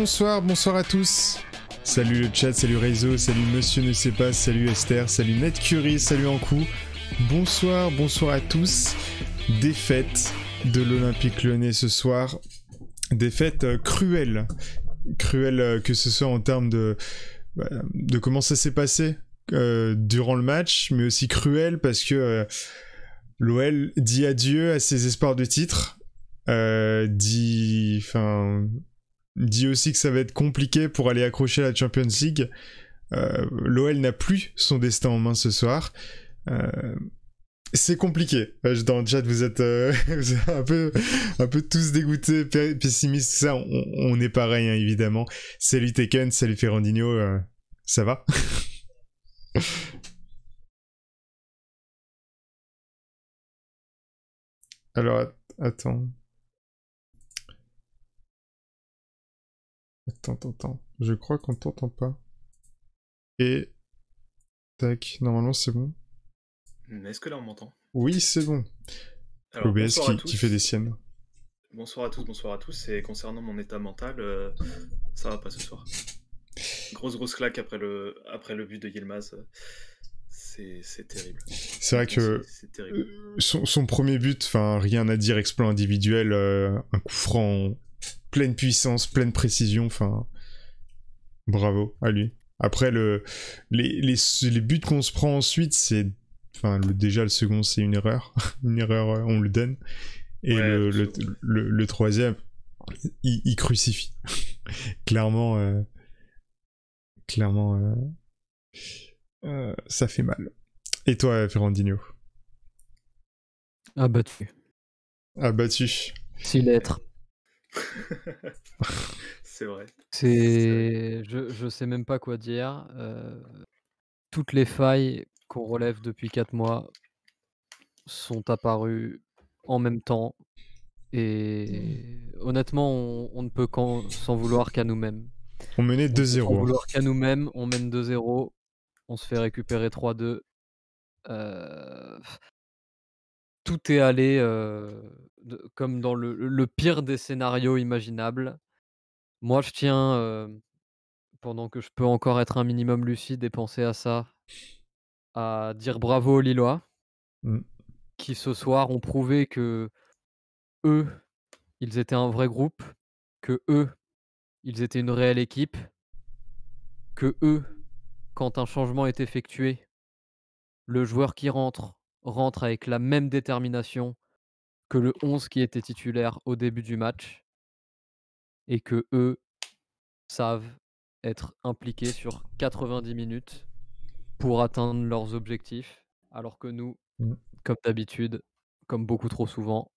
Bonsoir à tous. Salut le chat, salut Reizo, salut Monsieur Ne Sait Pas, salut Esther, salut NetCurie, salut Ankou. Bonsoir à tous. Défaite de l'Olympique Lyonnais ce soir. Défaite cruelle. Cruelle que ce soit en termes de comment ça s'est passé durant le match, mais aussi cruelle parce que l'OL dit adieu à ses espoirs de titre. Dit aussi que ça va être compliqué pour aller accrocher la Champions League. L'OL n'a plus son destin en main ce soir. C'est compliqué. Dans le chat, vous êtes un peu tous dégoûtés, pessimistes, tout ça. On est pareil, hein, évidemment. Salut Tekken, salut Ferrandinho, ça va? Alors, attends. Attends. Je crois qu'on t'entend pas. Et... Tac, normalement c'est bon. Est-ce que là on m'entend? Oui, c'est bon. Alors, OBS qui fait des siennes. Bonsoir à tous, et concernant mon état mental, ça va pas ce soir. Grosse claque après le but de Yilmaz, c'est terrible. C'est vrai que c'est terrible. Son premier but, rien à dire, exploit individuel, un coup franc, pleine puissance, pleine précision, bravo à lui. Après, les buts qu'on se prend ensuite, c'est... déjà le second, c'est une erreur. Une erreur, on le donne. Et ouais, le troisième, il crucifie. Clairement, ça fait mal. Et toi, Ferrandinho? Abattu. Si l'être. C'est vrai. Je sais même pas quoi dire. Toutes les failles qu'on relève depuis 4 mois sont apparues en même temps. Et honnêtement, on ne peut s'en vouloir qu'à nous-mêmes. On menait 2-0. S'en vouloir qu'à nous-mêmes, on mène 2-0. On se fait récupérer 3-2. Tout est allé comme dans le pire des scénarios imaginables. Moi, je tiens, pendant que je peux encore être un minimum lucide et penser à ça, à dire bravo aux Lillois, qui ce soir ont prouvé que eux, ils étaient un vrai groupe, que eux, ils étaient une réelle équipe, que eux, quand un changement est effectué, le joueur qui rentre avec la même détermination que le 11 qui était titulaire au début du match, et que eux savent être impliqués sur 90 minutes pour atteindre leurs objectifs, alors que nous, comme d'habitude, comme beaucoup trop souvent,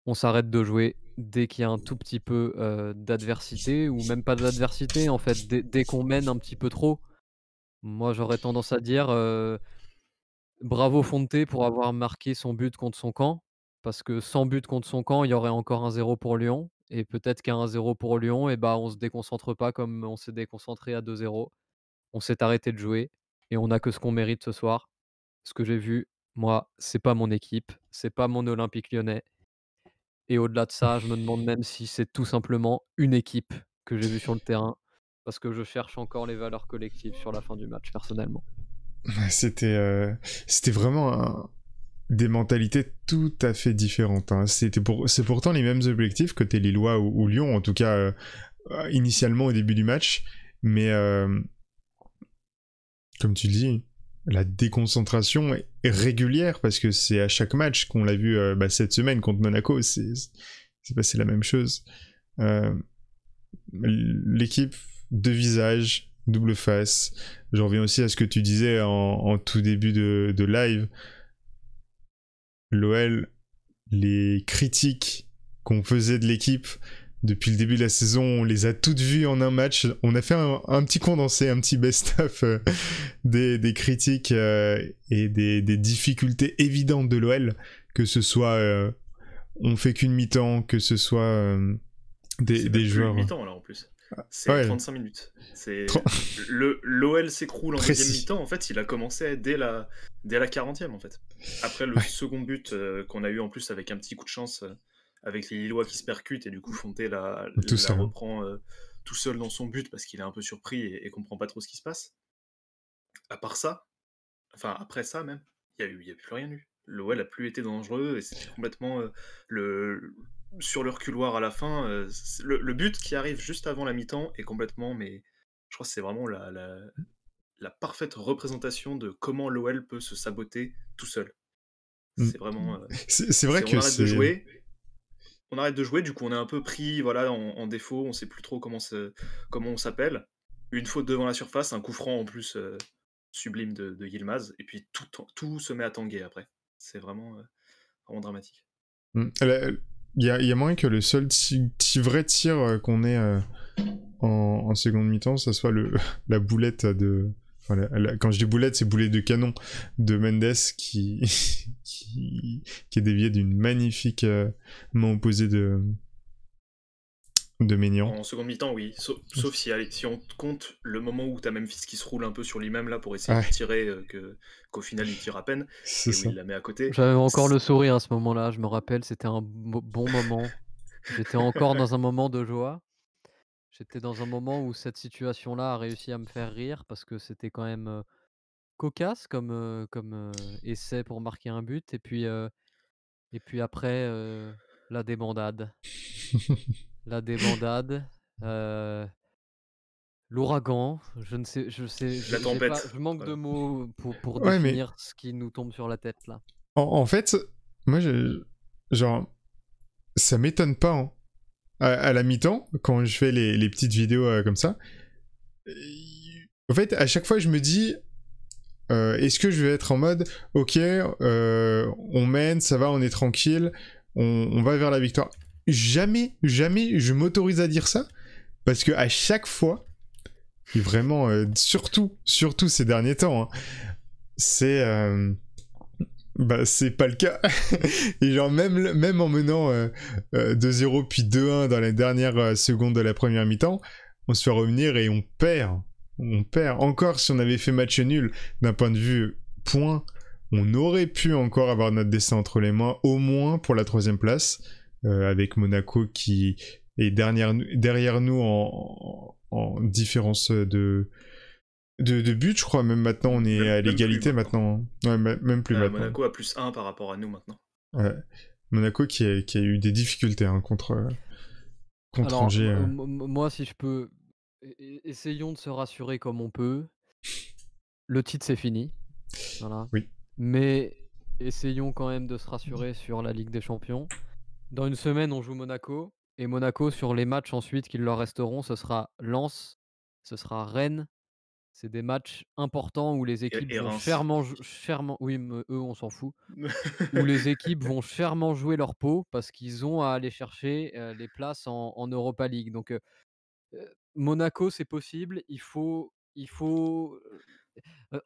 on s'arrête de jouer dès qu'il y a un tout petit peu d'adversité, ou même pas d'adversité en fait, dès qu'on mène un petit peu trop. Moi, j'aurais tendance à dire bravo Fonte pour avoir marqué son but contre son camp, parce que sans but contre son camp, il y aurait encore un 0 pour Lyon, et peut-être qu'à 1-0 pour Lyon, on se déconcentre pas comme on s'est déconcentré à 2-0. On s'est arrêté de jouer et on a que ce qu'on mérite ce soir. Ce que j'ai vu, moi, c'est pas mon équipe, c'est pas mon Olympique Lyonnais, et au-delà de ça, je me demande même si c'est tout simplement une équipe que j'ai vue sur le terrain, parce que je cherche encore les valeurs collectives sur la fin du match, personnellement. C'était vraiment des mentalités tout à fait différentes, hein. C'est pourtant les mêmes objectifs côté Lillois ou Lyon, en tout cas initialement au début du match, mais comme tu le dis, la déconcentration est régulière, parce que c'est à chaque match qu'on l'a vu cette semaine contre Monaco, c'est passé la même chose. L'équipe, deux visages, double face. Je reviens aussi à ce que tu disais en tout début de live. L'OL, les critiques qu'on faisait de l'équipe depuis le début de la saison, on les a toutes vues en un match. On a fait un petit condensé, un petit best-of des critiques et des difficultés évidentes de l'OL, que ce soit on fait qu'une mi-temps, que ce soit des joueurs... C'est mi-temps là en plus. C'est 35 minutes. L'OL s'écroule en deuxième mi-temps. En fait, il a commencé dès la 40e en fait. Après le second but qu'on a eu en plus avec un petit coup de chance avec les Lillois qui se percutent et du coup Fonté Tout la seul, hein. reprend tout seul dans son but parce qu'il est un peu surpris et comprend pas trop ce qui se passe. À part ça, enfin après ça même, il y a plus rien eu. L'OL a plus été dangereux et c'était complètement le sur le reculoir à la fin. Le but qui arrive juste avant la mi-temps est complètement, mais je crois que c'est vraiment la parfaite représentation de comment l'OL peut se saboter tout seul. Mm. C'est vraiment, C'est vrai c'est que c'est. on arrête de jouer, du coup on est un peu pris voilà, en défaut, on sait plus trop comment on s'appelle. Une faute devant la surface, un coup franc en plus sublime de Yilmaz, et puis tout se met à tanguer après. C'est vraiment dramatique. Il y a moyen que le seul vrai tir qu'on ait en seconde mi-temps, ça soit la boulette de. Enfin, quand je dis boulette, c'est boulet de canon de Mendes qui est dévié d'une magnifique main opposée de Maignan. En seconde mi-temps, oui. Sauf si, allez, si on compte le moment où t'as Memphis qui se roule un peu sur lui-même là pour essayer Ouais, de tirer, qu'au final il tire à peine, c'est et où ça. il la met à côté. J'avais encore le sourire à ce moment-là, je me rappelle, c'était un bon moment. J'étais encore dans un moment de joie. J'étais dans un moment où cette situation-là a réussi à me faire rire parce que c'était quand même, cocasse comme essai pour marquer un but et puis après, la débandade. La débandade, heu, l'ouragan, La j'ai pas tempête, je manque de voilà. mots pour Ouais, mais définir ce qui nous tombe sur la tête là. en fait, moi, genre, ça m'étonne pas, hein. À la mi-temps, quand je fais les petites vidéos comme ça, euh, en fait, à chaque fois, je me dis, est-ce que je vais être en mode, ok, on mène, ça va, on est tranquille, on va vers la victoire. Jamais, jamais je m'autorise à dire ça, parce que à chaque fois, et vraiment, surtout ces derniers temps, hein, c'est bah, c'est pas le cas. Et genre, même en menant 2-0 puis 2-1 dans les dernières secondes de la première mi-temps, on se fait revenir et on perd. On perd. Encore si on avait fait match nul d'un point de vue point, on aurait pu encore avoir notre destin entre les mains, au moins pour la troisième place, avec Monaco qui est derrière nous en différence de but, je crois. Même maintenant, on est à Même plus l'égalité maintenant. maintenant. Ouais, même plus maintenant. Monaco a +1 par rapport à nous maintenant. Ouais. Monaco qui a eu des difficultés hein, contre Alors, Angers. moi si je peux, essayons de se rassurer comme on peut. Le titre c'est fini, voilà. Oui. Mais essayons quand même de se rassurer sur la Ligue des Champions. Dans une semaine, on joue Monaco et Monaco sur les matchs ensuite qui leur resteront, ce sera Lens, ce sera Rennes. C'est des matchs importants où les équipes Et vont Reims. chèrement oui, eux, on s'en fout. Où les équipes vont chèrement jouer leur peau parce qu'ils ont à aller chercher, les places en Europa League. Donc, Monaco, c'est possible.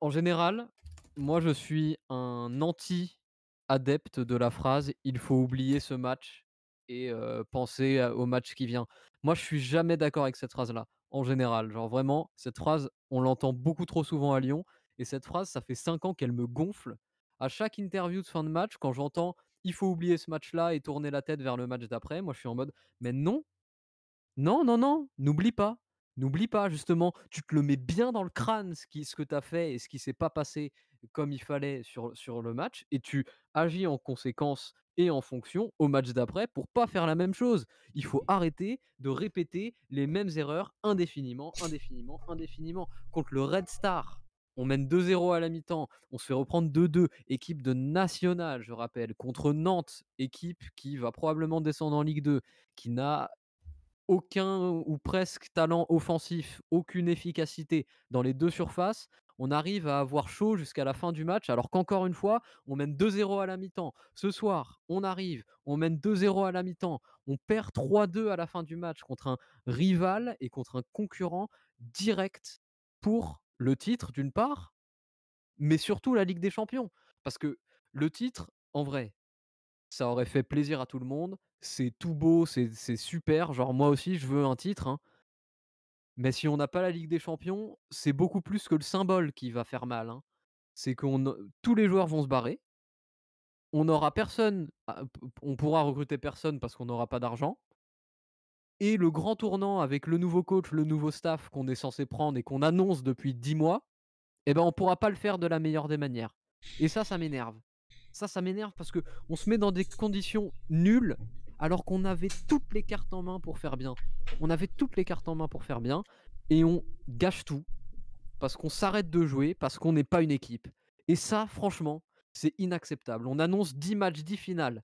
En général, moi, je suis un anti-adepte de la phrase: «Il faut oublier ce match et penser au match qui vient». Moi, je suis jamais d'accord avec cette phrase-là, en général. Genre vraiment, cette phrase, on l'entend beaucoup trop souvent à Lyon et cette phrase, ça fait 5 ans qu'elle me gonfle. À chaque interview de fin de match, quand j'entends: «Il faut oublier ce match-là et tourner la tête vers le match d'après», moi, je suis en mode: «Mais non, non, non, non, n'oublie pas. N'oublie pas justement, tu te le mets bien dans le crâne ce que tu as fait et ce qui s'est pas passé comme il fallait sur le match et tu agis en conséquence et en fonction au match d'après pour pas faire la même chose. Il faut arrêter de répéter les mêmes erreurs indéfiniment, indéfiniment, indéfiniment. Contre le Red Star, on mène 2-0 à la mi-temps, on se fait reprendre 2-2, équipe de nationale, je rappelle, contre Nantes, équipe qui va probablement descendre en Ligue 2, qui n'a aucun ou presque talent offensif, aucune efficacité dans les 2 surfaces. On arrive à avoir chaud jusqu'à la fin du match, alors qu'encore une fois, on mène 2-0 à la mi-temps. Ce soir, on arrive, on mène 2-0 à la mi-temps, on perd 3-2 à la fin du match contre un rival et contre un concurrent direct pour le titre d'une part, mais surtout la Ligue des Champions. Parce que le titre, en vrai, ça aurait fait plaisir à tout le monde. C'est tout beau, c'est super. Genre, moi aussi, je veux un titre, hein. Mais si on n'a pas la Ligue des Champions, c'est beaucoup plus que le symbole qui va faire mal, hein. C'est qu'on tous les joueurs vont se barrer. on n'aura personne, on pourra recruter personne parce qu'on n'aura pas d'argent. Et le grand tournant avec le nouveau coach, le nouveau staff qu'on est censé prendre et qu'on annonce depuis 10 mois, eh ben, on pourra pas le faire de la meilleure des manières. Et ça m'énerve. Ça m'énerve parce qu'on se met dans des conditions nulles alors qu'on avait toutes les cartes en main pour faire bien. On avait toutes les cartes en main pour faire bien et on gâche tout parce qu'on s'arrête de jouer, parce qu'on n'est pas une équipe. Et ça, franchement, c'est inacceptable. On annonce 10 matchs, 10 finales.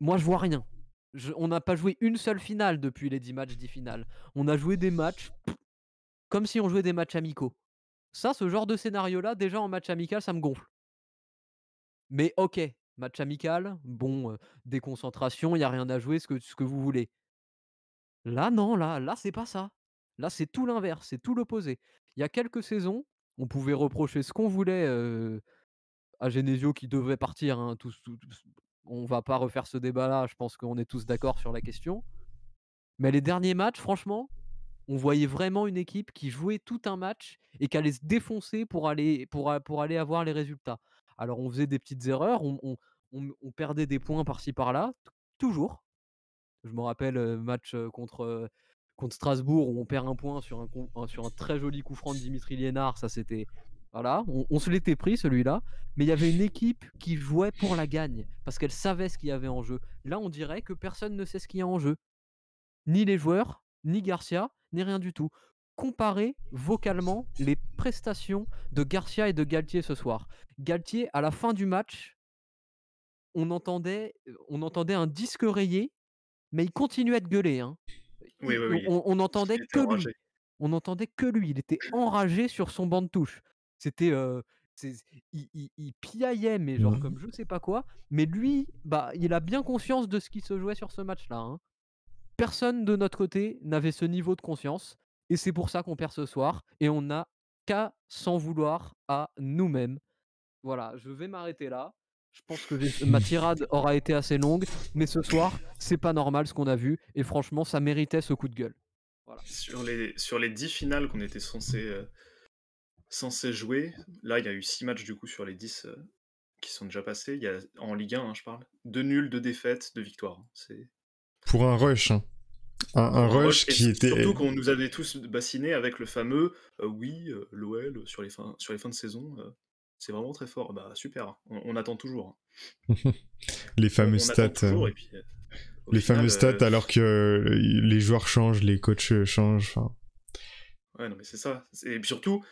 Moi, je vois rien. On n'a pas joué une seule finale depuis les 10 matchs, 10 finales. On a joué des matchs comme si on jouait des matchs amicaux. Ça, ce genre de scénario-là, déjà en match amical, ça me gonfle. Mais OK, match amical, bon, déconcentration, il y a rien à jouer, ce que vous voulez. Là, non, là, c'est pas ça. Là, c'est tout l'inverse, c'est tout l'opposé. Il y a quelques saisons, on pouvait reprocher ce qu'on voulait, à Genesio qui devait partir, hein, on va pas refaire ce débat-là, je pense qu'on est tous d'accord sur la question. Mais les derniers matchs, franchement, on voyait vraiment une équipe qui jouait tout un match et qui allait se défoncer pour aller avoir les résultats. Alors on faisait des petites erreurs, on perdait des points par-ci par-là, toujours. Je me rappelle, match, contre Strasbourg où on perd un point sur un très joli coup franc de Dimitri Liénard, ça c'était voilà, on se l'était pris celui-là, mais il y avait une équipe qui jouait pour la gagne, parce qu'elle savait ce qu'il y avait en jeu. Là, on dirait que personne ne sait ce qu'il y a en jeu. Ni les joueurs, ni Garcia, ni rien du tout. Comparez vocalement les prestations de Garcia et de Galtier ce soir. Galtier, à la fin du match, on entendait un disque rayé, mais il continuait de gueuler, hein. Oui, oui, oui. On n'entendait Il était que enragé. lui. On n'entendait que lui. Il était enragé sur son banc de touche. C'était, il piaillait, mais genre Mhm. comme je sais pas quoi. Mais lui, bah, il a bien conscience de ce qui se jouait sur ce match-là, hein. Personne de notre côté n'avait ce niveau de conscience et c'est pour ça qu'on perd ce soir et on n'a qu'à s'en vouloir à nous-mêmes. Voilà, je vais m'arrêter là. Je pense que ma tirade aura été assez longue, mais ce soir, c'est pas normal ce qu'on a vu et franchement, ça méritait ce coup de gueule. Voilà. Sur les 10 finales qu'on était censé jouer, là, il y a eu 6 matchs du coup sur les 10 qui sont déjà passés. Il y a, en Ligue 1, hein, je parle. 2 nuls, 2 défaites, 2 victoires, hein. C'est Pour un rush, hein. Un pour un rush. rush Et qui était. surtout qu'on nous avait tous bassinés avec le fameux oui, l'OL sur les fins de saison, c'est vraiment très fort. Bah super, on attend toujours, hein. Les fameux On attend stats. toujours et puis au Les final, fameux stats alors que les joueurs changent, les coachs changent. Enfin, ouais, non mais c'est ça. Et puis surtout,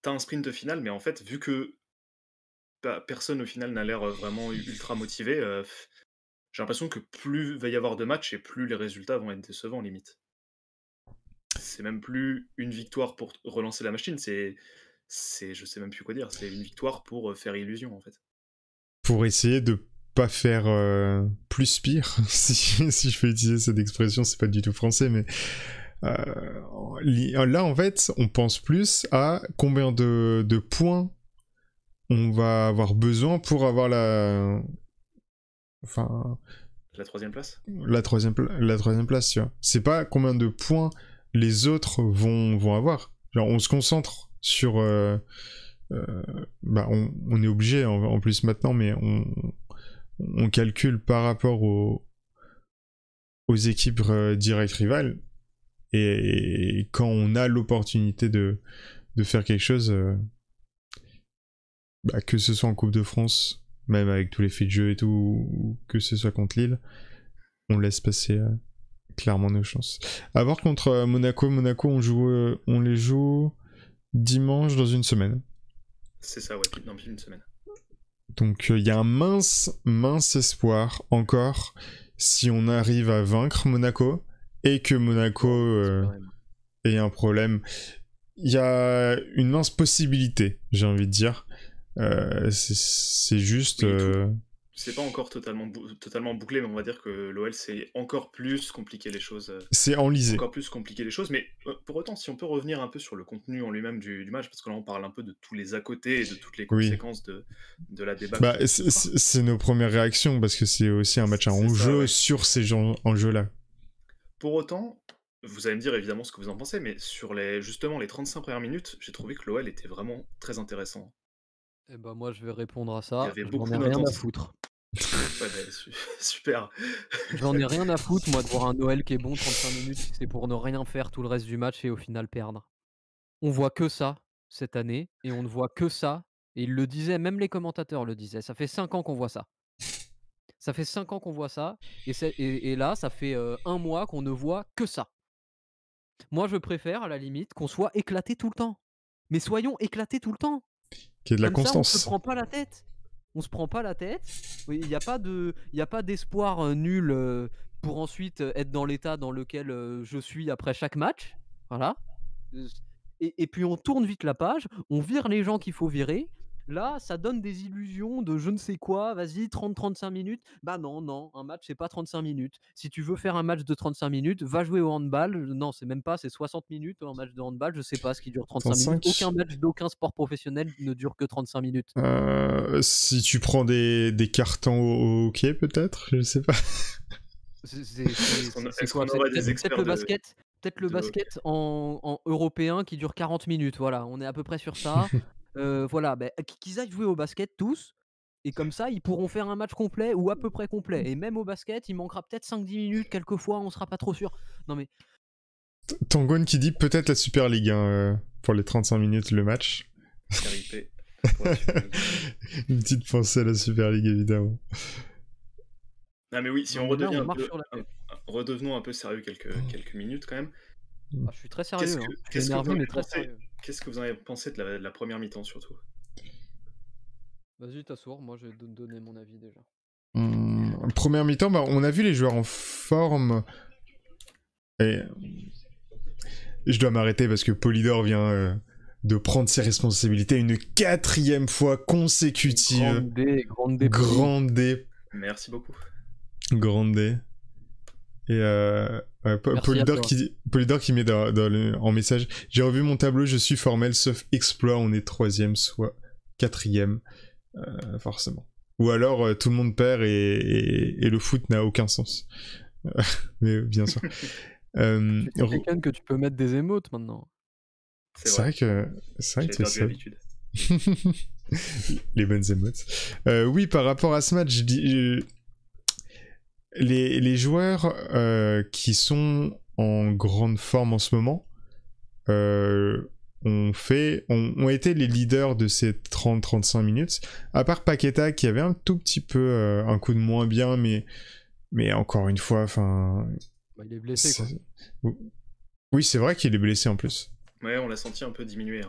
t'as un sprint final, mais en fait, vu que personne au final n'a l'air vraiment ultra motivé, j'ai l'impression que plus va y avoir de matchs et plus les résultats vont être décevants limite. C'est même plus une victoire pour relancer la machine, je sais même plus quoi dire, c'est une victoire pour faire illusion en fait. pour essayer de pas faire plus pire, si je peux utiliser cette expression, c'est pas du tout français, mais là en fait, on pense plus à combien de points on va avoir besoin pour avoir enfin, La troisième place. la troisième place, tu vois. C'est pas combien de points les autres vont avoir. Genre, on se concentre sur... bah, on est obligé en plus maintenant, mais on calcule par rapport aux équipes directes rivales. Et quand on a l'opportunité de faire quelque chose, bah, que ce soit en Coupe de France, même avec tous les faits de jeu et tout, ou que ce soit contre Lille, on laisse passer clairement nos chances. À voir contre Monaco, on les joue dimanche dans une semaine. C'est ça, ouais, dans une semaine. Donc il y a un mince espoir encore si on arrive à vaincre Monaco et que Monaco ait un problème. Il y a une mince possibilité, j'ai envie de dire. C'est juste... Oui, c'est pas encore totalement bouclé, mais on va dire que l'OL c'est encore plus compliqué les choses. C'est enlisé. Encore plus compliqué les choses, mais pour autant, si on peut revenir un peu sur le contenu en lui-même du match, parce que là on parle un peu de tous les à côté et de toutes les conséquences de la débat. Bah, c'est nos premières réactions, parce que c'est aussi un match à enjeu sur ces enjeux-là. Pour autant, vous allez me dire évidemment ce que vous en pensez, mais sur justement les 35 premières minutes, j'ai trouvé que l'OL était vraiment très intéressant. Et bah, moi, je vais répondre à Il y ça. avait J'en beaucoup ai rien à d'intensité. foutre. Ouais, super. J'en ai rien à foutre, moi, de voir un Noël qui est bon 35 minutes si c'est pour ne rien faire tout le reste du match et au final perdre. On voit que ça cette année et on ne voit que ça et ils le disaient, même les commentateurs le disaient. Ça fait 5 ans qu'on voit ça. Ça fait 5 ans qu'on voit ça et là, ça fait, 1 mois qu'on ne voit que ça. Moi, je préfère à la limite qu'on soit éclatés tout le temps. Mais soyons éclatés tout le temps. Qu'il y ait de la Comme ça, on se constance. prend pas la tête. On se prend pas la tête. Oui, il y a pas d'espoir, nul, pour ensuite, être dans l'état dans lequel, je suis après chaque match. Voilà. Et puis on tourne vite la page, on vire les gens qu'il faut virer. Là, ça donne des illusions de je ne sais quoi, vas-y 30-35 minutes. Bah non, non, un match c'est pas 35 minutes. Si tu veux faire un match de 35 minutes, va jouer au handball. Non, c'est même pas, c'est 60 minutes un match de handball, je sais pas ce qui dure 35 minutes. 35. Aucun match d'aucun sport professionnel ne dure que 35 minutes. Si tu prends des cartons au hockey, peut-être, je sais pas. Est-ce quoi? qu'on aurait des Peut-être experts le basket, peut-être le de hockey? basket en européen qui dure 40 minutes, voilà, on est à peu près sur ça. Voilà, qu'ils aillent jouer au basket tous et comme ça, ils pourront faire un match complet ou à peu près complet et même au basket, il manquera peut-être 5-10 minutes, quelquefois, on sera pas trop sûr. Non mais Tangon qui dit peut-être la Super League pour les 35 minutes le match. RIP pour la Super League. Une petite pensée à la Super League, évidemment. Ah mais oui, si non, on mais là, redevient on un marche peu, sur la tête. redevenons un peu sérieux quelques minutes quand même. Ah, je suis très sérieux, hein. Je suis Qu'est-ce que vous énervé en mais avez très pensé sérieux. Qu'est-ce que vous en avez pensé de la première mi-temps surtout? Vas-y, t'assours, moi je vais te donner mon avis déjà. Première mi-temps, on a vu les joueurs en forme. Et je dois m'arrêter parce que Polydor vient de prendre ses responsabilités une 4e fois consécutive. Grande D. Grande D. Merci beaucoup. Grande D. Et Polydor qui met en message: j'ai revu mon tableau, je suis formel, sauf exploit, on est 3e, soit 4e, forcément. Ou alors tout le monde perd et le foot n'a aucun sens. Mais bien sûr. Tu es quelqu'un que tu peux mettre des émotes maintenant. C'est vrai que j'ai perdu l'habitude. Les bonnes émotes. Oui, par rapport à ce match, je dis les joueurs qui sont en grande forme en ce moment ont été les leaders de ces 30-35 minutes, à part Paqueta qui avait un tout petit peu un coup de moins bien, mais encore une fois, enfin... il est blessé, quoi. Oui, c'est vrai qu'il est blessé en plus. Ouais, on l'a senti un peu diminué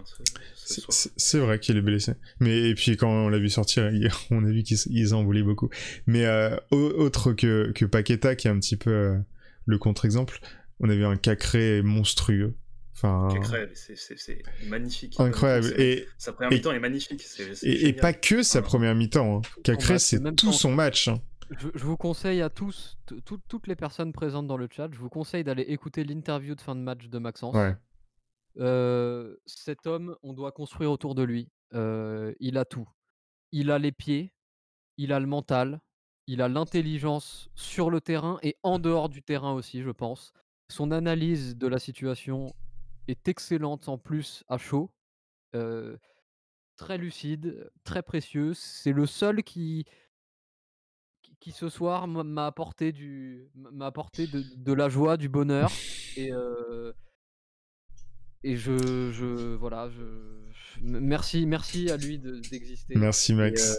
ce soir. C'est vrai qu'il est blessé. Et puis quand on l'a vu sortir, on a vu qu'ils en voulaient beaucoup. Mais autre que Paqueta, qui est un petit peu le contre-exemple, on a vu un Cacré monstrueux. Enfin, Cacré, c'est magnifique. Incroyable. Sa première mi-temps est magnifique. Et pas que sa première mi-temps. Hein. Cacré, c'est tout son match. Hein. Je vous conseille à tous, toutes les personnes présentes dans le chat, je vous conseille d'aller écouter l'interview de fin de match de Maxence. Ouais. Cet homme, on doit construire autour de lui. Il a tout. Il a les pieds, il a le mental, il a l'intelligence sur le terrain et en dehors du terrain aussi, je pense. Son analyse de la situation est excellente en plus à chaud. Très lucide, très précieux. C'est le seul qui ce soir m'a apporté de la joie, du bonheur et voilà, merci à lui d'exister. Merci Max.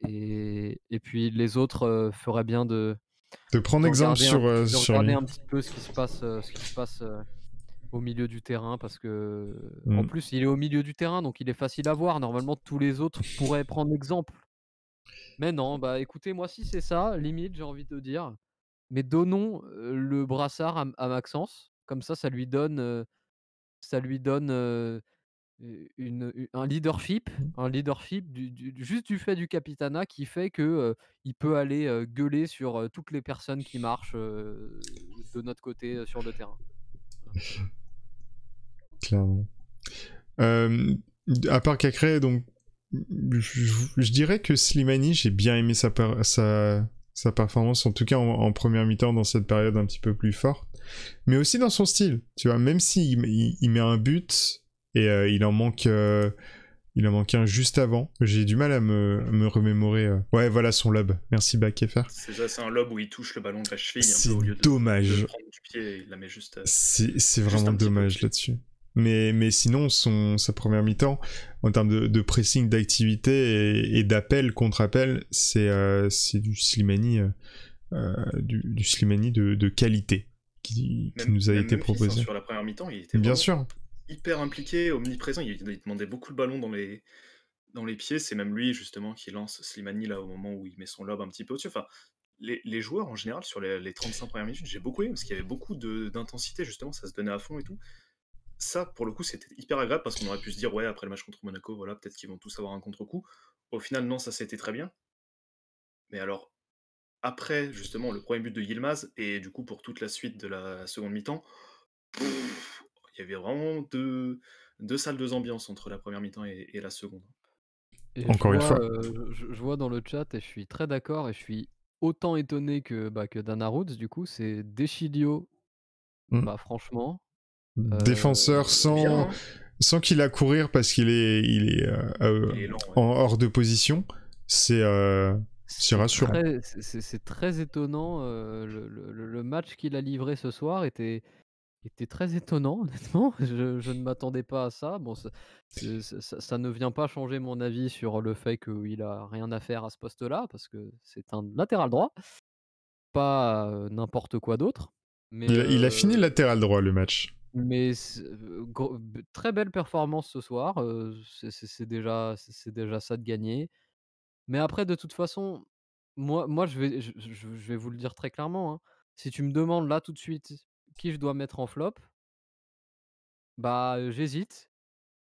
Et puis les autres feraient bien de prendre exemple sur regarder lui. un petit peu ce qui se passe au milieu du terrain parce que en plus il est au milieu du terrain donc il est facile à voir. Normalement tous les autres pourraient prendre exemple. Mais non, bah écoutez, moi si c'est ça, limite j'ai envie de dire, mais donnons le brassard à Maxence, comme ça lui donne un leadership juste du fait du capitanat qui fait que il peut aller gueuler sur toutes les personnes qui marchent de notre côté sur le terrain. Clairement. À part Cacré, donc je dirais que Slimani, j'ai bien aimé sa performance, en tout cas en première mi-temps dans cette période un petit peu plus forte, mais aussi dans son style, tu vois, même s'il met un but et il en manque Il en manquait un juste avant. J'ai du mal à me remémorer. Ouais, voilà son lob. Merci Bakeffer. C'est ça, c'est un lob où il touche le ballon de la cheville un C'est peu au lieu de dommage. prendre du pied, il la met juste. C'est juste vraiment un petit peu dommage au-dessus. là-dessus. Mais sinon, sa première mi-temps, en termes de pressing, d'activité et d'appel, contre-appel, c'est du Slimani, du Slimani de qualité qui nous a été Memphis, proposé. sur la première mi-temps, il était Bien vraiment sûr. hyper impliqué, omniprésent. Il demandait beaucoup le ballon dans les pieds. C'est même lui, justement, qui lance Slimani là, au moment où il met son lob un petit peu au-dessus. Enfin, les joueurs, en général, sur les 35 premières minutes, j'ai beaucoup aimé parce qu'il y avait beaucoup d'intensité, justement, ça se donnait à fond et tout. Ça, pour le coup, c'était hyper agréable parce qu'on aurait pu se dire, ouais, après le match contre Monaco, voilà, peut-être qu'ils vont tous avoir un contre-coup. Au final, non, ça c'était très bien. Mais alors, après, justement, le premier but de Yilmaz, et du coup, pour toute la suite de la seconde mi-temps, il y avait vraiment deux salles, deux ambiances entre la première mi-temps et la seconde. Et Encore une fois. je vois dans le chat et je suis très d'accord et je suis autant étonné que Dana Rhodes du coup, c'est Deschilio. Mm. Franchement, Défenseur Bien, hein. sans qu'il a à courir parce qu'il est Il est lent, ouais. hors de position, c'est rassurant. c'est très étonnant, le match qu'il a livré ce soir était très étonnant honnêtement. Je ne m'attendais pas à ça. Bon ça ne vient pas changer mon avis sur le fait qu'il a rien à faire à ce poste-là, parce que c'est un latéral droit, pas, n'importe quoi d'autre. Mais, Il a fini latéral droit le match. mais très belle performance ce soir, c'est déjà ça de gagner. Mais après de toute façon, moi je vais vous le dire très clairement, hein. Si tu me demandes là tout de suite qui je dois mettre en flop, j'hésite.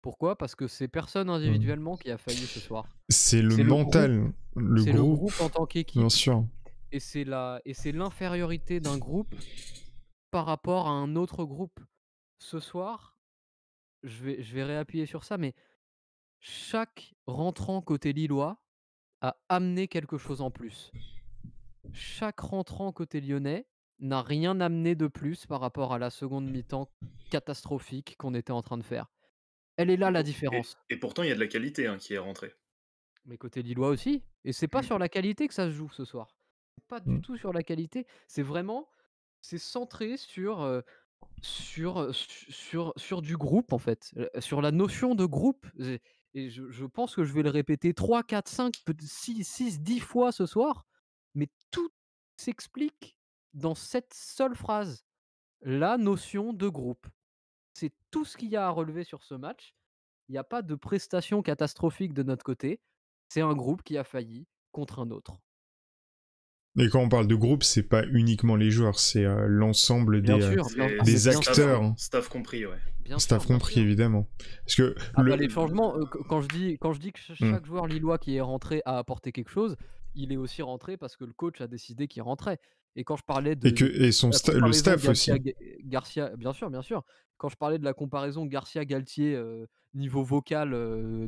Pourquoi? Parce que c'est personne Mm. individuellement qui a failli ce soir. C'est le C'est le groupe, mental, le groupe, en tant bien qu'équipe, sûr. et c'est l'infériorité d'un groupe par rapport à un autre groupe. Ce soir, je vais réappuyer sur ça, mais chaque rentrant côté lillois a amené quelque chose en plus. Chaque rentrant côté lyonnais n'a rien amené de plus par rapport à la seconde mi-temps catastrophique qu'on était en train de faire. Elle est là la différence. Et pourtant, il y a de la qualité, hein, qui est rentrée. Mais côté lillois aussi, et c'est pas Mm. sur la qualité que ça se joue ce soir. C'est pas du Mm. tout sur la qualité, c'est centré sur du groupe en fait, sur la notion de groupe. Et je pense que je vais le répéter 3, 4, 5, peut-être 6, 10 fois ce soir, mais tout s'explique dans cette seule phrase: la notion de groupe. C'est tout ce qu'il y a à relever sur ce match. Il y a pas de prestation catastrophique de notre côté. C'est un groupe qui a failli contre un autre. Et quand on parle de groupe, c'est pas uniquement les joueurs, c'est l'ensemble Bien des, sûr, des bien sûr, acteurs, hein. Staff compris, ouais. bien Staff sûr, bien compris sûr. évidemment. Parce que Les changements, quand je dis que chaque joueur lillois qui est rentré a apporté quelque chose, il est aussi rentré parce que le coach a décidé qu'il rentrait. Et quand je parlais de et la le comparaison staff aussi. Garcia, bien sûr, bien sûr. Quand je parlais de la comparaison Garcia-Galtier, niveau vocal,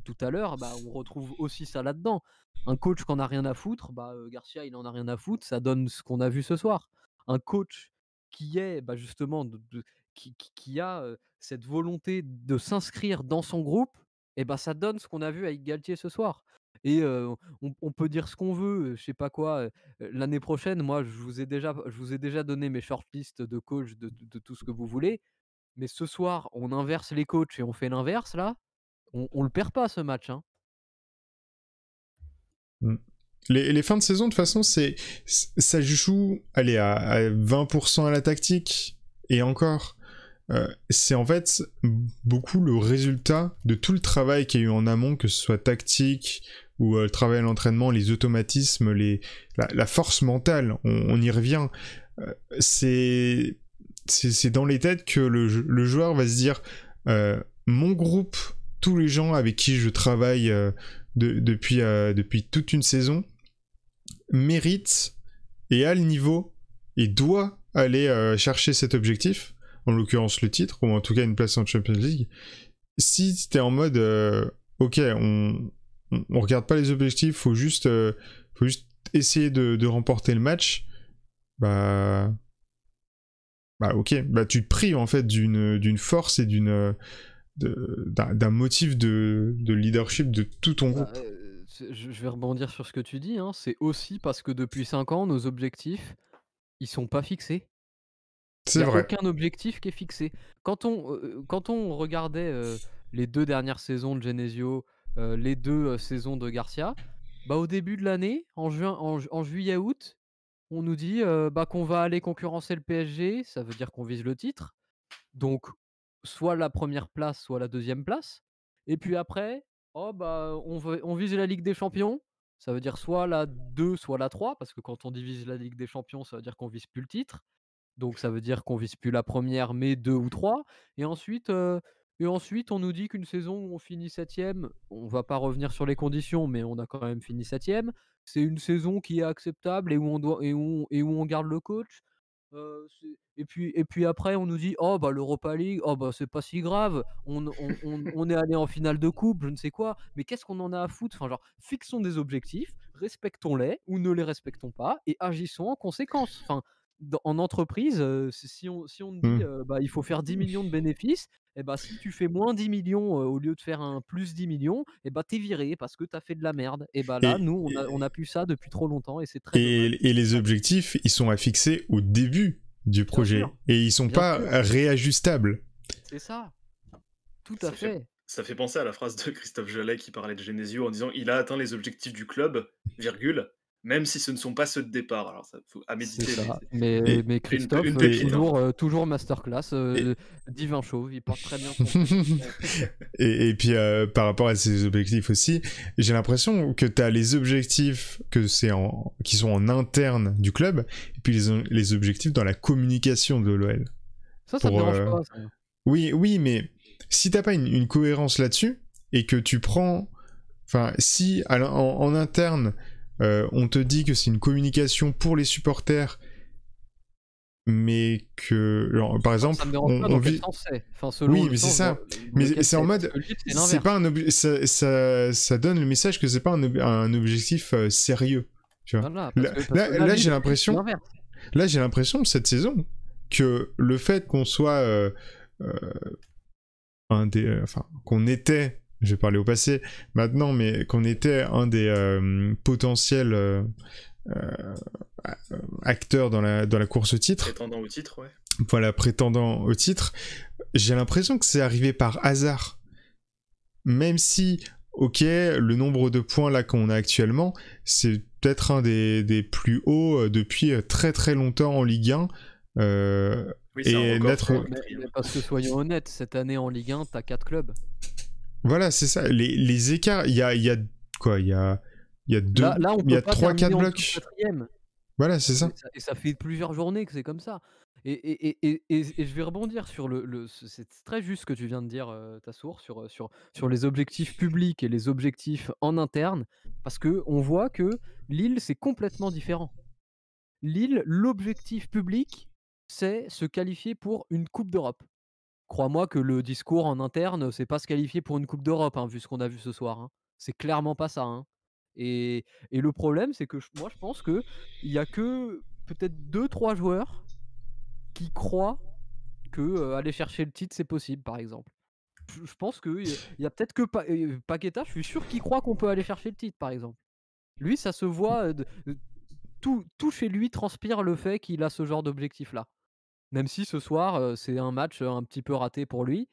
tout à l'heure, on retrouve aussi ça là-dedans. Un coach qui en a rien à foutre, Garcia, il en a rien à foutre, ça donne ce qu'on a vu ce soir. Un coach qui est, justement qui a, cette volonté de s'inscrire dans son groupe, et ça donne ce qu'on a vu avec Galtier ce soir. Et on peut dire ce qu'on veut, je sais pas quoi, l'année prochaine, moi, je vous ai déjà donné mes shortlists de coach de tout ce que vous voulez, mais ce soir, on inverse les coachs et on fait l'inverse là, on le perd pas ce match, hein. Mm. Les fins de saison, de toute façon, ça joue allez, à 20% à la tactique, et encore. C'est en fait beaucoup le résultat de tout le travail qu'il y a eu en amont, que ce soit tactique ou le travail à l'entraînement, les automatismes, la force mentale, on y revient. C'est dans les têtes que le joueur va se dire mon groupe, tous les gens avec qui je travaille depuis toute une saison mérite et a le niveau et doit aller chercher cet objectif, en l'occurrence le titre, ou en tout cas une place en Champions League. Si t'es en mode ok, on regarde pas les objectifs, faut juste essayer de remporter le match, ok, tu te prives en fait d'une force et d'une d'un motif de leadership de tout ton Bah, groupe. je vais rebondir sur ce que tu dis, hein. C'est aussi parce que depuis 5 ans, nos objectifs, ils sont pas fixés. Il C'est y a vrai. aucun objectif qui est fixé. Quand on regardait, les 2 dernières saisons de Genesio, les 2 saisons de Garcia, bah, au début de l'année, en juillet-août, on nous dit, bah, qu'on va aller concurrencer le PSG, ça veut dire qu'on vise le titre. Donc, soit la première place, soit la deuxième place. Et puis après, oh bah, on vise la Ligue des Champions. Ça veut dire soit la 2, soit la 3, parce que quand on divise la Ligue des Champions, ça veut dire qu'on vise plus le titre. Donc ça veut dire qu'on vise plus la première, mais 2 ou 3. Et ensuite, on nous dit qu'une saison où on finit septième, on va pas revenir sur les conditions, mais on a quand même fini septième. C'est une saison qui est acceptable et où on garde le coach. Et puis après, on nous dit: «Oh bah, l'Europa League, oh bah, c'est pas si grave, on est allé en finale de coupe», je ne sais quoi. Mais qu'est-ce qu'on en a à foutre? Enfin, genre, fixons des objectifs, respectons-les ou ne les respectons pas et agissons en conséquence. Enfin, en entreprise, si on te dit, Hmm. bah, il faut faire 10 millions de bénéfices, et bah, si tu fais moins 10 millions au lieu de faire un plus 10 millions, et bah, t'es viré parce que t'as fait de la merde. Et bah là, Et, nous, on a plus ça depuis trop longtemps et c'est très dommage. et les objectifs, ils sont à fixer au début du Bien sûr, projet. Et ils sont bien pas sûr, réajustables. c'est ça, tout à Ça fait, fait. ça fait penser à la phrase de Christophe Jallet qui parlait de Genesio en disant il a atteint les objectifs du club, virgule, même si ce ne sont pas ceux de départ. Alors ça faut à C'est méditer, mais ça. c'est Mais Et, mais une, Christophe, une pépite. Hein. toujours masterclass, et, divin chauve, il porte très bien son truc. et puis par rapport à ces objectifs aussi, j'ai l'impression que tu as les objectifs qui sont en interne du club, et puis les objectifs dans la communication de l'OL. Ça me dérange pas, ça. Oui, mais si t'as pas une cohérence là-dessus, et que tu prends... Enfin, si en interne, on te dit que c'est une communication pour les supporters, mais que... Alors, par exemple, Ça me dérange pas on dans quel vit... sens c'est. Enfin, selon Oui, le mais c'est sens ça. dans Mais lequel c'est en c'est. Parce mode... que le livre, c'est C'est l'inverse. pas ça donne le message que c'est pas un objectif sérieux. Tu vois. Voilà, parce que là, Là, lui, j'ai c'est l'impression... l'inverse. Là, j'ai l'impression, cette saison, que le fait qu'on soit... enfin, qu'on était, je vais parler au passé maintenant, mais qu'on était un des potentiels acteurs dans la course au titre, Prétendant au titre, ouais. voilà, prétendant au titre, j'ai l'impression que c'est arrivé par hasard. Même si, ok, le nombre de points là qu'on a actuellement, c'est peut-être un des plus hauts depuis très très longtemps en Ligue 1. Oui, c'est un Et record, d'être... c'est un Mais quatrième. parce que soyons honnêtes, cette année en Ligue 1, t'as 4 clubs. Voilà, c'est ça. Les écarts, il y a quoi? Il y a deux, Là, on il y peut a pas 3-4 terminer en dessous de blocs. quatrième. Voilà, c'est ça. Et ça fait plusieurs journées que c'est comme ça. Et je vais rebondir sur c'est très juste ce que tu viens de dire, Tassour, sur les objectifs publics et les objectifs en interne, parce que on voit que Lille, c'est complètement différent. Lille, l'objectif public, c'est se qualifier pour une Coupe d'Europe. Crois-moi que le discours en interne, c'est pas se qualifier pour une Coupe d'Europe, hein, vu ce qu'on a vu ce soir, hein. C'est clairement pas ça, hein. Et le problème, c'est que moi, je pense qu'il y a que peut-être deux trois joueurs qui croient que aller chercher le titre, c'est possible, par exemple. Je pense qu'il y a peut-être que Paqueta, je suis sûr qu'il croit qu'on peut aller chercher le titre, par exemple. Lui, ça se voit, tout chez lui transpire le fait qu'il a ce genre d'objectif-là. Même si ce soir, c'est un match un petit peu raté pour lui.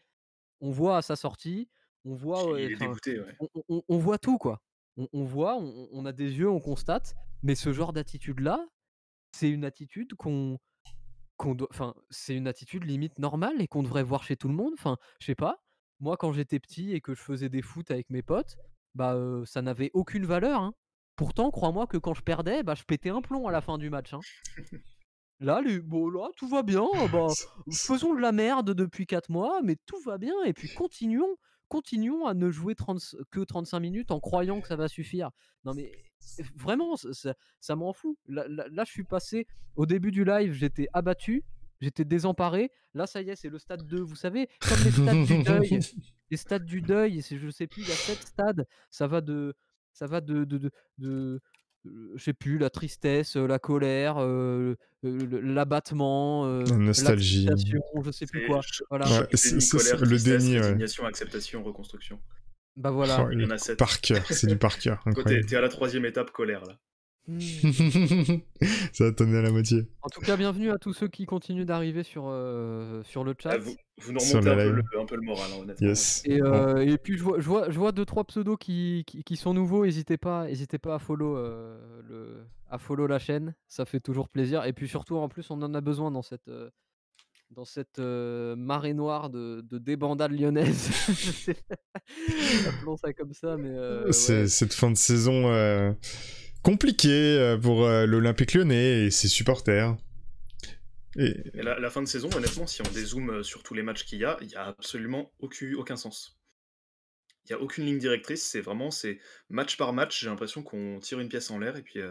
On voit à sa sortie, on voit, Il est enfin, dégoûté, ouais. on voit tout, quoi. On voit, on a des yeux, on constate, mais ce genre d'attitude-là, c'est une attitude enfin, c'est une attitude limite normale et qu'on devrait voir chez tout le monde. Enfin, je sais pas, moi, quand j'étais petit et que je faisais des foot avec mes potes, bah, ça n'avait aucune valeur, hein. Pourtant, crois-moi que quand je perdais, bah, je pétais un plomb à la fin du match, hein. Là, bon, là, tout va bien, bah, faisons de la merde depuis 4 mois, mais tout va bien et puis continuons à ne jouer que 35 minutes en croyant que ça va suffire. Non mais vraiment, ça m'en fout. Là, je suis passé au début du live, j'étais abattu, j'étais désemparé. Là, ça y est, c'est le stade 2, vous savez, comme les stades du deuil. Les stades du deuil, je sais plus, il y a 7 stades, ça va de je sais plus, la tristesse, la colère, l'abattement, La nostalgie. l'acceptation, je sais plus C'est quoi. Voilà. Ouais, choc, déni, colère, le tristesse, déni, ouais. résignation, acceptation, reconstruction. Bah Oh, voilà. Il y en a 7. par cœur, c'est du par cœur, Toi, incroyable. t'es à la 3e étape, colère, là. Ça va t'en est à la moitié. En tout cas, bienvenue à tous ceux qui continuent d'arriver sur le Ah, chat. vous nous Sur remontez la un peu live. un peu le moral, hein, honnêtement. Yes. Et, Bon. et puis je vois 2-3 pseudos qui sont nouveaux. N'hésitez pas à follow, à follow la chaîne. Ça fait toujours plaisir. Et puis surtout, en plus, on en a besoin dans cette marée noire de débandade lyonnaise. Je sais pas. Appelons ça comme ça, mais C'est ouais. cette fin de saison compliquée pour l'Olympique Lyonnais et ses supporters. Et la fin de saison, honnêtement, si on dézoome sur tous les matchs qu'il y a absolument aucun sens. Il n'y a aucune ligne directrice, c'est match par match, j'ai l'impression qu'on tire une pièce en l'air et puis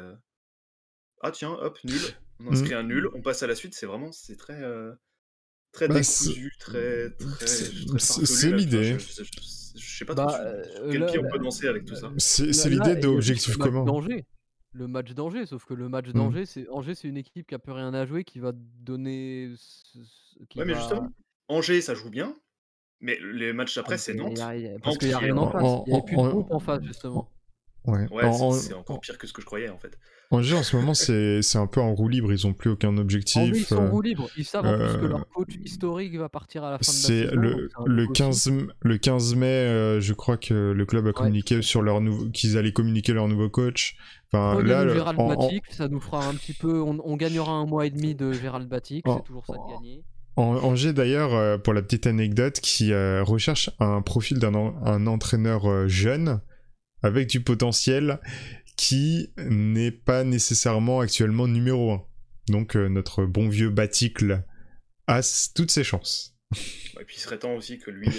ah tiens, hop, nul. On inscrit un nul, on passe à la suite, c'est très Bah, décousu, très c'est l'idée. Je sais pas Bah, trop sur quel pied on peut danser avec tout ça. C'est Là, l'idée il y a d'objectif juste le match commun. d'Angers. Le match d'Angers, sauf que le match d'Angers, Angers, c'est une équipe qui a plus rien à jouer, qui va donner Ouais, mais justement, Angers, ça joue bien, mais les matchs d'après, c'est Nantes. Parce qu'il n'y a Nantes rien qui est en face. Il n'y avait plus de groupe en face, justement. Ouais, c'est encore pire que ce que je croyais, en fait. Angers, en ce moment, c'est un peu en roue libre, ils ont plus aucun objectif. Angers, ils sont en roue libre. Ils savent en plus que leur coach historique va partir à la fin de la saison. C'est le 15 mai, je crois que le club a communiqué sur qu'ils allaient communiquer leur nouveau coach. Enfin, là, Gérald Batic, ça nous fera un petit peu. On gagnera un mois et demi de Gérald Batic, c'est toujours ça de gagner. Angers, d'ailleurs, pour la petite anecdote, qui recherche un profil d'un entraîneur jeune avec du potentiel qui n'est pas nécessairement actuellement numéro 1. Donc notre bon vieux Baticle a toutes ses chances. Et puis il serait temps aussi que lui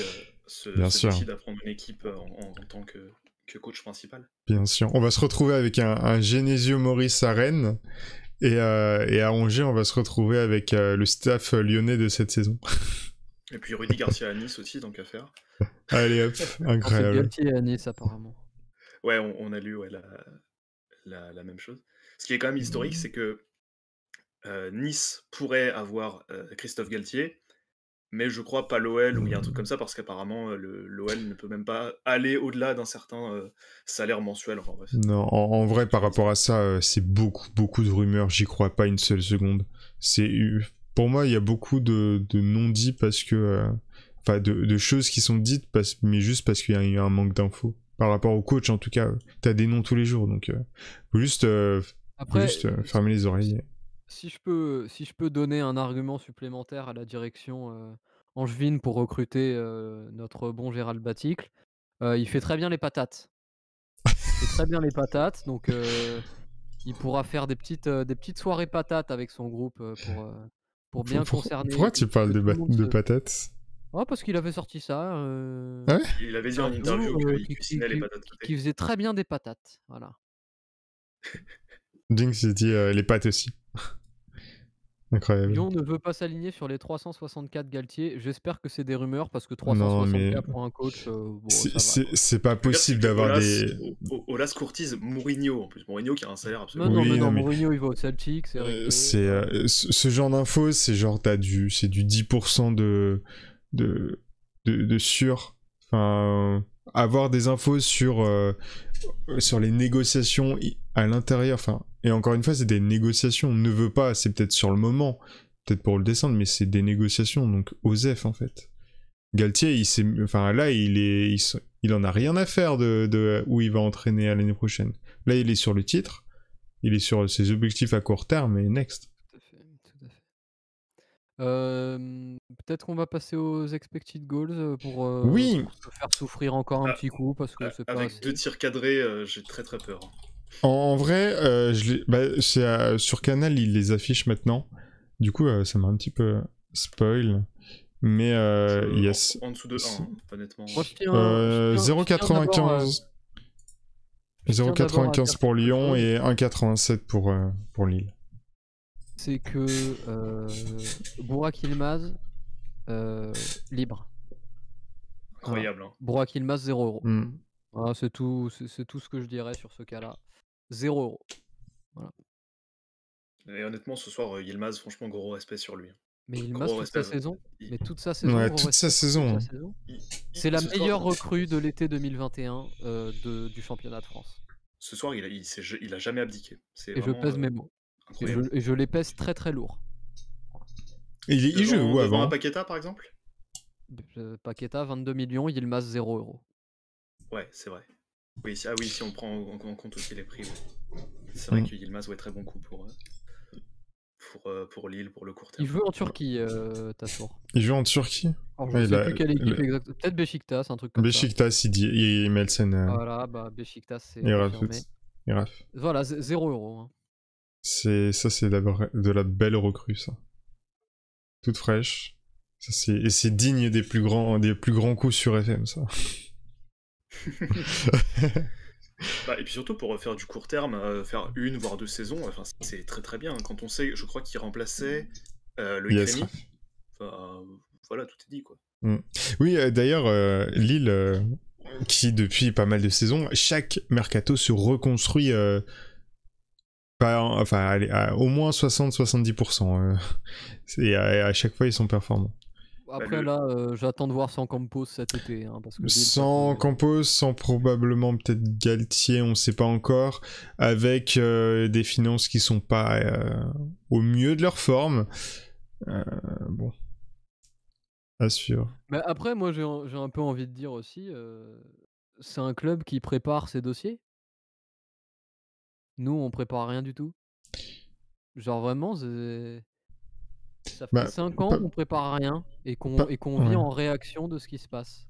se décide à prendre une équipe en tant que coach principal. Bien sûr. On va se retrouver avec un Genesio Maurice à Rennes et à Angers, on va se retrouver avec le staff lyonnais de cette saison. Et puis Rudy Garcia à Nice aussi, tant qu'à faire. Allez hop, incroyable. C'est Galtier à Nice apparemment. Ouais, on a lu la même chose. Ce qui est quand même historique, c'est que Nice pourrait avoir Christophe Galtier, mais je crois pas l'OL ou il y a un truc comme ça, parce qu'apparemment l'OL ne peut même pas aller au-delà d'un certain salaire mensuel. Enfin, bref. Non, en vrai, par rapport à ça, c'est beaucoup de rumeurs, j'y crois pas une seule seconde. Pour moi, il y a beaucoup de non-dits parce que... Enfin, de choses qui sont dites, mais juste parce qu'il y a eu un manque d'infos. Par rapport au coach, en tout cas, t'as des noms tous les jours, donc faut juste, fermer les oreilles. Si je peux donner un argument supplémentaire à la direction angevine pour recruter notre bon Gérald Baticle, il fait très bien les patates. Donc il pourra faire des petites soirées patates avec son groupe pour bien concerner. Pourquoi tu parles de patates ? Oh, parce qu'il avait sorti ça. Ouais, il avait dit en interview qu'il cuisinait les patates. Qui faisait très bien des patates, voilà. Jinx s'est dit les pâtes aussi. Incroyable. Lyon ne veut pas s'aligner sur les 364 Galtier. J'espère que c'est des rumeurs parce que 364 pour un coach, c'est pas possible d'avoir des... Olas courtise Mourinho en plus. Mourinho qui a un salaire absolument... Non, Mourinho il va au Celtic, c'est réglé. Ce genre d'infos, c'est genre c'est du 10% de sûr. Enfin, avoir des infos sur les négociations à l'intérieur, enfin, et encore une fois, c'est des négociations. On ne veut pas, c'est peut-être sur le moment, peut-être pour le descendre, mais c'est des négociations, donc OSEF en fait. Galtier, il en a rien à faire de où il va entraîner à l'année prochaine. Là, il est sur le titre, il est sur ses objectifs à court terme et next. Tout à fait. Peut-être qu'on va passer aux expected goals pour se faire souffrir encore un petit coup parce que c'est pas avec assez. 2 tirs cadrés, j'ai très peur. En vrai, sur Canal, ils les affichent maintenant. Du coup, ça m'a un petit peu spoil. Mais yes. En dessous de 1, honnêtement. 0,95. 0,95 pour Lyon et 1,87 pour Lille. C'est que Burak Yılmaz libre. Incroyable. Burak Yılmaz 0€. Mm. Voilà, c'est tout ce que je dirais sur ce cas-là. 0 €. Et honnêtement, ce soir, Yilmaz, franchement, gros respect sur lui. Mais Yilmaz Gros toute respect. sa saison? Il- Mais toute sa saison, Ouais, gros toute sa respect sur saison. toute sa saison? il- C'est la ce soir, meilleure recrue de l'été 2021, du championnat de France. Ce soir, il a jamais abdiqué. C'est Et je vraiment pèse mes mots. Et incroyable. je les pèse très, très lourd. Il joue où Devant un avant? Paqueta, par exemple? Paqueta 22 millions, Yilmaz 0 €. Ouais, c'est vrai. Oui, si on prend en compte aussi les prix. Ouais. C'est vrai que Yilmaz, ouais, très bon coup pour Lille, pour le court terme. Il joue en Turquie, Tassour. Il joue en Turquie? Alors, je sais plus quelle équipe exacte. Peut-être Beşiktaş, un truc comme ça. Beşiktaş, il met le scène. Voilà, bah Beşiktaş, c'est Il confirmé. raf. Voilà, 0 €. Hein. C'est de la belle recrue, ça. Toute fraîche. Et c'est digne des plus grands coups sur FM, ça. Et puis surtout pour faire du court terme, faire 1 voire 2 saisons, enfin, c'est très très bien. Quand on sait, je crois qu'il remplaçait Loïc Rémy. Enfin, voilà, tout est dit, quoi. Oui, d'ailleurs, Lille, qui depuis pas mal de saisons, chaque mercato se reconstruit au moins 60-70%. Et à chaque fois, ils sont performants. Après, là, j'attends de voir sans Campos cet été. Hein, parce que sans Campos, sans probablement peut-être Galtier, on sait pas encore, avec des finances qui sont pas au mieux de leur forme. Bon. À suivre. Mais après, moi, j'ai un peu envie de dire aussi, c'est un club qui prépare ses dossiers. Nous, on prépare rien du tout. Genre vraiment, ça fait 5 ans qu'on prépare rien et qu'on vit en réaction de ce qui se passe.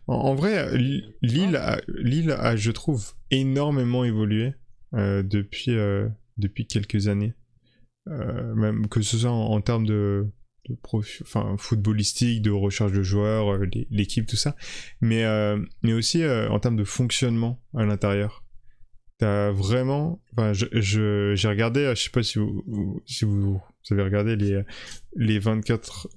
En vrai, Lille a, je trouve, énormément évolué depuis quelques années. Même que ce soit en termes de footballistique, de recherche de joueurs, l'équipe, tout ça. Mais aussi en termes de fonctionnement à l'intérieur. T'as vraiment... j'ai regardé, je sais pas si vous avez regardé les 24...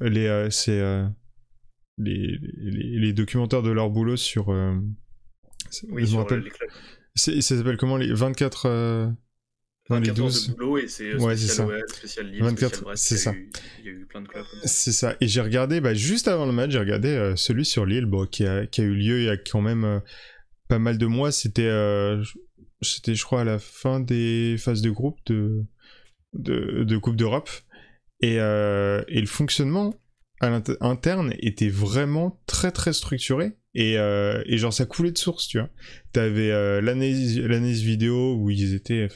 les documentaires de leur boulot sur... oui, sur les clubs. Ça s'appelle comment, les 24... 24 heures de boulot et c'est spécial OL, spécial Lille, 24, spécial Brest, c'est ça. Il y a eu plein de clubs comme ça. C'est ça. Et j'ai regardé, juste avant le match, j'ai regardé celui sur Lille, qui a eu lieu il y a quand même pas mal de mois. C'était, je crois, à la fin des phases de groupe de Coupe d'Europe. Et le fonctionnement à interne était vraiment très très structuré. Et genre, ça coulait de source, tu vois. T'avais l'analyse vidéo où ils étaient...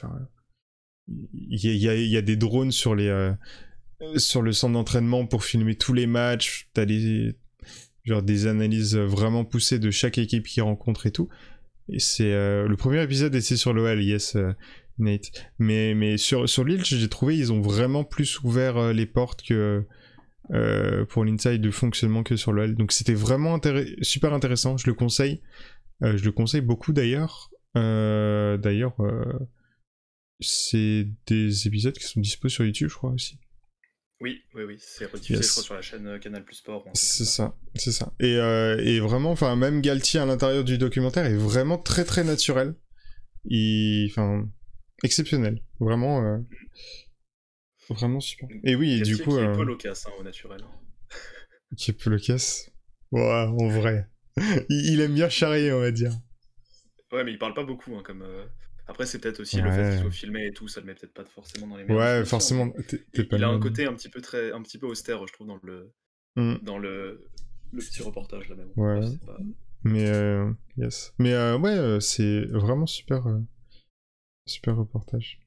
Il y a des drones sur le centre d'entraînement pour filmer tous les matchs. T'as des analyses vraiment poussées de chaque équipe qu'ils rencontrent et tout. Et c'est le premier épisode et c'est sur l'OL, yes, Nate. Mais sur Lille, j'ai trouvé ils ont vraiment plus ouvert les portes que pour l'inside de fonctionnement que sur l'OL. Donc c'était vraiment super intéressant. Je le conseille. Je le conseille beaucoup d'ailleurs. C'est des épisodes qui sont dispo sur YouTube, je crois aussi. Oui, c'est rediffusé, je crois, sur la chaîne Canal Plus Sport. C'est ça. Et vraiment, même Galtier à l'intérieur du documentaire est vraiment très très naturel. Exceptionnel. Vraiment, vraiment super. Et oui, Galtier, du coup... qui est peu loquace, au naturel. Qui est peu loquace. Ouais, en vrai. il aime bien charrier, on va dire. Ouais, mais il parle pas beaucoup, comme... Après, c'est peut-être aussi le fait qu'il soit filmé et tout, ça le met peut-être pas forcément dans les meilleures Ouais, forcément. Il a un côté un petit peu austère, je trouve, dans le petit reportage là même. Ouais. Bref, pas... Mais yes. Mais c'est vraiment super reportage.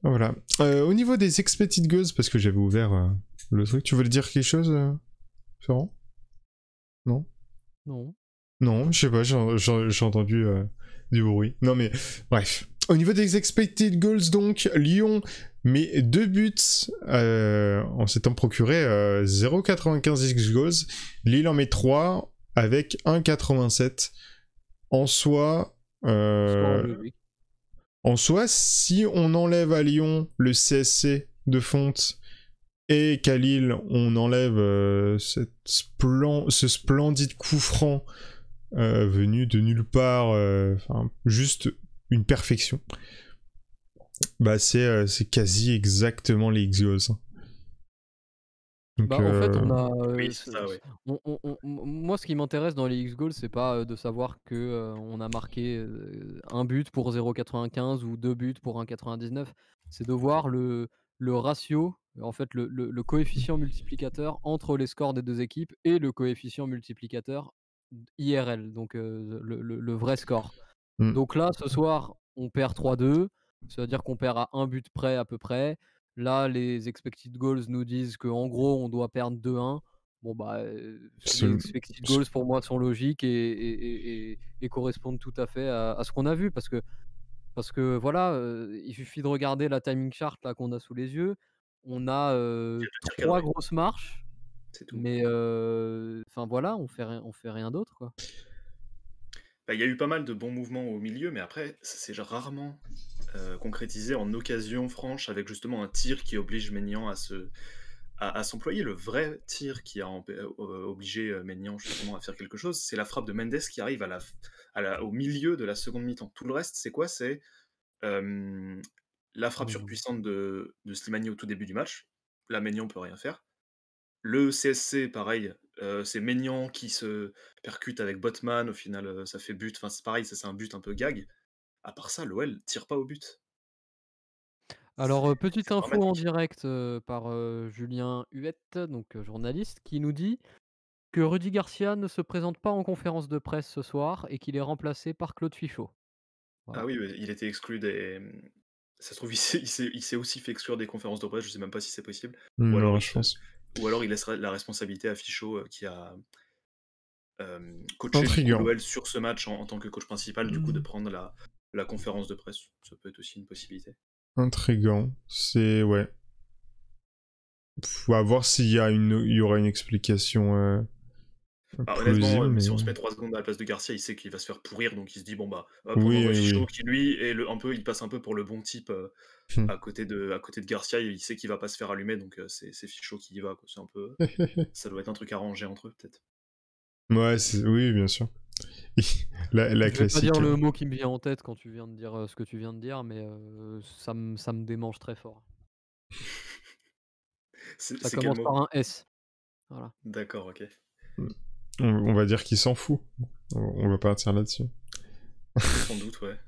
Voilà. Au niveau des expected goals, parce que j'avais ouvert le truc, tu voulais dire quelque chose, Florent? Non. Non, je sais pas, j'ai entendu du bruit. Non mais, bref. Au niveau des expected goals, donc, Lyon met 2 buts en s'étant procuré 0,95 x-goals. Lille en met 3 avec 1,87. En soi, si on enlève à Lyon le CSC de Fonte et qu'à Lille on enlève ce splendide coup franc venu de nulle part, juste une perfection. Bah c'est quasi exactement les X-Goals, hein. Donc Bah, en fait, on a, Oui, c'est ça, oui. moi, ce qui m'intéresse dans les X-Goals, c'est pas, de savoir que, on a marqué, 1 but pour 0,95 ou 2 buts pour 1,99. C'est de voir le ratio, en fait, le coefficient multiplicateur entre les scores des 2 équipes et le coefficient multiplicateur IRL, donc le vrai score. Mm. Donc là, ce soir, on perd 3-2, ça veut dire qu'on perd à 1 but près à peu près. Là, les expected goals nous disent qu'en gros, on doit perdre 2-1. Bon, bah, les Ce- expected goals pour moi sont logiques et correspondent tout à fait à ce qu'on a vu parce que voilà, il suffit de regarder la timing chart là qu'on a sous les yeux. On a, Il y a 2 tirs 3 cadrés, grosses marches, c'est tout. mais enfin voilà, on fait rien d'autre, quoi. Bah, il y a eu pas mal de bons mouvements au milieu, mais après, ça s'est rarement, concrétisé en occasion franche avec justement un tir qui oblige Maignan à s'employer. Le vrai tir qui a obligé, Maignan justement à faire quelque chose, c'est la frappe de Mendes qui arrive au milieu de la seconde mi-temps. Tout le reste, c'est quoi? C'est, hem, la frappe Mmh. surpuissante de Slimani au tout début du match. Là, Maignan peut rien faire. Le CSC, pareil, c'est Maignan qui se percute avec Botman, au final, ça fait but. Enfin, c'est pareil, ça c'est un but un peu gag. À part ça, l'OL tire pas au but. Alors, petite C'est info en dramatique. direct, par, Julien Huette, donc, journaliste, qui nous dit que Rudy Garcia ne se présente pas en conférence de presse ce soir et qu'il est remplacé par Claude Fichot. Ah Voilà. oui, il était exclu des, ça se trouve, il s'est aussi fait exclure des conférences de presse, je sais même pas si c'est possible. Ou alors non, il je se pense. ou alors il laisserait la responsabilité à Fichot, qui a, coaché du coup Intriguant. l'OL sur ce match en tant que coach principal, du coup de prendre la conférence de presse. Ça peut être aussi une possibilité. Intriguant. C'est ouais. Faut voir s'il y a il y aura une explication Bah, honnêtement, plausible, mais si on se met 3 secondes à la place de Garcia, il sait qu'il va se faire pourrir, donc il se dit: «Bon bah, hop, on oui, envoie oui, Fichot oui. qui lui est il passe un peu pour le bon type, Hmm. à côté de Garcia, il sait qu'il va pas se faire allumer, donc c'est Fichot qui y va, quoi. C'est un peu ça doit être un truc arrangé entre eux, peut-être. Ouais, oui, bien sûr. La Je vais pas dire classique. le mot qui me vient en tête quand tu viens de dire, ce que tu viens de dire, mais, ça me démange très fort. Ça C'est quel commence mot? par un S. Voilà. D'accord, OK. On va dire qu'il s'en fout. On va partir là-dessus. Sans doute, ouais.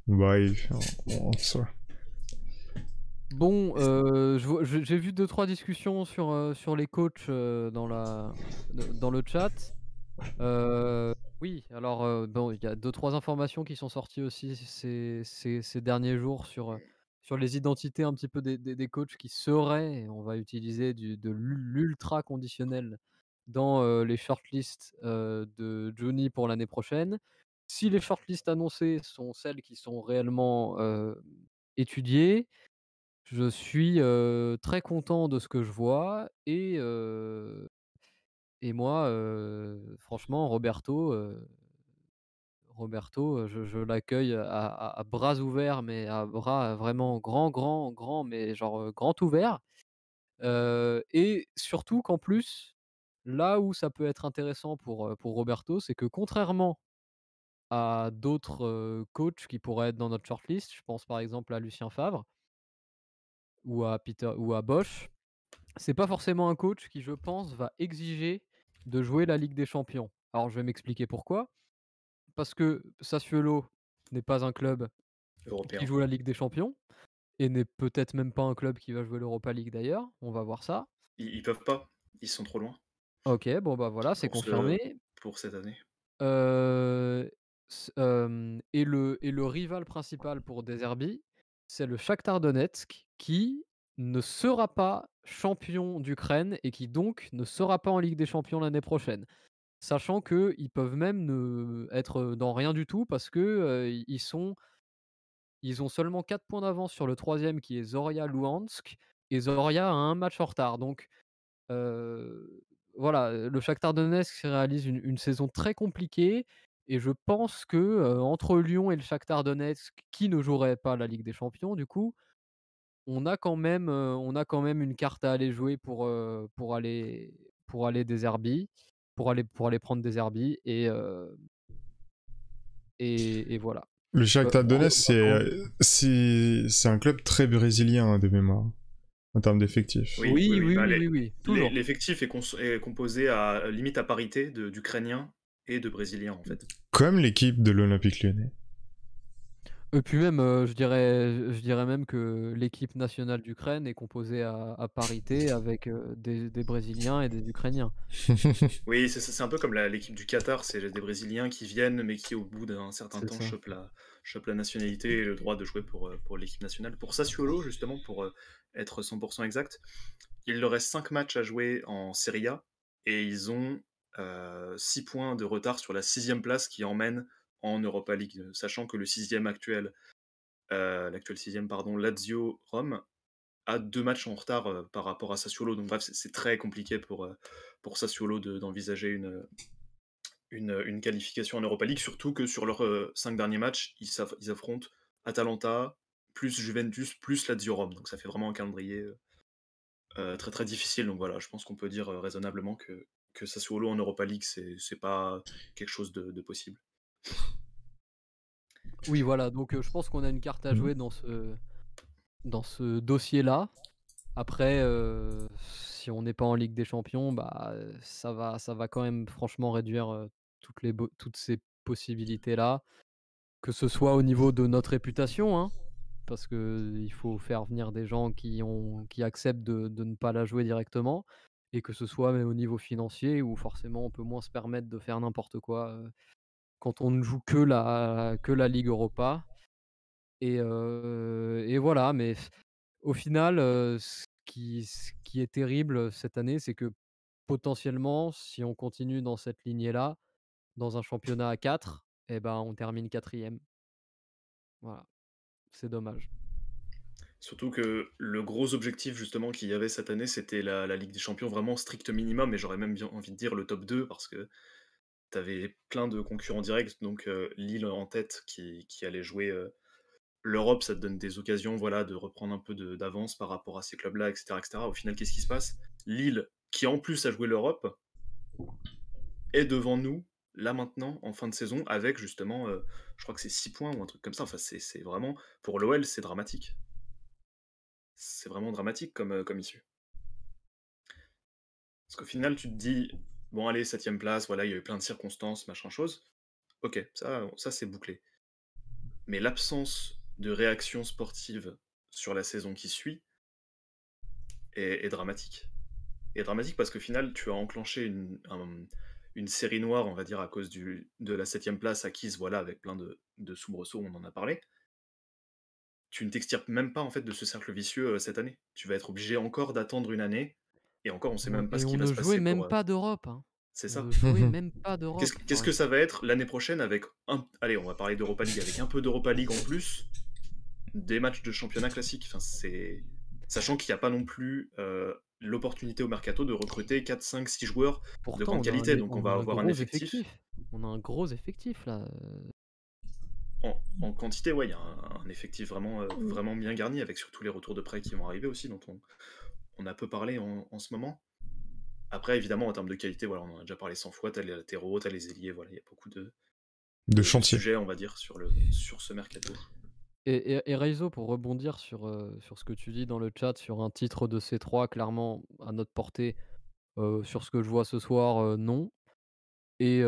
Bref, en soi. Bon, j'ai vu deux trois discussions sur les coachs, dans le chat. Oui, alors, bon, il y a deux trois informations qui sont sorties aussi ces derniers jours sur les identités un petit peu des coachs qui seraient, et on va utiliser de l'ultra conditionnel dans, les shortlists, de Juni pour l'année prochaine. Si les shortlists annoncées sont celles qui sont réellement, étudiées, je suis, très content de ce que je vois et moi, franchement Roberto, je l'accueille à bras ouverts, mais à bras vraiment grand, mais genre, grand ouvert, et surtout qu'en plus, là où ça peut être intéressant pour Roberto, c'est que contrairement à d'autres, coachs qui pourraient être dans notre shortlist, je pense par exemple à Lucien Favre ou à Bosch. C'est pas forcément un coach qui, je pense, va exiger de jouer la Ligue des Champions. Alors je vais m'expliquer pourquoi. Parce que Sassuolo n'est pas un club qui Européen. joue la Ligue des Champions et n'est peut-être même pas un club qui va jouer l'Europa League d'ailleurs, on va voir ça. Ils peuvent pas, ils sont trop loin OK, bon bah voilà, c'est pour confirmé. pour cette année. Heu, et le rival principal pour De Zerbi, c'est le Shakhtar Donetsk qui ne sera pas champion d'Ukraine et qui donc ne sera pas en Ligue des Champions l'année prochaine. Sachant qu'ils peuvent même ne être dans rien du tout parce que, ils ont seulement 4 points d'avance sur le troisième qui est Zorya Luhansk et Zorya a un match en retard. Donc, heu, voilà, le Shakhtar Donetsk réalise une saison très compliquée et je pense que, entre Lyon et le Shakhtar Donetsk qui ne jouerait pas la Ligue des Champions du coup, on a quand même une carte à aller jouer pour aller Deserbi, pour aller prendre Deserbi et voilà. Le Shakhtar Donetsk, en c'est un club très brésilien hein, de mémoire, en termes d'effectifs. Oui, oui, oui, oui. oui, Bah, oui, oui, oui, toujours. l'effectif est composé à limite à parité d'Ukrainiens et de Brésiliens, en fait. Comme l'équipe de l'Olympique Lyonnais. Et puis même, je dirais même que l'équipe nationale d'Ukraine est composée à parité avec, des Brésiliens et des Ukrainiens. Oui, c'est un peu comme l'équipe du Qatar, c'est des Brésiliens qui viennent, mais qui au bout d'un certain C'est temps ça. chopent la nationalité et le droit de jouer pour l'équipe nationale. Pour Sassuolo, justement, pour être 100% exact, il leur reste 5 matchs à jouer en Serie A et ils ont 6 points de retard sur la 6e place qui emmène en Europa League, sachant que le 6e actuel, l'actuel 6e, pardon, Lazio Rome, a 2 matchs en retard par rapport à Sassuolo. Donc bref, c'est très compliqué pour Sassuolo d'envisager une qualification en Europa League, surtout que sur leurs 5 derniers matchs, ils affrontent Atalanta, plus Juventus, plus Lazio Rome. Donc ça fait vraiment un calendrier très très difficile. Donc voilà, je pense qu'on peut dire raisonnablement que Sassuolo en Europa League, c'est pas quelque chose de possible. Oui, voilà, donc je pense qu'on a une carte à jouer dans ce dossier-là. Après, si on n'est pas en Ligue des Champions, bah, ça va quand même franchement réduire, toutes ces possibilités-là. Que ce soit au niveau de notre réputation, hein, parce qu'il faut faire venir des gens qui acceptent de ne pas la jouer directement et que ce soit même au niveau financier où forcément on peut moins se permettre de faire n'importe quoi, quand on ne joue que la Ligue Europa et voilà, mais au final, ce qui est terrible, cette année, c'est que potentiellement, si on continue dans cette lignée-là, dans un championnat à 4, et ben, on termine quatrième. Voilà, c'est dommage. Surtout que le gros objectif justement qu'il y avait cette année, c'était la Ligue des Champions, vraiment strict minimum, et j'aurais même bien envie de dire le top 2, parce que tu avais plein de concurrents directs, donc Lille en tête qui allait jouer l'Europe, ça te donne des occasions voilà, de reprendre un peu d'avance par rapport à ces clubs-là, etc., etc. Au final, qu'est-ce qui se passe? Lille, qui en plus a joué l'Europe, est devant nous, là maintenant, en fin de saison, avec justement, je crois que c'est 6 points ou un truc comme ça. Enfin, c'est vraiment, pour l'OL, c'est dramatique. C'est vraiment dramatique comme issue. Parce qu'au final, tu te dis, bon, allez, 7ème place, voilà, il y a eu plein de circonstances, machin chose. Ok, ça c'est bouclé. Mais l'absence de réaction sportive sur la saison qui suit est dramatique. Et dramatique parce qu'au final, tu as enclenché une série noire, on va dire, à cause de la 7ème place acquise, voilà, avec plein de soubresauts, on en a parlé. Tu ne t'extirpes même pas en fait de ce cercle vicieux cette année. Tu vas être obligé encore d'attendre une année, et encore, on sait même pas Et ce qui on va ne se jouait passer même pour. pas d'Europe, hein. C'est On ça. ne jouait même pas d'Europe. Qu'est-ce Enfin, que ça va être l'année prochaine avec allez, on va parler d'Europa League, avec un peu d'Europa League en plus, des matchs de championnat classique. Enfin, sachant qu'il n'y a pas non plus l'opportunité au mercato de recruter 4, 5, 6 joueurs de pourtant grande qualité. Donc on on va a un avoir un gros effectif. effectif. On a un gros effectif là, En quantité, ouais, il y a un effectif vraiment bien garni, avec surtout les retours de prêt qui vont arriver aussi, dont on a peu parlé en ce moment. Après, évidemment, en termes de qualité, voilà, on en a déjà parlé 100 fois, t'as les latéraux, t'as les ailiers, voilà, il y a beaucoup De de chantier. sujets, on va dire, sur ce mercato. et Reizo, pour rebondir sur ce que tu dis dans le chat, sur un titre de C3 clairement à notre portée, sur ce que je vois ce soir, non. Et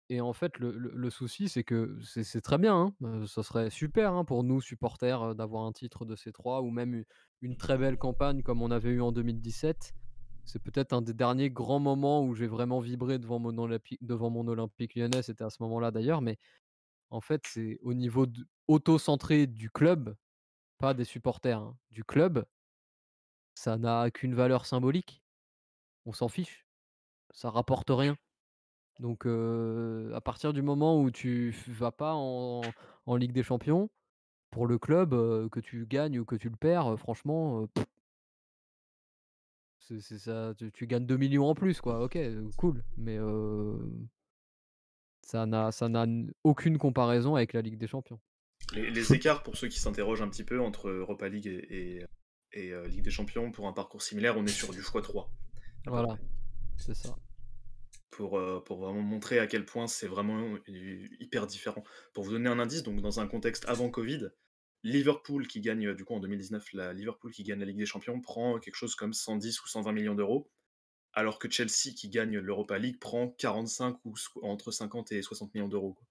et en fait, le souci, c'est que c'est très bien, hein, ça serait super, hein, pour nous supporters, d'avoir un titre de C3 ou même une très belle campagne comme on avait eu en 2017. C'est peut-être un des derniers grands moments où j'ai vraiment vibré devant mon Olympique Lyonnais, c'était à ce moment-là d'ailleurs, mais en fait, c'est au niveau auto-centré du club, pas des supporters, hein, du club, ça n'a qu'une valeur symbolique. On s'en fiche, ça rapporte rien. Donc à partir du moment où tu vas pas en Ligue des Champions, pour le club, que tu gagnes ou que tu le perds, franchement, c'est ça, tu gagnes 2 millions en plus quoi, OK, cool, mais ça n'a aucune comparaison avec la Ligue des Champions. Les écarts, pour ceux qui s'interrogent un petit peu, entre Europa League et Ligue des Champions, pour un parcours similaire, on est sur du x3, à peu Voilà, près. c'est ça. pour vraiment montrer à quel point c'est vraiment hyper différent. Pour vous donner un indice, donc dans un contexte avant Covid, Liverpool qui gagne, du coup en 2019, Liverpool qui gagne la Ligue des Champions prend quelque chose comme 110 ou 120 millions d'euros, alors que Chelsea qui gagne l'Europa League prend 45 ou entre 50 et 60 millions d'euros, quoi.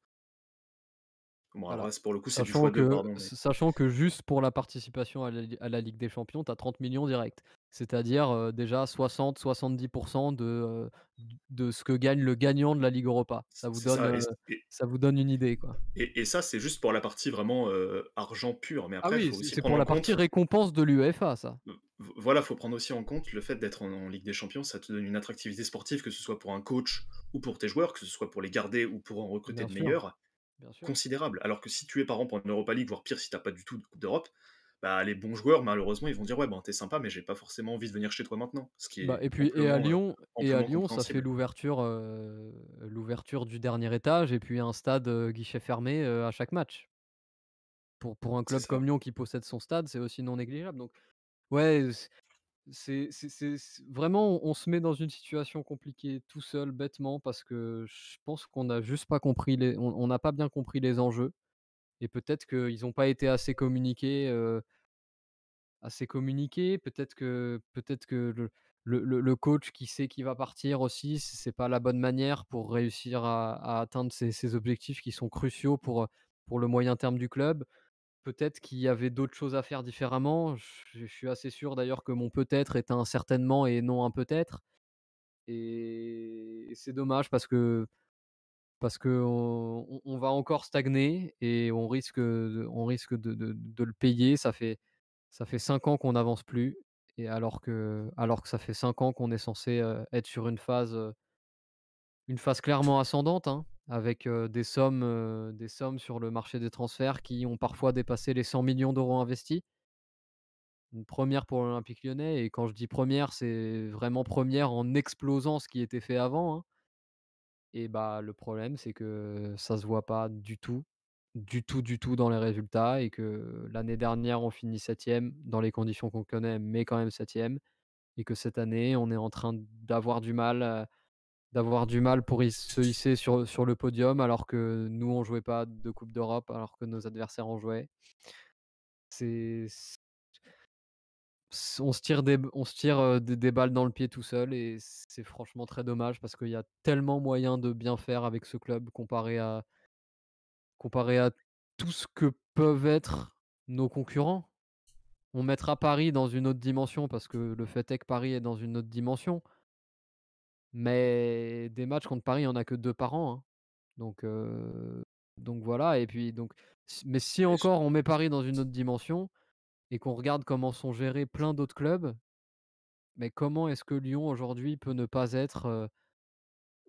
Bon, alors Voilà. là, pour le coup, c'est du Sachant x2, que pardon, mais sachant que juste pour la participation à la Ligue des Champions, tu as 30 millions direct. C'est-à-dire, déjà 60-70 de ce que gagne le gagnant de la Ligue Europa. c'est ça. Ça vous donne une idée, quoi. Et ça, c'est juste pour la partie vraiment argent pur. Mais Ah après, il oui, faut aussi c'est prendre pour en la partie compte. récompense de l'UEFA, ça. Voilà, faut prendre aussi en compte le fait d'être en Ligue des Champions, ça te donne une attractivité sportive, que ce soit pour un coach ou pour tes joueurs, que ce soit pour les garder ou pour en recruter Bien de sûr, meilleurs, bien sûr. considérable. Alors que si tu es par exemple en Europa League, voire pire si t'as pas du tout de Coupe d'Europe, bah les bons joueurs, malheureusement, ils vont dire ouais, ben t'es sympa, mais j'ai pas forcément envie de venir chez toi maintenant. Ce qui Bah, est et puis à amplement Lyon, ça fait compréhensible. l'ouverture du dernier étage et puis un stade, guichet fermé, à chaque match. Pour un C'est club ça. comme Lyon qui possède son stade, c'est aussi non négligeable donc ouais, c'est vraiment on se met dans une situation compliquée tout seul bêtement parce que je pense qu'on n'a juste pas compris on n'a pas bien compris les enjeux et peut-être qu'ils ont pas été peut-être que le coach qui sait qu'il va partir aussi, c'est pas la bonne manière pour réussir à atteindre ces objectifs qui sont cruciaux pour le moyen terme du club. Peut-être qu'il y avait d'autres choses à faire différemment. Je suis assez sûr d'ailleurs que mon peut-être est un certainement et non un peut-être et c'est dommage parce qu'on va encore stagner et on risque de le payer. Ça fait 5 ans qu'on n'avance plus et alors que ça fait 5 ans qu'on est censé, être sur une phase clairement ascendante, hein, avec, des sommes sur le marché des transferts qui ont parfois dépassé les 100 millions d'euros investis. Une première pour l'Olympique Lyonnais et quand je dis première, c'est vraiment première en explosant ce qui était fait avant, hein et bah, le problème, c'est que ça se voit pas du tout, du tout dans les résultats et que l'année dernière, on finit 7e dans les conditions qu'on connaît, mais quand même 7e et que cette année, on est en train d'avoir du mal pour se hisser sur le podium alors que nous, on jouait pas de coupe d'Europe, alors que nos adversaires en jouaient. C'est on se tire, des balles dans le pied tout seul et c'est franchement très dommage parce qu'il y a tellement moyen de bien faire avec ce club comparé à tout ce que peuvent être nos concurrents. On mettra Paris dans une autre dimension parce que le fait est que Paris est dans une autre dimension, mais des matchs contre Paris, il y en a que 2 par an, hein. Donc heu, donc voilà et puis donc mais si Et je- encore on met Paris dans une autre dimension et qu'on regarde comment sont gérés plein d'autres clubs, mais comment est-ce que Lyon aujourd'hui peut ne pas être,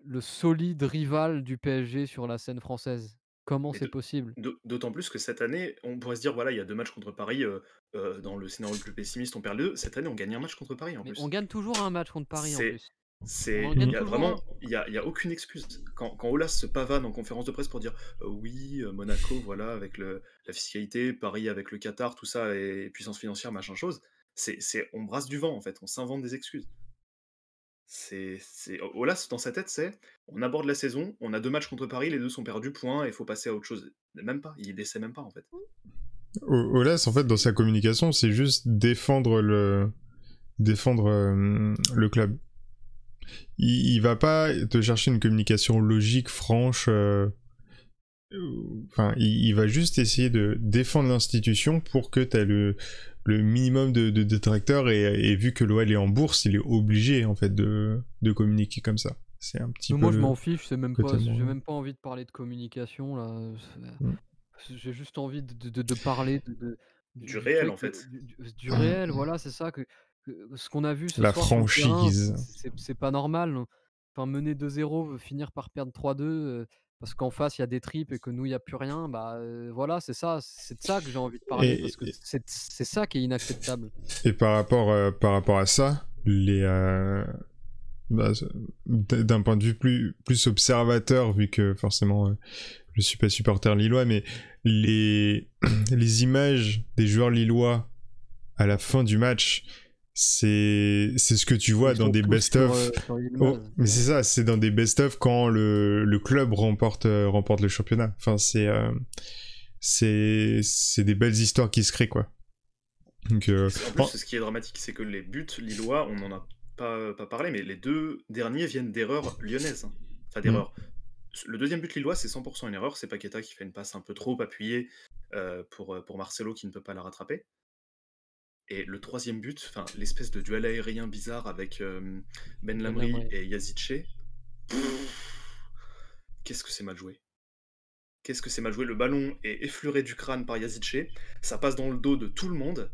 le solide rival du PSG sur la scène française? Comment Mais c'est possible? d'autant plus que cette année, on pourrait se dire, voilà, il y a 2 matchs contre Paris, dans le scénario le plus pessimiste, on perd les 2. Cette année, on gagne un match contre Paris, en Mais on plus. gagne toujours un match contre Paris en C'est plus. On c'est en il gagne y a toujours un. vraiment il y a aucune excuse. Quand Aulas se pavane en conférence de presse pour dire: Oui, Monaco, voilà, avec la fiscalité, Paris avec le Qatar, tout ça et puissance financière, machin chose», on brasse du vent, en fait, on s'invente des excuses. Aulas, dans sa tête, c'est: «On aborde la saison, on a 2 matchs contre Paris, les 2 sont perdus, point et il faut passer à autre chose». Même pas, il essaie même pas, en fait. Olas, en fait, dans sa communication, c'est juste défendre le club. Il va pas te chercher une communication logique, franche. Enfin, il va juste essayer de défendre l'institution pour que tu aies le minimum de détracteurs et vu que l'OL est en bourse, il est obligé en fait de communiquer comme ça. C'est un petit Mais peu moi je le m'en fiche, c'est même pas côté j'ai moi. même pas envie de parler de communication là, Mm. j'ai juste envie de parler Du du réel, fait en que fait. du réel, voilà, c'est ça que ce qu'on a vu ce La soir sur le terrain, franchise. c'est pas normal. Enfin mener 2-0, finir par perdre 3-2, parce qu'en face il y a des tripes et que nous il y a plus rien, bah, voilà, c'est de ça que j'ai envie de parler Et, parce que c'est ça qui est inacceptable. et par rapport à ça, bah, d'un point de vue plus observateur, vu que forcément je suis pas supporter lillois, mais les images des joueurs lillois à la fin du match c'est ce que tu vois Ils dans sont des tous best-of. sur Oh, Yilmaz. mais c'est ça, c'est dans des best-of quand le club remporte le championnat. Enfin, c'est des belles histoires qui se créent, quoi. Donc, En plus, ce qui est dramatique, c'est que les buts lillois, on n'en a pas parlé, mais les 2 derniers viennent d'erreurs lyonnaises, hein. Enfin, d'erreurs. Le deuxième but lillois, c'est 100% une erreur. C'est Paqueta qui fait une passe un peu trop appuyée pour Marcelo qui ne peut pas la rattraper. Et le troisième but, enfin, l'espèce de duel aérien bizarre avec Ben Lamri et Yazice, qu'est-ce que c'est mal joué. Qu'est-ce que c'est mal joué. Le ballon est effleuré du crâne par Yazice, ça passe dans le dos de tout le monde.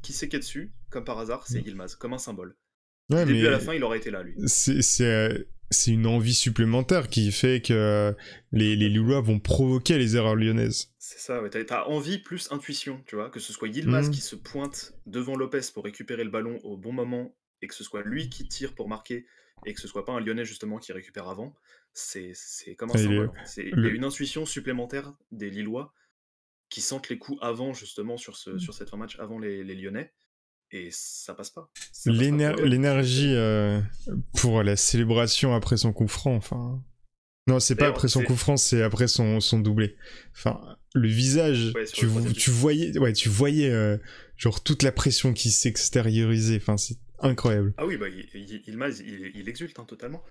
Qui c'est qui est dessus? Comme par hasard, c'est Yilmaz, comme un symbole. Du ouais, début à la mais fin, il aurait été là, lui. c'est une envie supplémentaire qui fait que les Lillois vont provoquer les erreurs lyonnaises. C'est ça, ouais. T'as envie plus intuition, tu vois, que ce soit Yilmaz qui se pointe devant Lopez pour récupérer le ballon au bon moment, et que ce soit lui qui tire pour marquer, et que ce soit pas un Lyonnais justement qui récupère avant, c'est comme un Et symbole. Il y a une intuition supplémentaire des Lillois qui sentent les coups avant justement sur cette fin match, avant les Lyonnais, et ça passe pas. Ça passe pas pour Lyon. L'énergie pour la célébration après son coup franc, enfin... Non, c'est pas D'ailleurs, après son coup franc, c'est après son doublé. Enfin, le visage, Ouais, tu voyais genre toute la pression qui s'extériorisait. Enfin, c'est incroyable. Ah oui, bah, Yilmaz, il exulte, hein, totalement.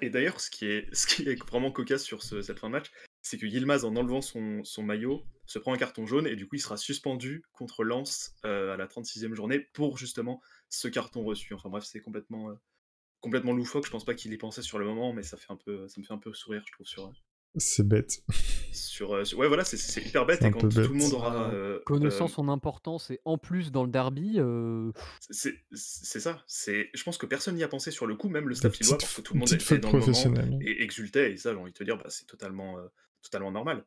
Et d'ailleurs, ce qui est vraiment cocasse sur cette fin de match, c'est que Yilmaz, en enlevant son maillot, se prend un carton jaune et du coup, il sera suspendu contre Lens à la 36e journée pour justement ce carton reçu. Enfin bref, c'est complètement loufoque. Je pense pas qu'il y pensait sur le moment, mais ça me fait un peu sourire, je trouve, C'est bête. ouais, voilà, c'est hyper bête, et quand tout le monde aura... Connaissant son importance, et en plus dans le derby... c'est ça. Je pense que personne n'y a pensé sur le coup, même le staff lillois, parce que tout le monde petite était faute dans le moment professionnelle. et exultait, et ça, j'ai envie de te dire, bah, c'est totalement normal.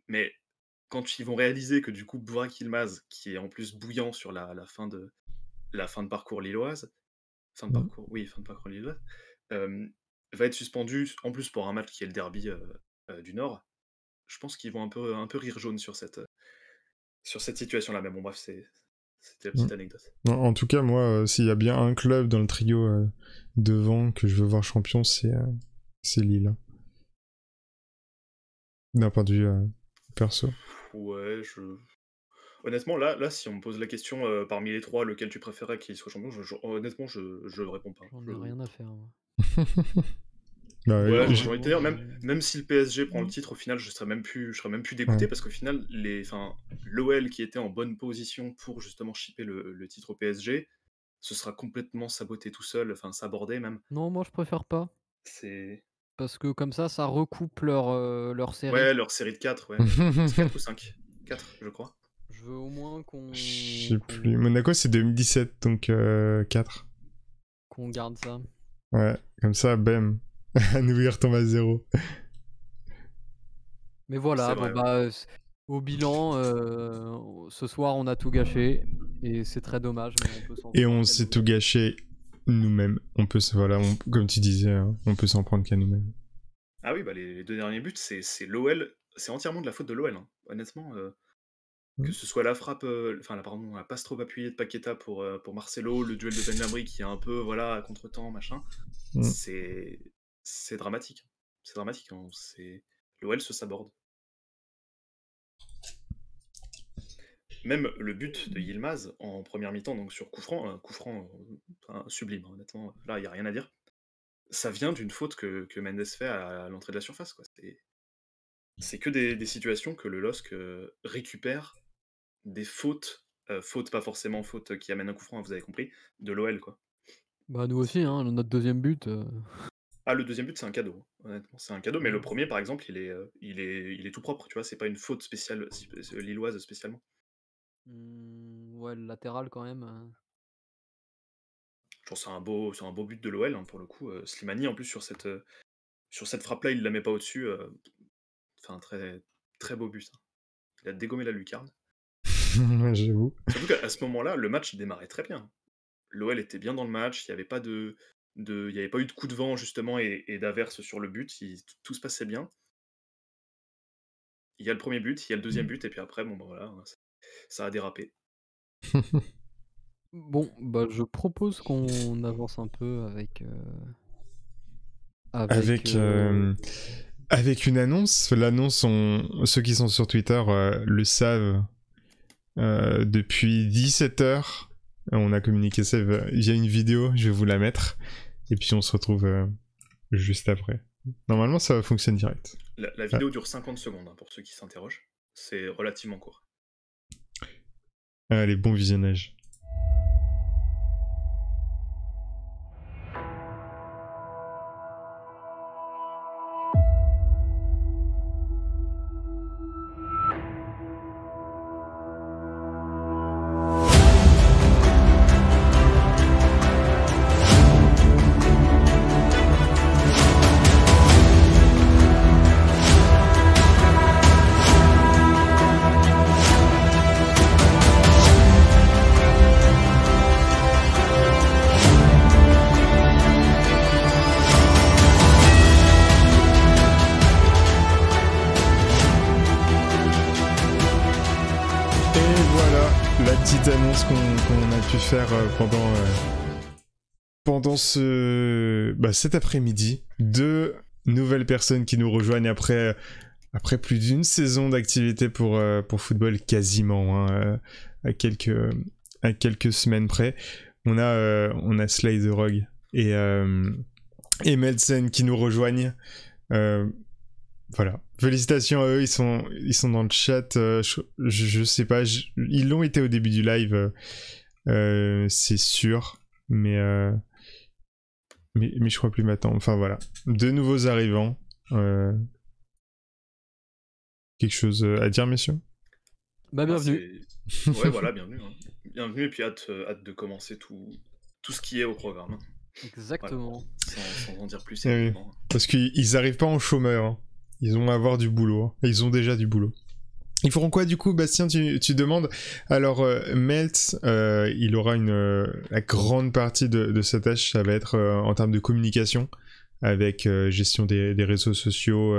Mais quand ils vont réaliser que du coup, Burak Yilmaz, qui est en plus bouillant sur la fin de parcours lilloise, fin de parcours lilloise, va être suspendu, en plus pour un match qui est le derby du Nord, je pense qu'ils vont un peu rire jaune sur cette situation-là. Mais bon, bref, c'était la petite anecdote. En tout cas, moi, s'il y a bien un club dans le trio devant que je veux voir champion, c'est Lille. D'un point de vue perso. Ouais, honnêtement, là, si on me pose la question parmi les trois, lequel tu préférais qu'il soit champion, honnêtement, je réponds pas. J'en ai rien à faire, moi. Bah, Ouais, j'ai envie de te dire, même si le PSG prend le titre, au final, je serais même plus dégoûté, Ouais. parce qu'au final, l'OL qui était en bonne position pour justement shipper le titre au PSG, ce sera complètement saboté tout seul, enfin sabordé même. Non, moi je préfère pas. C'est... Parce que comme ça recoupe leur série. Ouais, leur série de 4, ouais. C'est 4 ou 5 4, je crois. Je veux au moins qu'on... Je sais plus. Monaco, c'est 2017, donc 4. Qu'on garde ça. Ouais, comme ça, bam. Nous, il retombe à 0. Mais voilà, Vrai, au bilan, ce soir, on a tout gâché. Et c'est très dommage, mais on peut s'en Et prendre on qu'à s'est nous-mêmes. tout gâché nous-mêmes. On peut, comme tu disais, hein, on peut s'en prendre qu'à nous-mêmes. Ah oui, bah les 2 derniers buts, c'est l'OL, c'est entièrement de la faute de l'OL, hein. Honnêtement, que ce soit la frappe, la passe trop appuyée de Paqueta pour Marcelo, le duel de Ben Lamry qui est un peu, voilà, à contre-temps, machin, c'est dramatique. C'est dramatique, hein. L'OL se saborde. Même le but de Yilmaz en première mi-temps, donc sur coup franc, sublime, hein, honnêtement, là, il y a rien à dire. Ça vient d'une faute que Mendes fait à l'entrée de la surface, quoi. C'est que des situations que le LOSC récupère des fautes, fautes pas forcément fautes qui amènent un coup franc, hein, vous avez compris, de l'OL, quoi. Bah nous aussi, hein, notre deuxième but. Ah, le deuxième but, c'est un cadeau, hein, honnêtement, c'est un cadeau, mais le premier, par exemple, il est tout propre, tu vois, c'est pas une faute spéciale lilloise spécialement. Ouais, le latéral quand même. Genre, c'est un beau but de l'OL, hein, pour le coup. Slimani, en plus, sur cette frappe-là, il la met pas au-dessus. Enfin, très, très beau but, hein. Il a dégommé la lucarne. J'avoue. Surtout qu'à ce moment-là, le match démarrait très bien. L'OL était bien dans le match, il n'y avait pas il y avait pas eu de coup de vent justement et d'averse sur le but, tout se passait bien. Il y a le premier but, il y a le deuxième but, et puis après, bon bah voilà, ça a dérapé. Bon, bah, je propose qu'on avance un peu avec, Avec, avec une annonce. L'annonce, ceux qui sont sur Twitter le savent depuis 17h. On a communiqué ça via une vidéo, je vais vous la mettre. Et puis on se retrouve juste après. Normalement, ça va fonctionner direct. La vidéo dure 50 secondes, hein, pour ceux qui s'interrogent. C'est relativement court. Allez, bon visionnage. Annonce qu'on a pu faire pendant cet après-midi. 2 nouvelles personnes qui nous rejoignent après plus d'une saison d'activité pour football quasiment, hein, à quelques semaines près. On a Slay the Rogue et Melsen qui nous rejoignent. Voilà, félicitations à eux, ils sont dans le chat, je sais pas, ils l'ont été au début du live, c'est sûr, mais je crois plus maintenant, enfin voilà, 2 nouveaux arrivants, quelque chose à dire, messieurs? Bah, bienvenue. Ouais, voilà, bienvenue, hein. Bienvenue, et puis hâte de commencer tout ce qui est au programme. Exactement. Voilà. Sans en dire plus, évidemment. Oui. Parce qu'ils arrivent pas en chômeur, hein. Ils vont avoir du boulot, hein. Ils ont déjà du boulot. Ils feront quoi du coup, Bastien, tu demandes? Alors, Melt, il aura la grande partie de sa tâche, ça va être en termes de communication, avec gestion des réseaux sociaux,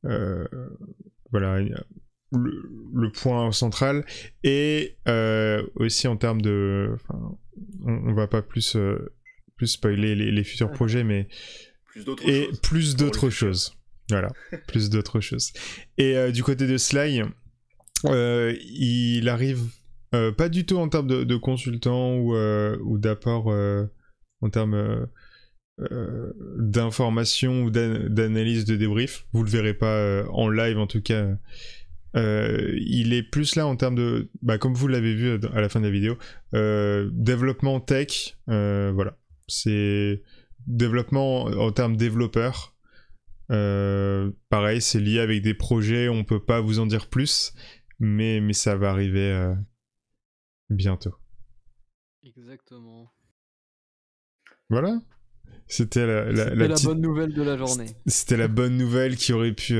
voilà, le point central, et aussi en termes de... On va pas plus spoiler les futurs projets, mais... Plus d'autres choses. Voilà, plus d'autres choses. Et du côté de Sly, il arrive pas du tout en termes de consultant ou d'apport en termes d'information ou d'analyse de débrief. Vous le verrez pas en live en tout cas. Il est plus là en termes de, comme vous l'avez vu à la fin de la vidéo, développement tech. Voilà, c'est développement en termes développeur. Pareil, c'est lié avec des projets, on peut pas vous en dire plus, mais ça va arriver bientôt. Exactement. Voilà. C'était la bonne nouvelle de la journée. C'était la bonne nouvelle qui aurait pu...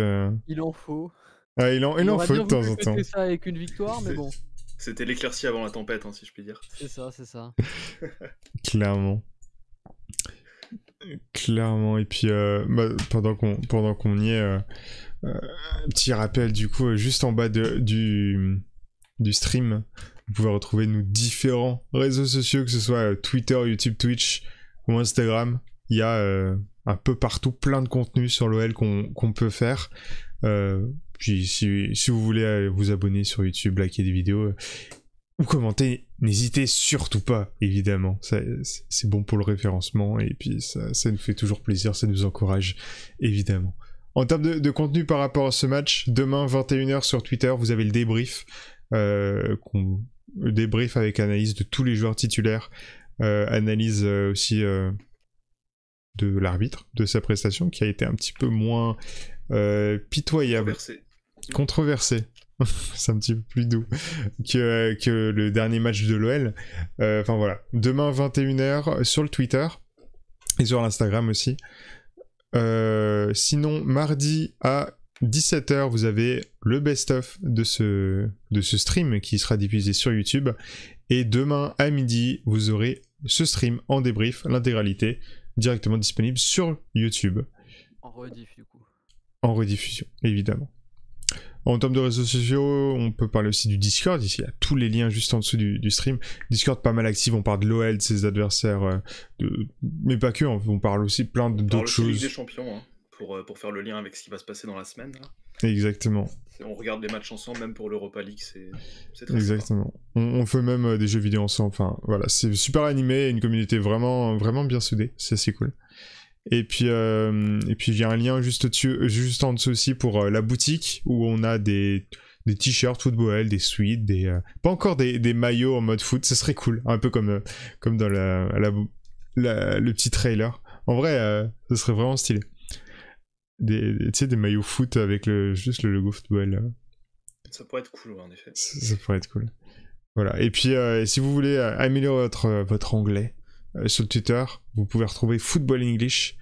Il en faut. Ah, il en faut de temps en temps. C'est ça avec une victoire, mais bon. C'était l'éclaircie avant la tempête, hein, si je puis dire. C'est ça. Clairement. Et puis pendant qu'on y est, petit rappel du coup, juste en bas du stream, vous pouvez retrouver nos différents réseaux sociaux, que ce soit Twitter, YouTube, Twitch ou Instagram. Il y a un peu partout plein de contenus sur l'OL qu'on peut faire. Puis si vous voulez vous abonner sur YouTube, liker des vidéos ou commenter, n'hésitez surtout pas, évidemment. C'est bon pour le référencement et puis ça nous fait toujours plaisir, ça nous encourage, évidemment. En termes de contenu par rapport à ce match, demain 21h sur Twitter, vous avez le débrief. Le débrief avec analyse de tous les joueurs titulaires, analyse aussi de l'arbitre, de sa prestation, qui a été un petit peu moins pitoyable. Controversé. C'est un petit peu plus doux que le dernier match de l'OL. Enfin voilà, demain 21h sur le Twitter et sur l'Instagram aussi. Sinon, mardi à 17h, vous avez le best-of de ce stream qui sera diffusé sur YouTube. Et demain à midi, vous aurez ce stream en débrief, l'intégralité, directement disponible sur YouTube. En rediff du coup. En rediffusion, évidemment. En termes de réseaux sociaux, on peut parler aussi du Discord. Ici, il y a tous les liens juste en dessous du stream. Discord pas mal actif, on parle de l'OL, de ses adversaires, mais pas que, on parle aussi plein On parle d'autres aussi Ligue des choses. Champions, hein, pour faire le lien avec ce qui va se passer dans la semaine. Là. Exactement. On regarde les matchs ensemble, même pour l'Europa League, c'est très Exactement. On fait même des jeux vidéo ensemble. Enfin, voilà, c'est super animé, une communauté vraiment, vraiment bien soudée. C'est assez cool. Et puis il y a un lien juste en dessous aussi pour la boutique où on a des t-shirts football, des sweats, pas encore des maillots en mode foot. Ce serait cool, un peu comme dans le petit trailer. En vrai, ce serait vraiment stylé. Tu sais, des maillots foot avec juste le logo football. Ça pourrait être cool, ouais, en effet. Ça pourrait être cool. Voilà. Et puis, si vous voulez améliorer votre anglais sur Twitter, vous pouvez retrouver Football English,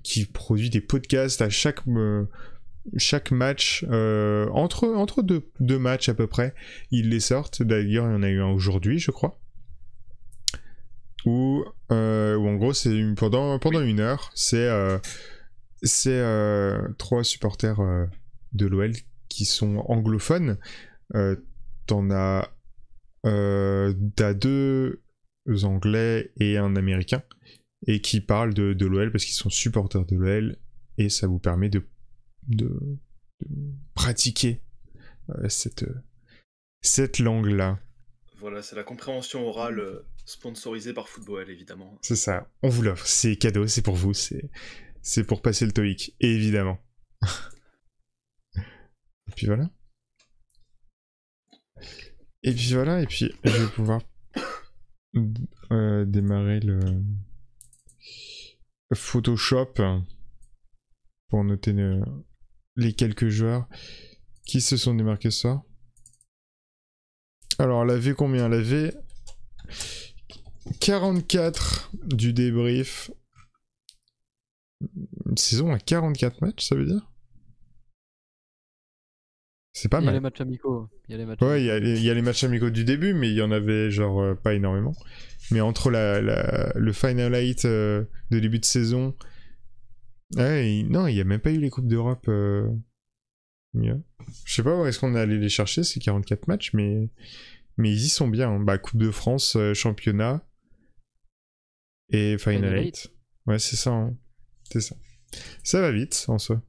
qui produit des podcasts à chaque match, entre deux matchs à peu près. Ils les sortent. D'ailleurs, il y en a eu un aujourd'hui, je crois. Où en gros, c'est pendant une heure, c'est 3 supporters de l'OL qui sont anglophones. T'as 2 anglais et un américain et qui parlent de l'OL parce qu'ils sont supporters de l'OL et ça vous permet de pratiquer cette langue-là. Voilà, c'est la compréhension orale sponsorisée par Football, évidemment. C'est ça, on vous l'offre, c'est cadeau, c'est pour vous, c'est pour passer le TOEIC, évidemment. Et puis voilà. Et puis voilà, et puis je vais pouvoir démarrer le Photoshop pour noter les quelques joueurs qui se sont démarqués ce soir. Alors, la V combien? La V 44 du débrief. Une saison à 44 matchs, ça veut dire? C'est pas mal. Il y a les matchs amicaux. Ouais, il y a les matchs amicaux du début, mais il y en avait genre pas énormément. Mais entre le Final 8 de début de saison... Ouais, non, il n'y a même pas eu les Coupes d'Europe. Je sais pas où est-ce qu'on est allé les chercher, ces 44 matchs, mais ils y sont bien. Hein. Bah, Coupe de France, championnat et Final 8. Ouais, c'est ça. Hein. C'est ça. Ça va vite, en soi.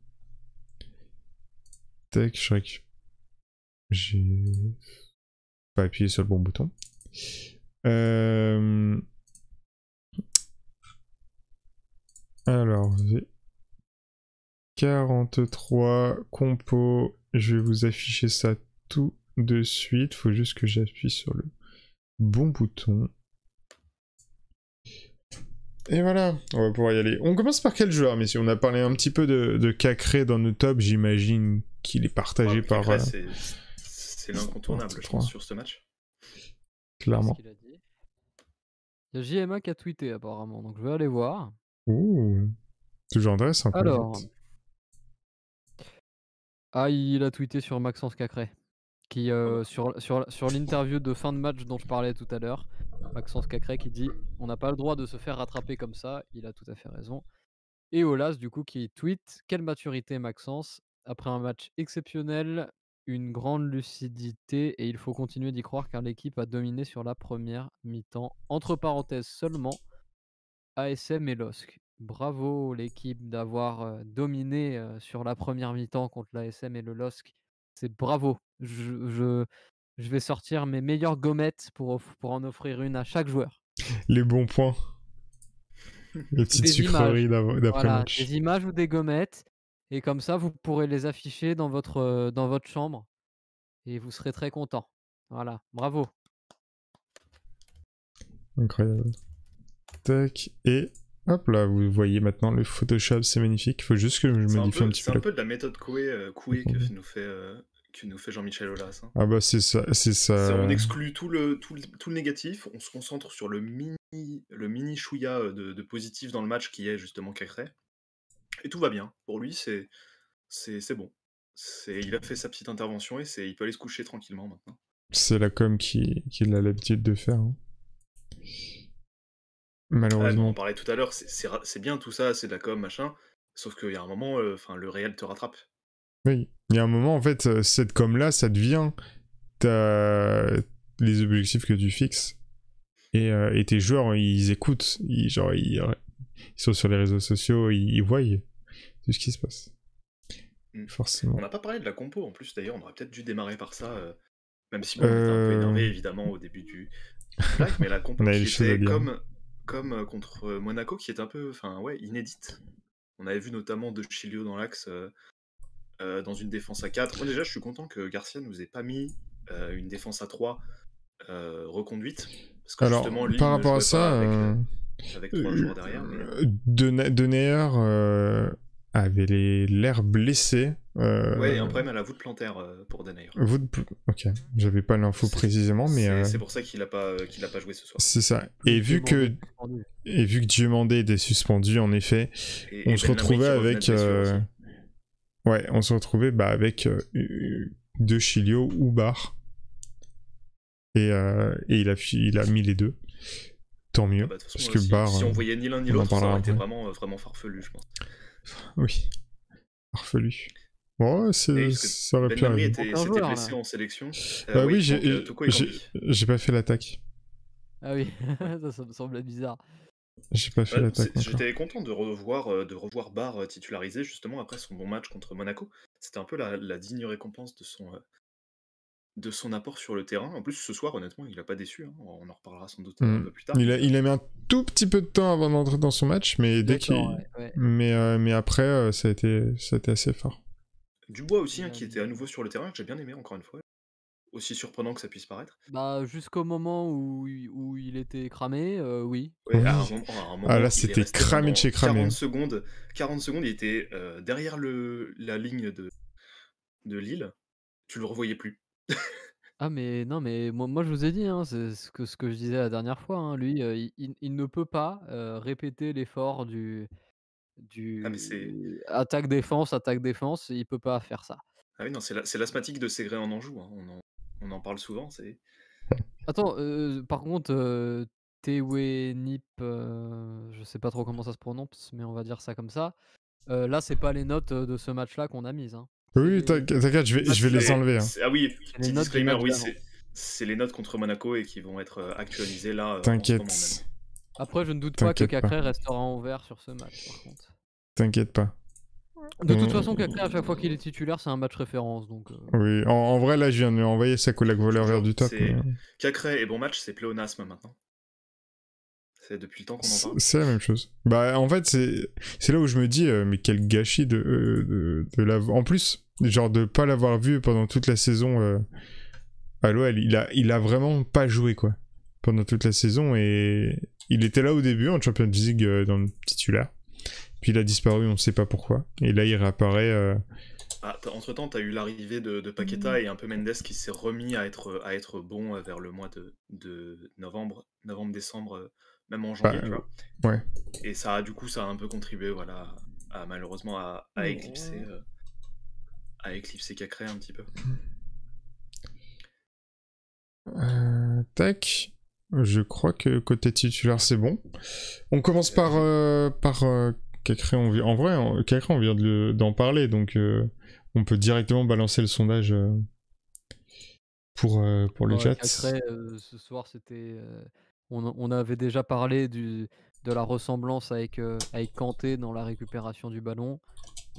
Tac, j'ai pas appuyé sur le bon bouton. Alors, 43 compo. Je vais vous afficher ça tout de suite. Faut juste que j'appuie sur le bon bouton. Et voilà, on va pouvoir y aller. On commence par quel joueur, messieurs? On a parlé un petit peu de Cacré dans nos tops. J'imagine qu'il est partagé par... c'est l'incontournable, je pense, sur ce match. Clairement. Il y a JMA qui a tweeté apparemment, donc je vais aller voir. Ouh, toujours intéressant. Alors, il a tweeté sur Maxence Cacré, qui sur l'interview de fin de match dont je parlais tout à l'heure, Maxence Cacré qui dit « On n'a pas le droit de se faire rattraper comme ça », il a tout à fait raison. Et Olas, du coup, qui tweet « Quelle maturité, Maxence, après un match exceptionnel, une grande lucidité, et il faut continuer d'y croire car l'équipe a dominé sur la première mi-temps. Entre parenthèses seulement, ASM et LOSC. Bravo l'équipe d'avoir dominé sur la première mi-temps contre l'ASM et le LOSC. C'est bravo. Je vais sortir mes meilleures gommettes pour en offrir une à chaque joueur. » Les bons points. Les petites sucreries d'après-match. Des images ou des gommettes. Et comme ça, vous pourrez les afficher dans votre chambre. Et vous serez très content. Voilà, bravo. Incroyable. Tac, et hop là, vous voyez maintenant le Photoshop, c'est magnifique. Il faut juste que je modifie un petit peu. C'est un peu de la méthode Coué que nous fait Jean-Michel Aulas. Hein. Ah bah c'est ça. On exclut tout le négatif, on se concentre sur le mini chouïa de positif dans le match qui est justement Cacré. Et tout va bien. Pour lui, c'est bon. Il a fait sa petite intervention et il peut aller se coucher tranquillement maintenant. C'est la com qu'il a l'habitude de faire. Hein. Malheureusement. On parlait tout à l'heure, c'est bien tout ça, c'est de la com, machin. Sauf qu'il y a un moment, le réel te rattrape. Oui. Il y a un moment, en fait, cette com-là, ça devient les objectifs que tu fixes. Et tes joueurs, ils écoutent. Ils sont sur les réseaux sociaux, ils voient tout ce qui se passe. On Forcément. n'a pas parlé de la compo en plus, d'ailleurs, on aurait peut-être dû démarrer par ça, même si bon, on était un peu énervé évidemment au début du live, mais la compo On a qui des choses à était dire. comme contre Monaco, qui est un peu, enfin ouais, inédite. On avait vu notamment De Chilio dans l'axe, dans une défense à 4. Moi déjà, je suis content que Garcia nous ait pas mis une défense à 3 reconduite, parce que Alors, justement, par Lille ne rapport à jouait pas ça, avec 3 joueurs derrière. Mais... Denayer avait l'air blessé. Ouais, il y a un problème à la voûte plantaire pour Denayer. Ok, j'avais pas l'info précisément, mais c'est pour ça qu'il a pas joué ce soir. c'est ça. Et vu que Diomandé était suspendu, en effet, on se retrouvait avec on se retrouvait avec De Chilio ou Bar. Et il a mis les deux. Tant mieux. Bah, de toute parce façon, que Bar, si on voyait ni l'un ni l'autre, ça aurait été vraiment farfelu, je pense. Oui, farfelu. Bon, ça aurait pu arriver. S'était blessé en sélection. Oui, j'ai pas fait l'attaque. Ah oui, ça me semblait bizarre. J'ai pas fait l'attaque. J'étais content de revoir Bar titularisé justement après son bon match contre Monaco. C'était un peu la digne récompense de son apport sur le terrain. En plus, ce soir, honnêtement, il a pas déçu. Hein. On en reparlera sans doute un peu plus tard. Il a mis un tout petit peu de temps avant d'entrer dans son match, mais dès qu'il, mais après, ça a été assez fort. Dubois aussi, qui était à nouveau sur le terrain, que j'ai bien aimé encore une fois. Aussi surprenant que ça puisse paraître. Bah, jusqu'au moment où il était cramé, oui. Ouais, à un moment, là, c'était cramé de chez cramé. 40 secondes, il était derrière la ligne de Lille. Tu le revoyais plus. Ah mais non, mais moi je vous ai dit, hein, c'est ce que je disais la dernière fois, hein, lui, il ne peut pas répéter l'effort du attaque-défense, il peut pas faire ça. Ah oui, non, c'est l'asthmatique de Ségré en Anjou, hein. On en parle souvent, c'est... Attends, par contre, Tewenip, je sais pas trop comment ça se prononce, mais on va dire ça comme ça. Là, c'est pas les notes de ce match-là qu'on a mises, hein. Oui, t'inquiète, je vais les enlever. Hein. Ah oui, petit disclaimer, oui, c'est les notes contre Monaco et qui vont être actualisées là. T'inquiète. En ce moment même. Après, je ne doute pas que Cacré restera en vert sur ce match, par contre. T'inquiète pas. De toute façon, Cacré, à chaque fois qu'il est titulaire, c'est un match référence. Donc, Oui, en vrai, là, je viens de lui envoyer sa collègue voleur vers du top. Cacré et bon match, c'est pléonasme maintenant. C'est depuis le temps qu'on en parle. C'est la même chose. Bah, en fait, c'est là où je me dis, mais quel gâchis de en plus, genre de pas l'avoir vu pendant toute la saison à l'OL. Il a vraiment pas joué, quoi, pendant toute la saison. Et il était là au début, en Champions League, dans le titulaire. Puis il a disparu, on sait pas pourquoi. Et là, il réapparaît... entre-temps, t'as eu l'arrivée de Paqueta et un peu Mendes qui s'est remis à être bon vers le mois de novembre-décembre, même en janvier, tu vois. Ouais. Et ça a un peu contribué, voilà, malheureusement à éclipser Cacré un petit peu. Tac. Je crois que côté titulaire, c'est bon. On commence par Cacré. En vrai, Cacré, on vient d'en parler, donc on peut directement balancer le sondage pour les Jets. Cacré, ce soir, c'était... On avait déjà parlé de la ressemblance avec Kanté dans la récupération du ballon.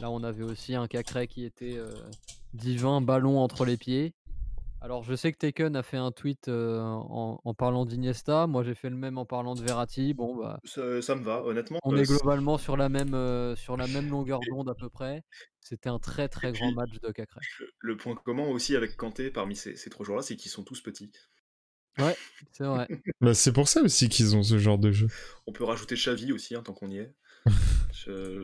Là, on avait aussi un Cacré qui était divin, ballon entre les pieds. Alors, je sais que Taken a fait un tweet en parlant d'Iniesta. Moi, j'ai fait le même en parlant de Verratti. Bon, bah, ça me va, honnêtement. on est globalement sur la même longueur d'onde à peu près. C'était un très très grand match de Cacré. Le point commun aussi avec Kanté parmi ces 3 joueurs-là, c'est qu'ils sont tous petits. Ouais, c'est vrai. Bah, c'est pour ça aussi qu'ils ont ce genre de jeu. On peut rajouter Xavi aussi, hein, tant qu'on y est.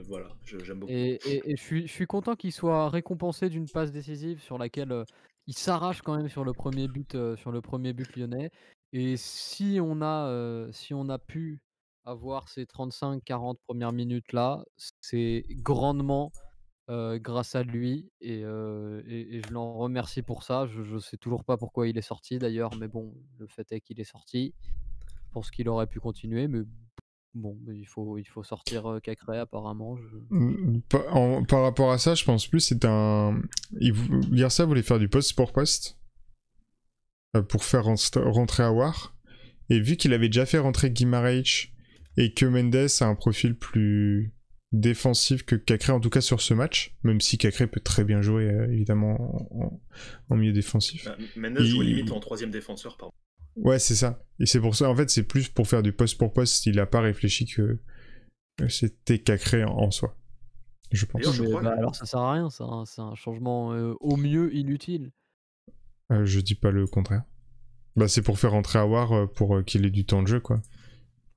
Voilà, j'aime beaucoup. Et je suis content qu'il soit récompensé d'une passe décisive sur laquelle il s'arrache quand même sur le premier but lyonnais. Et si on a pu avoir ces 35-40 premières minutes là, c'est grandement grâce à lui et je l'en remercie pour ça. Je sais toujours pas pourquoi il est sorti d'ailleurs, mais bon, le fait est qu'il est sorti. Je pense qu'il aurait pu continuer, mais bon, il faut sortir Cacré apparemment. Par rapport à ça, je pense plus c'est un. Bielsa voulait faire du poste pour poste pour faire rentrer Aouar. Et vu qu'il avait déjà fait rentrer Guimaraes et que Mendes a un profil plus défensif que Cacré, en tout cas sur ce match, même si Cacré peut très bien jouer évidemment en milieu défensif. Mendes joue limite en troisième défenseur, pardon. Ouais, c'est ça. Et c'est pour ça, en fait, c'est plus pour faire du poste pour poste. Il a pas réfléchi que c'était Cacré en soi. Je pense. Alors ça sert à rien, c'est un changement au mieux inutile. Je dis pas le contraire. Bah, c'est pour faire rentrer Aouar pour qu'il ait du temps de jeu, quoi.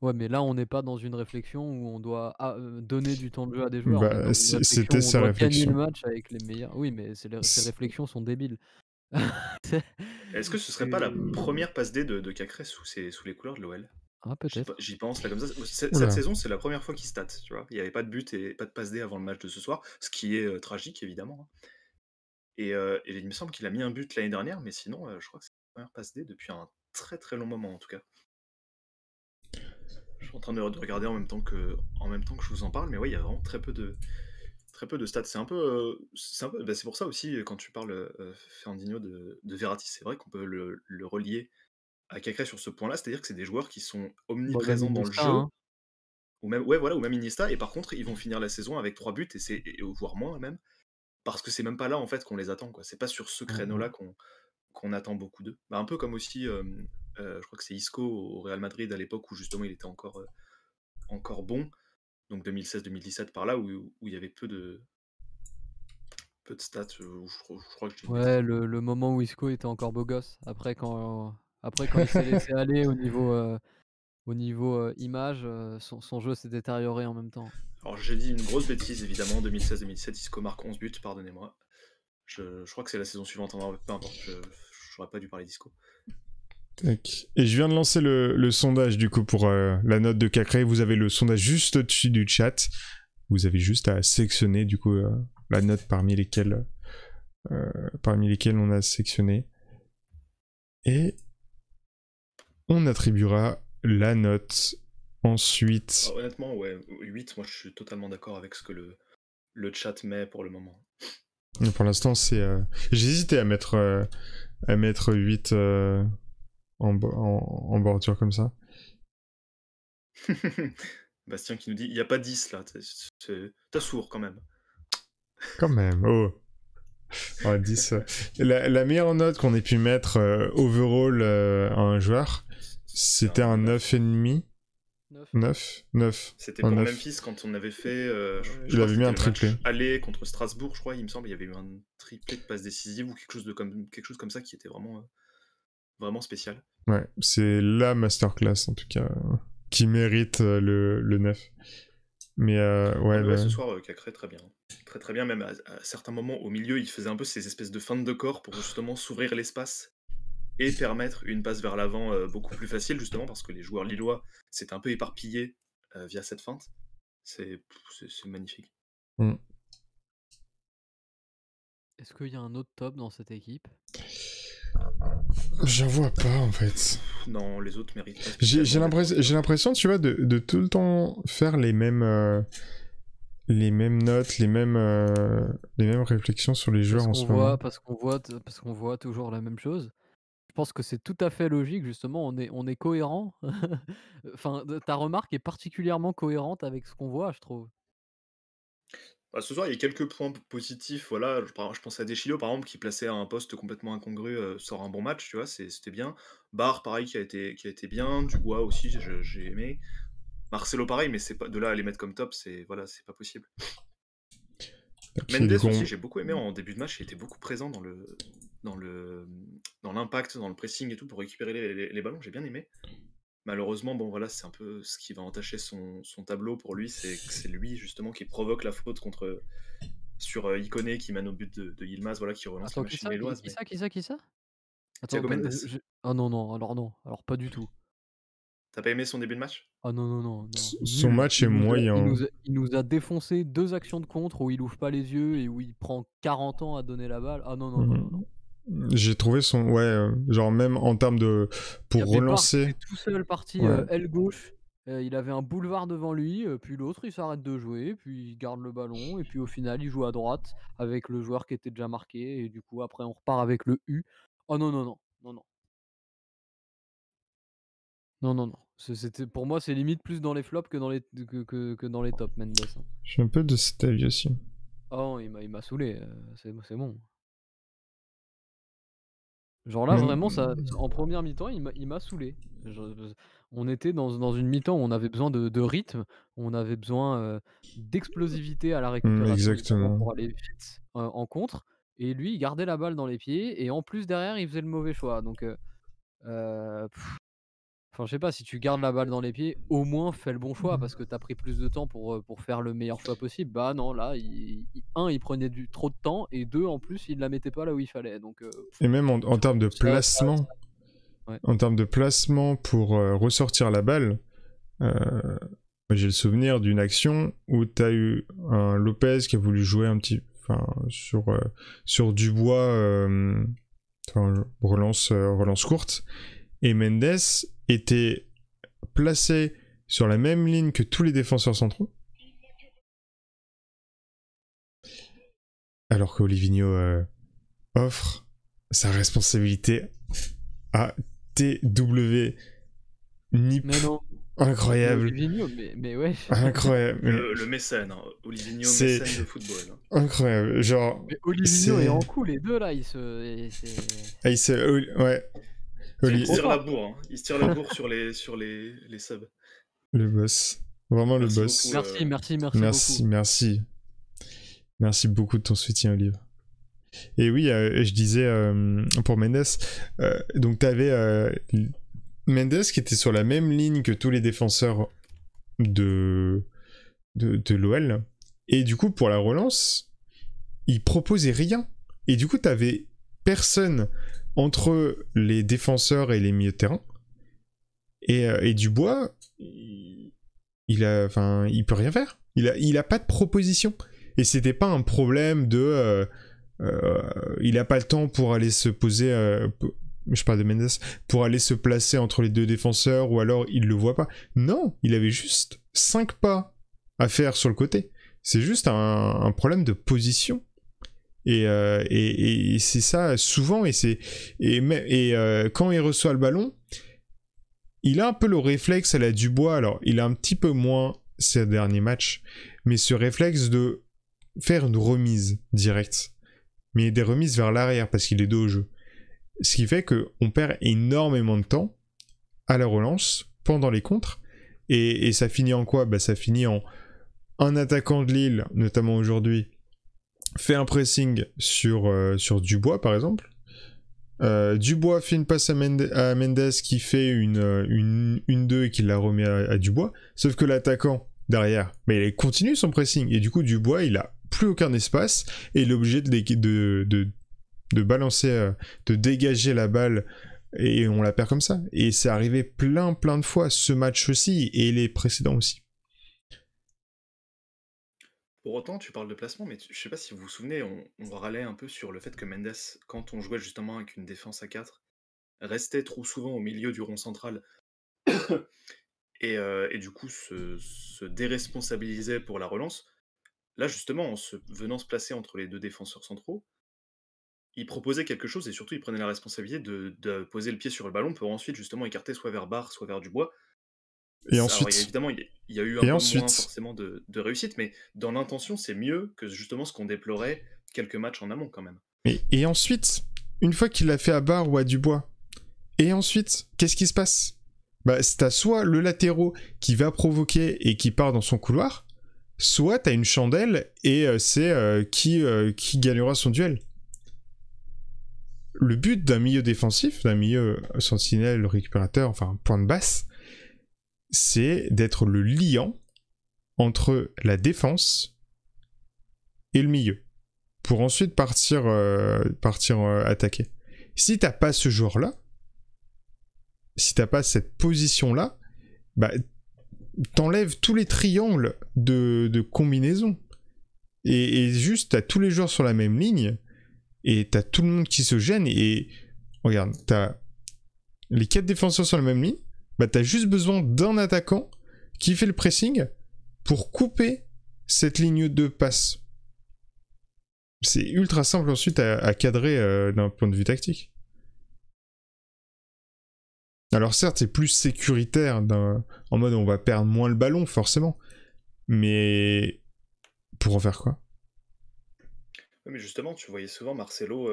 Ouais, mais là, on n'est pas dans une réflexion où on doit donner du temps de jeu à des joueurs. Bah, c'était sa réflexion. Gagner le match avec les meilleurs. Oui, mais ces réflexions sont débiles. Est-ce que ce serait pas la première passe D de Cacré sous les couleurs de l'OL? Ah, peut-être. J'y pense là comme ça. Cette saison, c'est la première fois qu'il stat, tu vois. Il n'y avait pas de but et pas de passe D avant le match de ce soir, ce qui est tragique évidemment. Et il me semble qu'il a mis un but l'année dernière, mais sinon, je crois que c'est la première passe D depuis un très très long moment en tout cas. Je suis en train de regarder en même temps que je vous en parle, mais ouais, il y a vraiment très peu de stats. C'est pour ça aussi, quand tu parles, Fernandinho, de Verratti, c'est vrai qu'on peut le relier à Cacré sur ce point-là, c'est-à-dire que c'est des joueurs qui sont omniprésents dans le jeu, hein. ou même Iniesta, et par contre, ils vont finir la saison avec 3 buts, voire moins même, parce que c'est même pas là en fait qu'on les attend, quoi. C'est pas sur ce créneau-là qu'on attend beaucoup d'eux. Bah, un peu comme aussi, je crois que c'est Isco au Real Madrid à l'époque où justement il était encore bon, donc 2016-2017 par là, où il y avait peu de stats, je crois que j'ai Ouais, le moment où Isco était encore beau gosse. Après quand il s'est laissé aller au niveau image, son jeu s'est détérioré en même temps. Alors j'ai dit une grosse bêtise évidemment, 2016-2017, Isco marque 11 buts, pardonnez-moi. Je crois que c'est la saison suivante, peu importe, j'aurais pas dû parler d'Isco. Et je viens de lancer le sondage du coup pour la note de Cacré. Vous avez le sondage juste au-dessus du chat. Vous avez juste à sélectionner du coup la note parmi lesquelles on a sélectionné. Et on attribuera la note ensuite. Alors, honnêtement, ouais, 8, moi je suis totalement d'accord avec ce que le chat met pour le moment. Pour l'instant, c'est. J'hésitais à mettre 8 en bordure comme ça. Bastien qui nous dit il n'y a pas 10 là, t'as sourd quand même. Quand même, oh. 10. La meilleure note qu'on ait pu mettre overall à un joueur, c'était un 9,5. 9. C'était pour Memphis quand on avait fait. Il avait mis un triplé. Aller contre Strasbourg, je crois, il me semble, il y avait eu un triplé de passe décisive ou quelque chose comme ça qui était vraiment spécial. Ouais, c'est la masterclass en tout cas qui mérite le 9. Mais ouais, ce soir, Cacré, très bien. Très bien, même à certains moments au milieu, il faisait un peu ces espèces de feintes de corps pour justement s'ouvrir l'espace et permettre une passe vers l'avant beaucoup plus facile, justement, parce que les joueurs lillois s'étaient un peu éparpillés via cette feinte. C'est magnifique. Est-ce qu'il y a un autre top dans cette équipe? J'en vois pas en fait. Non, les autres méritent pas. J'ai l'impression, tu vois, de tout le temps faire les mêmes notes, les mêmes réflexions sur les joueurs en ce moment. Parce qu'on voit toujours la même chose. Je pense que c'est tout à fait logique, justement, on est cohérent. Enfin, ta remarque est particulièrement cohérente avec ce qu'on voit, je trouve. Bah, ce soir, il y a quelques points positifs. Voilà, je pense à Deschilio, par exemple, qui plaçait à un poste complètement incongru, sort un bon match, tu vois, c'était bien. Barre, pareil, qui a été bien. Dubois aussi, j'ai aimé. Marcelo, pareil, mais c'est pas de là à les mettre comme top, c'est pas possible. Mendes aussi, j'ai beaucoup aimé en début de match, il était beaucoup présent dans l'impact, dans le pressing et tout, pour récupérer les ballons, j'ai bien aimé. Malheureusement, bon voilà, c'est un peu ce qui va entacher son tableau pour lui, c'est que c'est lui justement qui provoque la faute sur Ikoné qui mène au but de Yilmaz, voilà, qui relance la machine lilloise. Qui ça Attends, Thiago Mendes. Ah non, alors pas du tout. T'as pas aimé son début de match? Ah non. Son match est moyen. Il nous a défoncé 2 actions de contre où il ouvre pas les yeux et où il prend 40 ans à donner la balle. Ah non. J'ai trouvé genre même en termes de pour relancer. Barre, tout seul parti aile gauche Il avait un boulevard devant lui, puis l'autre il s'arrête de jouer, puis il garde le ballon et puis au final il joue à droite avec le joueur qui était déjà marqué et du coup après on repart avec le U. Oh non, non, non, non, non. Non, non, non. C'était pour moi, c'est limite plus dans les flops que dans les que dans les tops, Mendes, hein. Je suis un peu de cet avis aussi. Ah non, il m'a saoulé, c'est bon. Genre là, vraiment, ça en première mi-temps, il m'a saoulé. On était dans une mi-temps où on avait besoin de rythme, on avait besoin, d'explosivité à la récupération du ballon Exactement. pour aller vite, en contre et lui, il gardait la balle dans les pieds et en plus derrière, il faisait le mauvais choix donc heu enfin, je sais pas, si tu gardes la balle dans les pieds, au moins fais le bon choix parce que tu as pris plus de temps pour faire le meilleur choix possible. Bah non, là, il prenait trop de temps et 2 en plus, il la mettait pas là où il fallait donc Et même en termes de ça placement, ouais. en termes de placement pour ressortir la balle, j'ai le souvenir d'une action où tu as eu un Lopez qui a voulu jouer un petit, sur Dubois, relance courte, et Mendes était placé sur la même ligne que tous les défenseurs centraux, alors qu'Olivinho offre sa responsabilité à TW Nip. Mais non, Incroyable. Olivinho, mais ouais. Incroyable. Le mécène, hein. Olivinho, C'est- mécène de football, hein. Incroyable. Genre. Mais Olivinho c'est- et Ankou, les deux là, Ah, ouais. Il se trop tire fort. la bourre, hein. Il se tire la bourre sur les subs. Le boss. Vraiment Merci le boss. beaucoup, Merci Merci, beaucoup. merci. Merci beaucoup de ton soutien, Olive. Et oui, je disais pour Mendes, donc t'avais Mendes qui était sur la même ligne que tous les défenseurs de l'OL. Et du coup, pour la relance, il proposait rien. Et du coup, t'avais personne entre les défenseurs et les milieux de terrain. Et Dubois, il peut rien faire. Il a pas de proposition. Et c'était pas un problème de... il a pas le temps pour aller se poser... je parle de Mendes, pour aller se placer entre les deux défenseurs, ou alors il le voit pas. Non, il avait juste 5 pas à faire sur le côté. C'est juste un problème de position. Et c'est ça souvent, quand il reçoit le ballon, il a un peu le réflexe à la Dubois. Alors il a un petit peu moins ces derniers matchs, mais ce réflexe de faire une remise directe, mais des remises vers l'arrière parce qu'il est dos au jeu. Ce qui fait qu'on perd énormément de temps à la relance, pendant les contres, et ça finit en quoi ? Ça finit en un attaquant de Lille, notamment aujourd'hui, fait un pressing sur Dubois par exemple. Dubois fait une passe à Mendes qui fait une 2 et qui la remet à Dubois, sauf que l'attaquant derrière, il continue son pressing, et du coup Dubois il a plus aucun espace et il est obligé de balancer, de dégager la balle, et on la perd comme ça. Et c'est arrivé plein de fois, ce match aussi et les précédents aussi. Pour autant, tu parles de placement, mais je sais pas si vous vous souvenez, on râlait un peu sur le fait que Mendes, quand on jouait justement avec une défense à 4, restait trop souvent au milieu du rond central et du coup se déresponsabilisait pour la relance. Là, justement, venant se placer entre les deux défenseurs centraux, il proposait quelque chose et surtout il prenait la responsabilité de poser le pied sur le ballon pour ensuite justement écarter soit vers Barre, soit vers Dubois. Et Alors, ensuite, évidemment, il y a eu un peu moins forcément de réussite, mais dans l'intention, c'est mieux que justement ce qu'on déplorait quelques matchs en amont quand même. Et ensuite, une fois qu'il l'a fait à Barre ou à Dubois, et ensuite, qu'est-ce qui se passe ? T'as soit le latéraux qui va provoquer et qui part dans son couloir, soit t'as une chandelle et c'est qui gagnera son duel. Le but d'un milieu défensif, d'un milieu sentinelle, récupérateur, enfin point de basse, c'est d'être le liant entre la défense et le milieu, pour ensuite partir attaquer. Si t'as pas ce joueur-là, si t'as pas cette position-là, t'enlèves tous les triangles de combinaison. Et juste, t'as tous les joueurs sur la même ligne, et t'as tout le monde qui se gêne, et regarde, t'as les 4 défenseurs sur la même ligne, t'as juste besoin d'un attaquant qui fait le pressing pour couper cette ligne de passe. C'est ultra simple ensuite à cadrer d'un point de vue tactique. Alors certes, c'est plus sécuritaire en mode on va perdre moins le ballon, forcément. Mais pour en faire quoi? Ouais, mais justement, tu voyais souvent Marcelo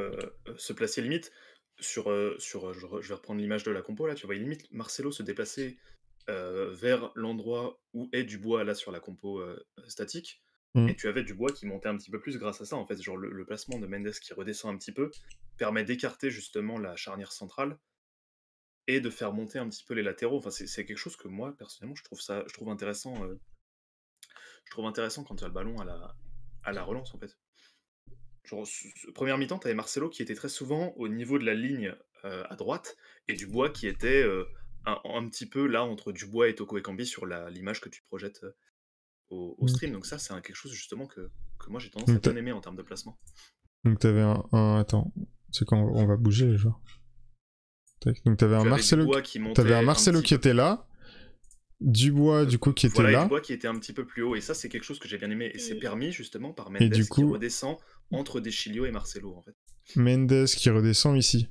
se placer limite je vais reprendre l'image de la compo là, tu voyais limite Marcelo se déplacer vers l'endroit où est Dubois là sur la compo statique, Mm. et tu avais Dubois qui montait un petit peu plus grâce à ça en fait, genre le placement de Mendes qui redescend un petit peu permet d'écarter justement la charnière centrale et de faire monter un petit peu les latéraux. Enfin, c'est quelque chose que moi personnellement je trouve intéressant. Je trouve intéressant quand tu as le ballon à la relance en fait. Genre, première mi-temps, tu avais Marcelo qui était très souvent au niveau de la ligne à droite, et Dubois qui était un petit peu là entre Dubois et Toko Ekambi sur l'image que tu projettes au stream. Donc ça, c'est quelque chose justement que moi j'ai tendance à bien aimer en termes de placement. Donc t'avais Attends, c'est quand on va bouger les joueurs. Donc t'avais un Marcelo qui était là, Dubois du coup qui était là. Dubois qui était un petit peu plus haut, et ça c'est quelque chose que j'ai bien aimé, et c'est permis justement par Mendes qui redescend entre Deschilio et Marcelo en fait. Mendes qui redescend ici.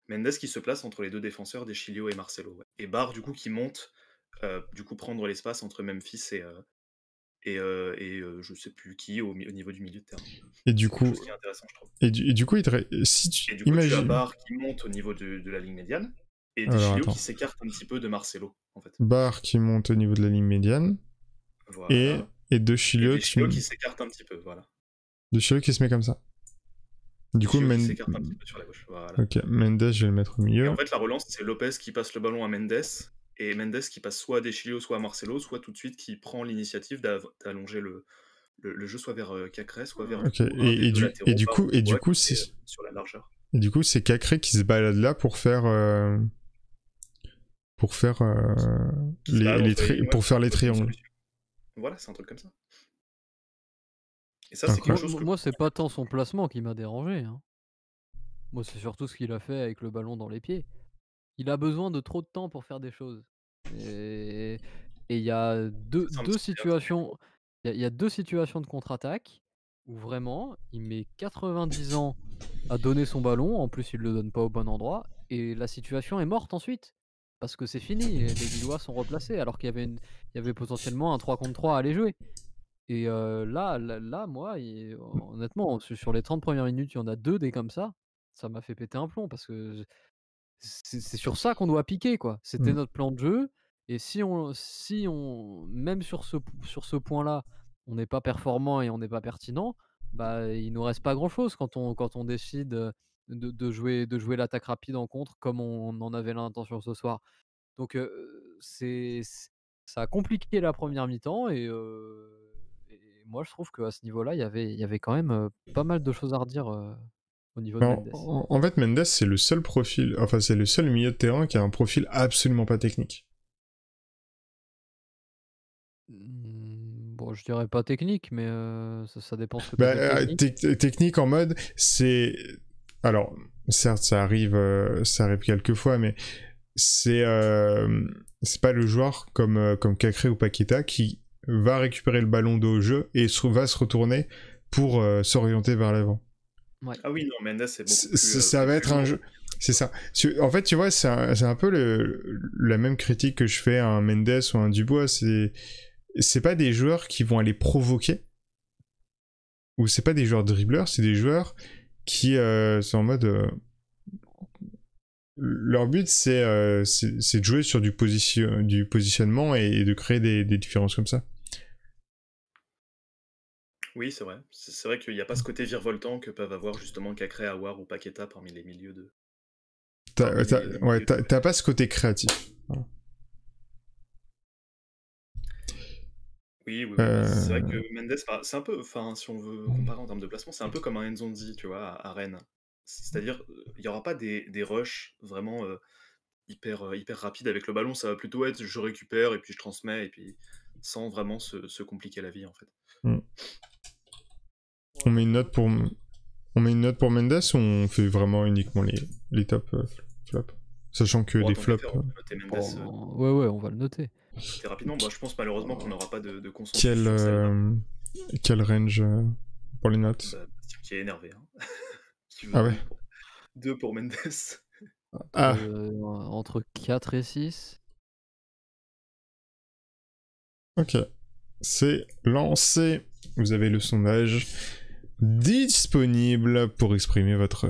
Mendes qui se place entre les deux défenseurs, Deschilio et Marcelo. Ouais. Et Barre du coup qui monte, du coup prendre l'espace entre Memphis et je sais plus qui au niveau du milieu de terrain. Et du coup, qui est intéressant, je trouve. Et du coup, si tu imagines... tu as Barre qui monte au niveau de la ligne médiane, et Deschilio qui s'écarte un petit peu de Marcelo, en fait. Barre qui monte au niveau de la ligne médiane, voilà. et Deschilio qui s'écarte un petit peu, voilà. Deschilio qui se met comme ça. Du coup, Mendes s'écarte un petit peu sur la gauche, voilà. Ok, Mendes, je vais le mettre au milieu. Et en fait, la relance, c'est Lopez qui passe le ballon à Mendes, et Mendes qui passe soit à Deschilio, soit à Marcelo, soit tout de suite qui prend l'initiative d'allonger le jeu soit vers Cacré, soit vers du coup c'est sur la largeur. Et du coup, c'est Cacré qui se balade là pour faire les triangles. Voilà, c'est un truc comme ça. Et ça, c'est quelque chose que... Moi, c'est pas tant son placement qui m'a dérangé. Hein. Moi, c'est surtout ce qu'il a fait avec le ballon dans les pieds. Il a besoin de trop de temps pour faire des choses. Et il y a deux situations. Il y a deux situations de contre-attaque où vraiment, il met 90 ans à donner son ballon. En plus, il le donne pas au bon endroit. Et la situation est morte ensuite. Parce que c'est fini. Et les Lillois sont replacés. Alors qu'il y avait potentiellement un 3 contre 3 à aller jouer. Et là, moi, honnêtement, sur les 30 premières minutes, il y en a 2 des comme ça. Ça m'a fait péter un plomb parce que c'est sur ça qu'on doit piquer, quoi. C'était notre plan de jeu, et si on même sur ce point-là, on n'est pas performant et on n'est pas pertinent, bah, il nous reste pas grand-chose quand on décide de jouer l'attaque rapide en contre comme on en avait l'intention ce soir. Donc ça a compliqué la première mi-temps, et moi je trouve qu'à ce niveau-là, il y avait quand même pas mal de choses à redire au niveau de Mendes. En fait, Mendes, c'est le seul profil, enfin, c'est le seul milieu de terrain qui a un profil absolument pas technique. Bon, je dirais pas technique, mais ça dépend ce que tu as technique en mode, c'est... Alors, certes, ça arrive quelques fois, mais c'est pas le joueur comme Cacré ou Paqueta qui va récupérer le ballon de haut jeu et va se retourner pour s'orienter vers l'avant. Ouais. Ah oui, non, Mendes, c'est beaucoup plus... ça va être un jeu... C'est ça. En fait, tu vois, c'est un peu la même critique que je fais à un Mendes ou à un Dubois. C'est pas des joueurs qui vont aller provoquer, ou c'est pas des joueurs dribbleurs, c'est des joueurs qui sont en mode... leur but, c'est de jouer sur du positionnement et de créer des différences comme ça. Oui, c'est vrai. C'est vrai qu'il n'y a pas ce côté virevoltant que peuvent avoir justement Cacré, Aouar ou Paqueta parmi les milieux de... T'as pas ce côté créatif. Voilà. Oui. C'est vrai que Mendes, c'est un peu... Enfin, si on veut comparer en termes de placement, c'est un peu comme un Nzonzi, tu vois, à Rennes. C'est-à-dire, il n'y aura pas des rushs vraiment hyper rapides avec le ballon, ça va plutôt être je récupère et puis je transmets, et puis sans vraiment se compliquer la vie, en fait. On met une note pour Mendes, ou on fait vraiment uniquement les top flops? Sachant que Bon, les tant qu'à flops... faire, on peut noter Mendes Ouais, on va le noter. très rapidement. Bah, je pense malheureusement qu'on n'aura pas de consensus Quel, sur celle-là. quel range pour les notes? Bah, Bastien qui est énervé. Hein. Qui veut Ah ouais. 2 pour Mendes. Ah, Entre 4 et 6. ok. C'est lancé. Vous avez le sondage disponible pour exprimer votre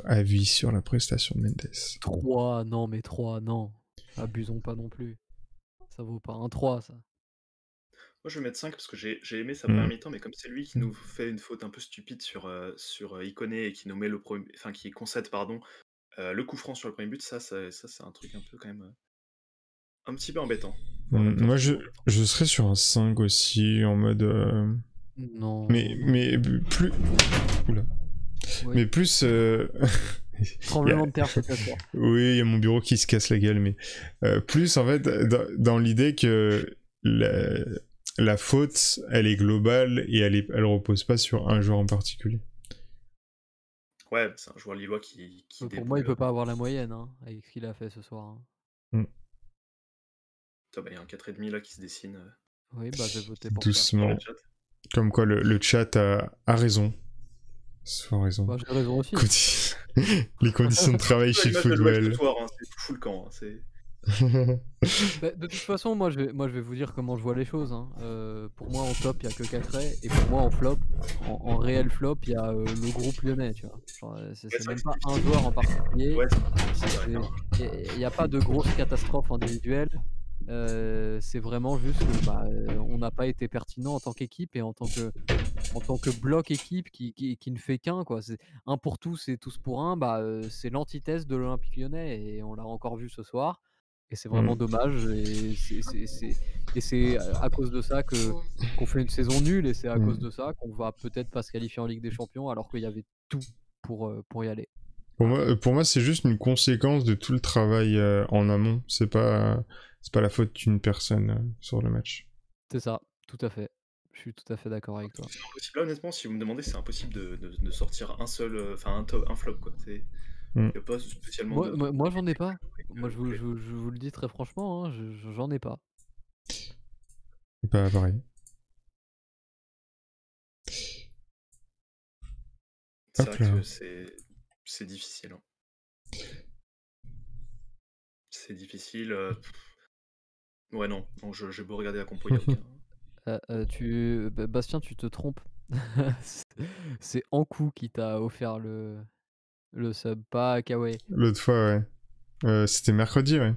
avis sur la prestation de Mendes. 3, non, mais 3, non. Abusons pas non plus. Ça vaut pas un 3, ça. Moi, je vais mettre 5 parce que j'ai aimé sa Mm. première mi-temps, mais comme c'est lui qui nous fait une faute un peu stupide sur Ikoné et qui nous met qui concède le coup franc sur le premier but, ça c'est un truc un peu quand même un petit peu embêtant. Enfin, en même temps, Moi, c'est je, toujours embêtant. je serais sur un 5 aussi, en mode... Non. Mais plus... Oula. Oui. Mais plus... Tremblement de terre chez ta soeur. Oui, il y a mon bureau qui se casse la gueule, mais plus en fait dans l'idée que la faute, elle est globale et elle repose pas sur un joueur en particulier. Ouais, c'est un joueur lillois qui Pour moi, il peut pas avoir la moyenne avec ce qu'il a fait ce soir. Il y a un 4,5 là qui se dessine. Oui, bah je vais voter pour doucement. Ça. Comme quoi le chat a raison. Sans raison. Bah, j'ai raison aussi. Les conditions de travail chez Football. C'est fou le camp. Bah, de toute façon, moi je vais vous dire comment je vois les choses. Pour moi, en top, il n'y a que Cacré. Et pour moi, en flop, en réel flop, il y a le groupe lyonnais. Tu vois. Genre, c'est même pas un joueur en particulier. Ouais, il n'y a pas de grosse catastrophe individuelle. C'est vraiment juste que on n'a pas été pertinent en tant qu'équipe et en tant que bloc équipe qui ne fait qu'un, quoi. C'est un pour tous et tous pour un. C'est l'antithèse de l'Olympique Lyonnais et on l'a encore vu ce soir. Et c'est vraiment dommage. Et c'est à cause de ça qu'on fait une saison nulle et c'est à cause de ça qu'on va peut-être pas se qualifier en Ligue des Champions alors qu'il y avait tout pour y aller. Pour moi, c'est juste une conséquence de tout le travail en amont. C'est pas la faute d'une personne sur le match. C'est ça, tout à fait. Je suis tout à fait d'accord avec toi. C'est impossible. Là, honnêtement, si vous me demandez, c'est impossible de sortir un seul, un flop, quoi. Il n'y a pas spécialement moi j'en ai pas. Moi, je vous le dis très franchement, j'en ai pas. Pas pareil. C'est vrai que c'est difficile. C'est difficile. Ouais, non, j'ai beau regarder la compo, il n'y a aucun. Bastien, tu te trompes. C'est Ankou qui t'a offert le sub, pas Kawaii. L'autre fois, ouais. C'était mercredi, ouais.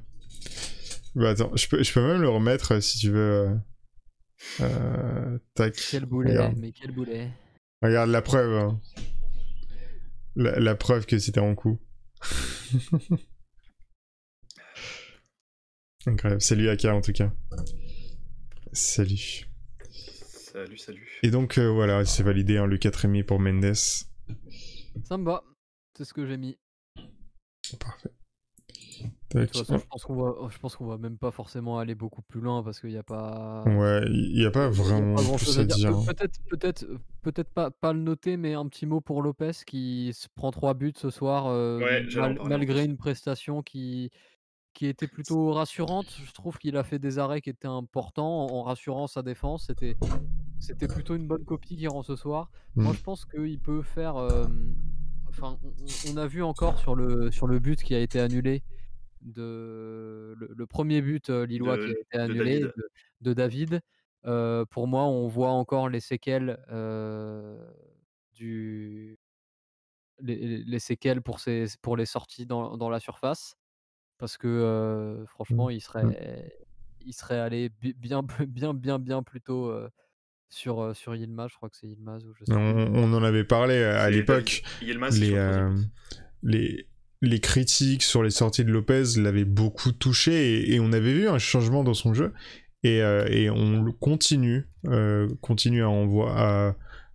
Bah attends, je peux même le remettre si tu veux. Tac. Quel boulet, regarde. mais quel boulet. Regarde la preuve. Hein. La preuve que c'était en coup. Incroyable. Salut Aka en tout cas. Salut. Salut. Et donc voilà, c'est validé le 4,5 pour Mendes. Ça me va. C'est ce que j'ai mis. Parfait. De toute façon, je pense qu'on va même pas forcément aller beaucoup plus loin parce qu'il n'y a pas. Ouais, il n'y a pas vraiment plus à dire. Peut-être pas le noter, mais un petit mot pour Lopez qui se prend 3 buts ce soir, malgré une prestation qui était plutôt rassurante. Je trouve qu'il a fait des arrêts qui étaient importants en rassurant sa défense. C'était plutôt une bonne copie qui rend ce soir. Moi, je pense qu'il peut faire. Enfin, on a vu encore sur le but qui a été annulé. Le premier but lillois qui a été annulé de David. Pour moi, on voit encore les séquelles les séquelles pour les sorties dans la surface parce que franchement, il serait allé bien plus tôt sur Yilmaz. Je crois que c'est Yilmaz ou je sais plus. On en avait parlé à l'époque. Les critiques sur les sorties de Lopez l'avaient beaucoup touché et on avait vu un changement dans son jeu et on continue à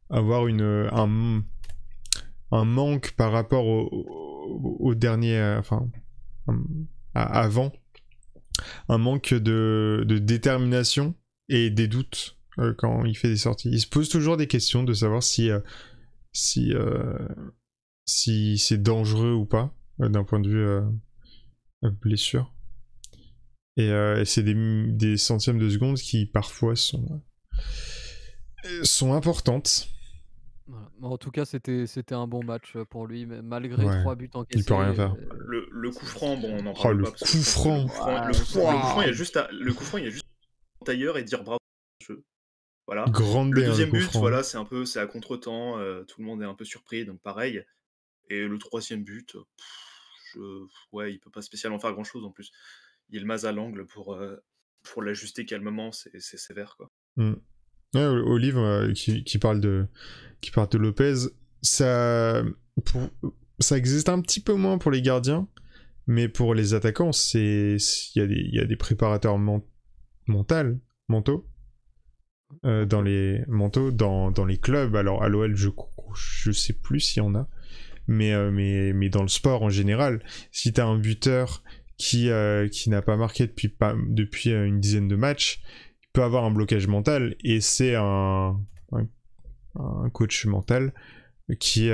avoir un manque par rapport au dernier avant, un manque de détermination et des doutes quand il fait des sorties. Il se pose toujours des questions de savoir si c'est dangereux ou pas d'un point de vue blessure. Et c'est des centièmes de seconde qui parfois sont importantes. Voilà. En tout cas, c'était un bon match pour lui, malgré Ouais. 3 buts Il peut rien encaissés. faire. Le coup franc, bon, on n'en Oh, parle le pas. Parce que coup je pense que franc. le coup franc, il y a juste le coup franc, il y a juste tailleur et dire bravo. Voilà. Grande Le hein, deuxième coup but, franc. voilà, c'est à contre-temps, tout le monde est un peu surpris, donc pareil. Et le troisième but, ouais, il peut pas spécialement faire grand-chose en plus. Il mase à l'angle pour l'ajuster calmement, c'est sévère, quoi. Mm. Ouais, Olive qui parle de Lopez, ça ça existe un petit peu moins pour les gardiens, mais pour les attaquants, il y a des préparateurs mentaux dans les clubs. Alors à l'OL, je sais plus s'il y en a, mais dans le sport en général, si t'as un buteur qui n'a pas marqué depuis une dizaine de matchs, il peut avoir un blocage mental, et c'est un coach mental qui,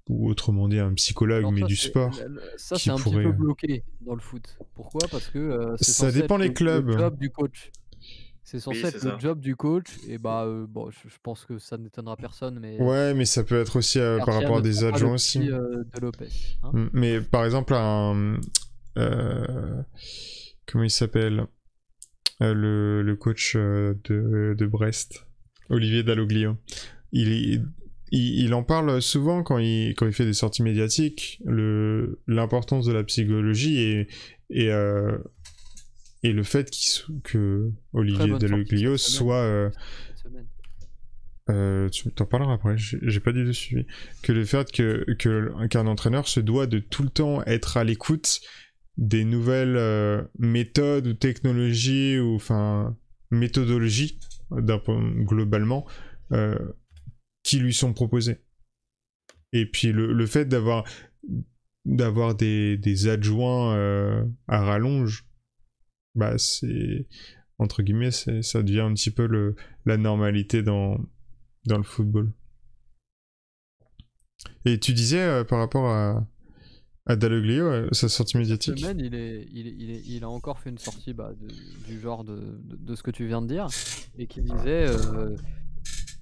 ou autrement dit un psychologue, Alors mais ça, du c'est sport, ça, qui c'est un petit peu pourrait... bloqué dans le foot. Pourquoi? Parce que c'est Ça censé être dépend les le clubs. job du coach. C'est Oui, censé c'est être le ça. job du coach et bah, bon, je pense que ça n'étonnera personne, mais Ouais, mais ça peut être aussi les par gardiens rapport à ne des sont pas le adjoints aussi. petit, de Lopez, hein. Mais par exemple, comment il s'appelle, le coach de Brest, Olivier Dalloglio. Il en parle souvent quand il fait des sorties médiatiques, l'importance de la psychologie et le fait que Très Olivier bonne sortie Dalloglio cette semaine. soit... Cette semaine. tu t'en parleras après, j'ai pas du tout suivi. Que le fait qu'un entraîneur se doit de tout le temps être à l'écoute des nouvelles méthodes ou technologies, ou enfin méthodologies globalement, qui lui sont proposées. Et puis le fait d'avoir des adjoints à rallonge, bah c'est, entre guillemets, ça devient un petit peu la normalité dans le football. Et tu disais par rapport à Dalloglio, sa sortie Cette médiatique. semaine, il a encore fait une sortie, bah, du genre de ce que tu viens de dire et qui disait,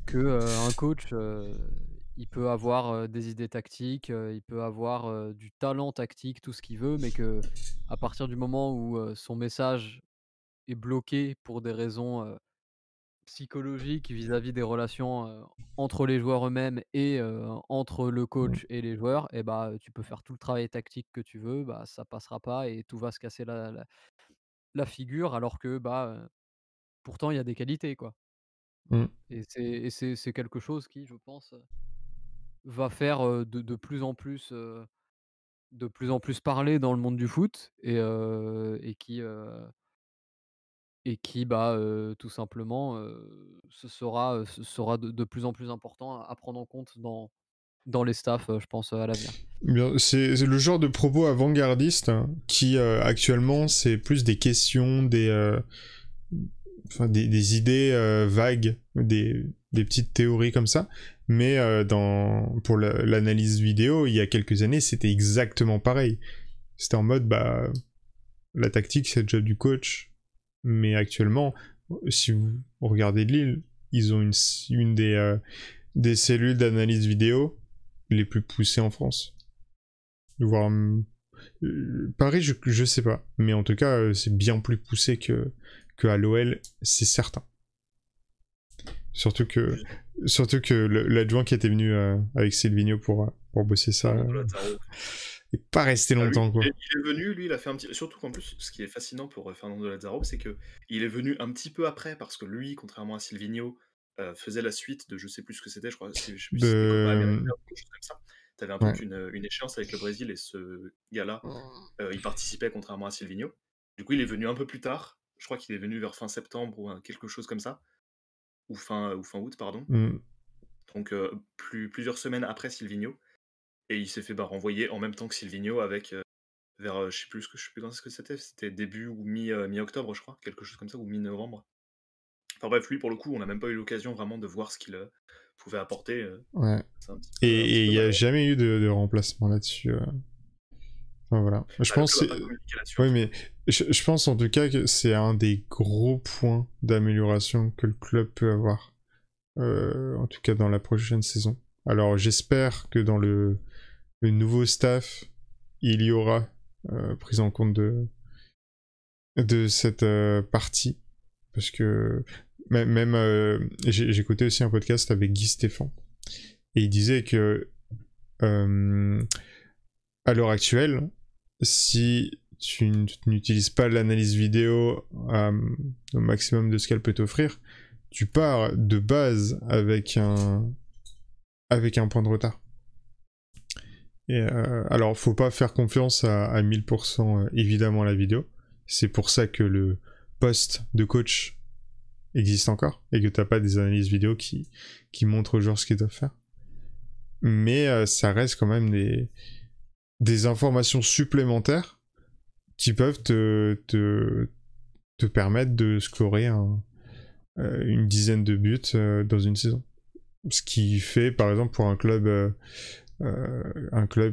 que, un coach, il peut avoir, des idées tactiques, il peut avoir, du talent tactique, tout ce qu'il veut, mais que à partir du moment où, son message est bloqué pour des raisons, psychologiques vis-à-vis des relations, entre les joueurs eux-mêmes et entre le coach et les joueurs, et bah, tu peux faire tout le travail tactique que tu veux, bah, ça passera pas et tout va se casser la figure alors que, bah, pourtant il y a des qualités, quoi. Voilà. Mm. Et c'est quelque chose qui, je pense, va faire, de plus en plus parler dans le monde du foot et qui, bah, tout simplement, ce sera de plus en plus important à prendre en compte dans les staffs, je pense, à l'avenir. C'est le genre de propos avant-gardiste, hein, qui actuellement c'est plus des questions, des idées vagues, des petites théories comme ça. Mais pour l'analyse vidéo, il y a quelques années, c'était exactement pareil. C'était en mode, bah, la tactique c'est le job du coach. Mais actuellement, si vous regardez Lille, ils ont une des cellules d'analyse vidéo les plus poussées en France. Voire Paris, je sais pas, mais en tout cas c'est bien plus poussé que à l'OL, c'est certain. Surtout que l'adjoint qui était venu avec Silvino pour bosser ça n'est pas resté longtemps, quoi. Il est venu, lui, il a fait un petit... Surtout qu'en plus, ce qui est fascinant pour Fernando Lazaro, c'est que il est venu un petit peu après, parce que lui, contrairement à Silvino, faisait la suite de je sais plus ce que c'était, je crois, je sais plus si c'était Copa América ou quelque chose comme ça. T'avais un Ouais. truc, une échéance avec le Brésil, et ce gars-là, il participait contrairement à Silvino. Du coup, il est venu un peu plus tard, je crois qu'il est venu vers fin septembre ou quelque chose comme ça, ou fin août, pardon. Mm. Donc plusieurs semaines après Silvino, et il s'est fait renvoyer en même temps que Silvino avec vers je sais plus quand est-ce que c'était début ou mi-octobre, je crois, quelque chose comme ça, ou mi-novembre. Enfin bref, lui pour le coup, on n'a même pas eu l'occasion vraiment de voir ce qu'il pouvait apporter. Ouais. C'est un petit peu Et il n'y a malheureux. jamais eu de remplacement là-dessus. Enfin, voilà. Je Bah, le pense club que a pas communiqué là-dessus, oui, en tout mais cas. je pense en tout cas que c'est un des gros points d'amélioration que le club peut avoir. En tout cas dans la prochaine saison. Alors j'espère que dans le nouveau staff, il y aura prise en compte de cette partie. Parce que même j'écoutais aussi un podcast avec Guy Stéphane. Et il disait que à l'heure actuelle, si tu n'utilises pas l'analyse vidéo au maximum de ce qu'elle peut t'offrir, tu pars de base avec un point de retard. Et alors, faut pas faire confiance à 1000% évidemment à la vidéo. C'est pour ça que le poste de coach existe encore et que t'as pas des analyses vidéo qui montrent aux joueurs ce qu'ils doivent faire. Mais ça reste quand même des informations supplémentaires qui peuvent te permettre de scorer une dizaine de buts dans une saison. Ce qui fait, par exemple, pour un club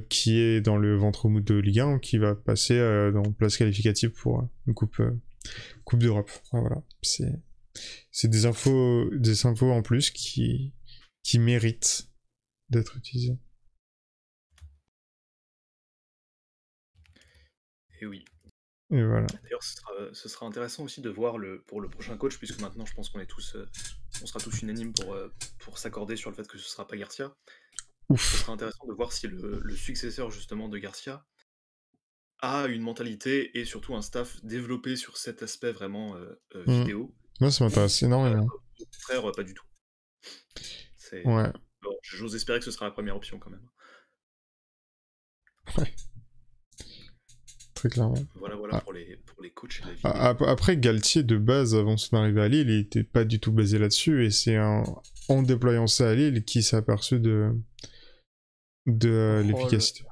qui est dans le ventre mou de Ligue 1, qui va passer dans place qualificative pour une coupe d'Europe. Enfin, voilà, c'est des infos en plus qui méritent d'être utilisées. Et oui. Et voilà. D'ailleurs, ce sera intéressant aussi de voir pour le prochain coach, puisque maintenant je pense qu'on sera tous unanimes pour s'accorder sur le fait que ce sera pas Garcia. Ouf. Ce sera intéressant de voir si le successeur justement de Garcia a une mentalité et surtout un staff développé sur cet aspect vraiment vidéo. Moi, ça m'intéresse énormément. Au contraire, pas du tout. Ouais. Bon, j'ose espérer que ce sera la première option quand même. Ouais. Très clairement. Voilà pour les coachs et la vidéo. Après, Galtier, de base, avant son arrivée à Lille, il était pas du tout basé là-dessus, et c'est en déployant ça à Lille qu'il s'est aperçu de l'efficacité.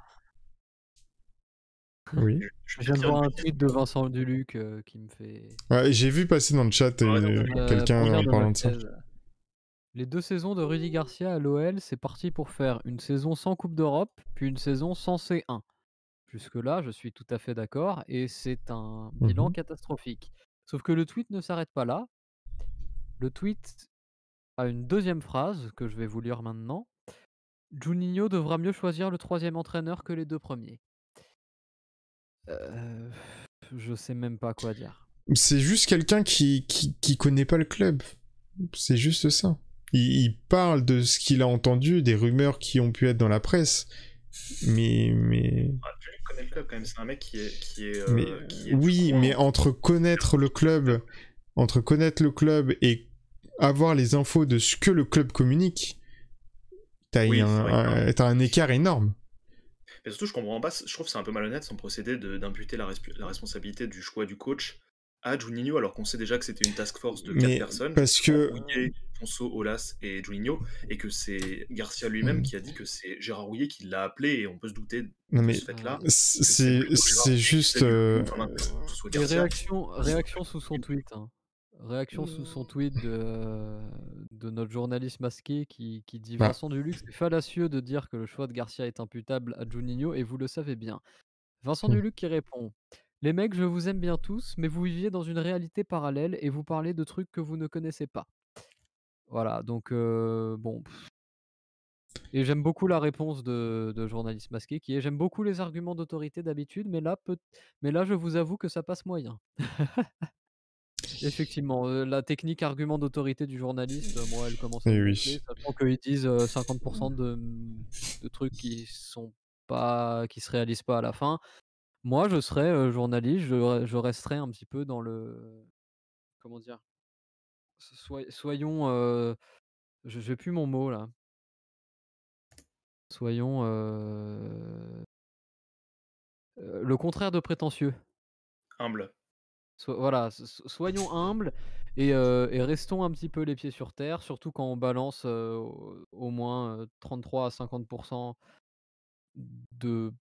Oui. Je viens de voir un tweet de Vincent Duluc qui me fait... Ouais, j'ai vu passer dans le chat quelqu'un en parlant de ça. Les 2 saisons de Rudy Garcia à l'OL, c'est parti pour faire une saison sans Coupe d'Europe, puis une saison sans C1. Jusque-là, je suis tout à fait d'accord, et c'est un bilan catastrophique. Sauf que le tweet ne s'arrête pas là. Le tweet a une deuxième phrase que je vais vous lire maintenant. Juninho devra mieux choisir le 3e entraîneur que les 2 premiers. Je sais même pas quoi dire. C'est juste quelqu'un qui connaît pas le club. C'est juste ça. Il parle de ce qu'il a entendu, des rumeurs qui ont pu être dans la presse, mais... Tu connais le club quand même, c'est un mec qui est oui, mais entre connaître le club et avoir les infos de ce que le club communique, t'as un écart énorme. Mais surtout, je comprends pas, je trouve que c'est un peu malhonnête son procédé d'imputer la responsabilité du choix du coach à Juninho, alors qu'on sait déjà que c'était une task force de 4 personnes. Parce que... Rouillet, Ponceau, Aulas et Juninho, et que c'est Garcia lui-même qui a dit que c'est Gérard Rouillet qui l'a appelé, et on peut se douter de ce fait-là. C'est juste... Et réaction sous son tweet. Hein. Réaction sous son tweet de notre journaliste masqué qui dit Vincent Duluc, c'est fallacieux de dire que le choix de Garcia est imputable à Juninho et vous le savez bien. Vincent Duluc qui répond les mecs, je vous aime bien tous, mais vous viviez dans une réalité parallèle et vous parlez de trucs que vous ne connaissez pas. Voilà, donc bon. Et j'aime beaucoup la réponse de journaliste masqué qui est j'aime beaucoup les arguments d'autorité d'habitude, mais là, je vous avoue que ça passe moyen. Effectivement, la technique argument d'autorité du journaliste, moi, elle commence à me gonfler, sachant qu'ils disent 50% de trucs qui se réalisent pas à la fin. Moi, je serais journaliste, je resterais un petit peu dans le... Comment dire? Soyons... j'ai plus mon mot là. Soyons le contraire de prétentieux. Humble. Voilà, soyons humbles et restons un petit peu les pieds sur terre, surtout quand on balance au moins 33 à 50% de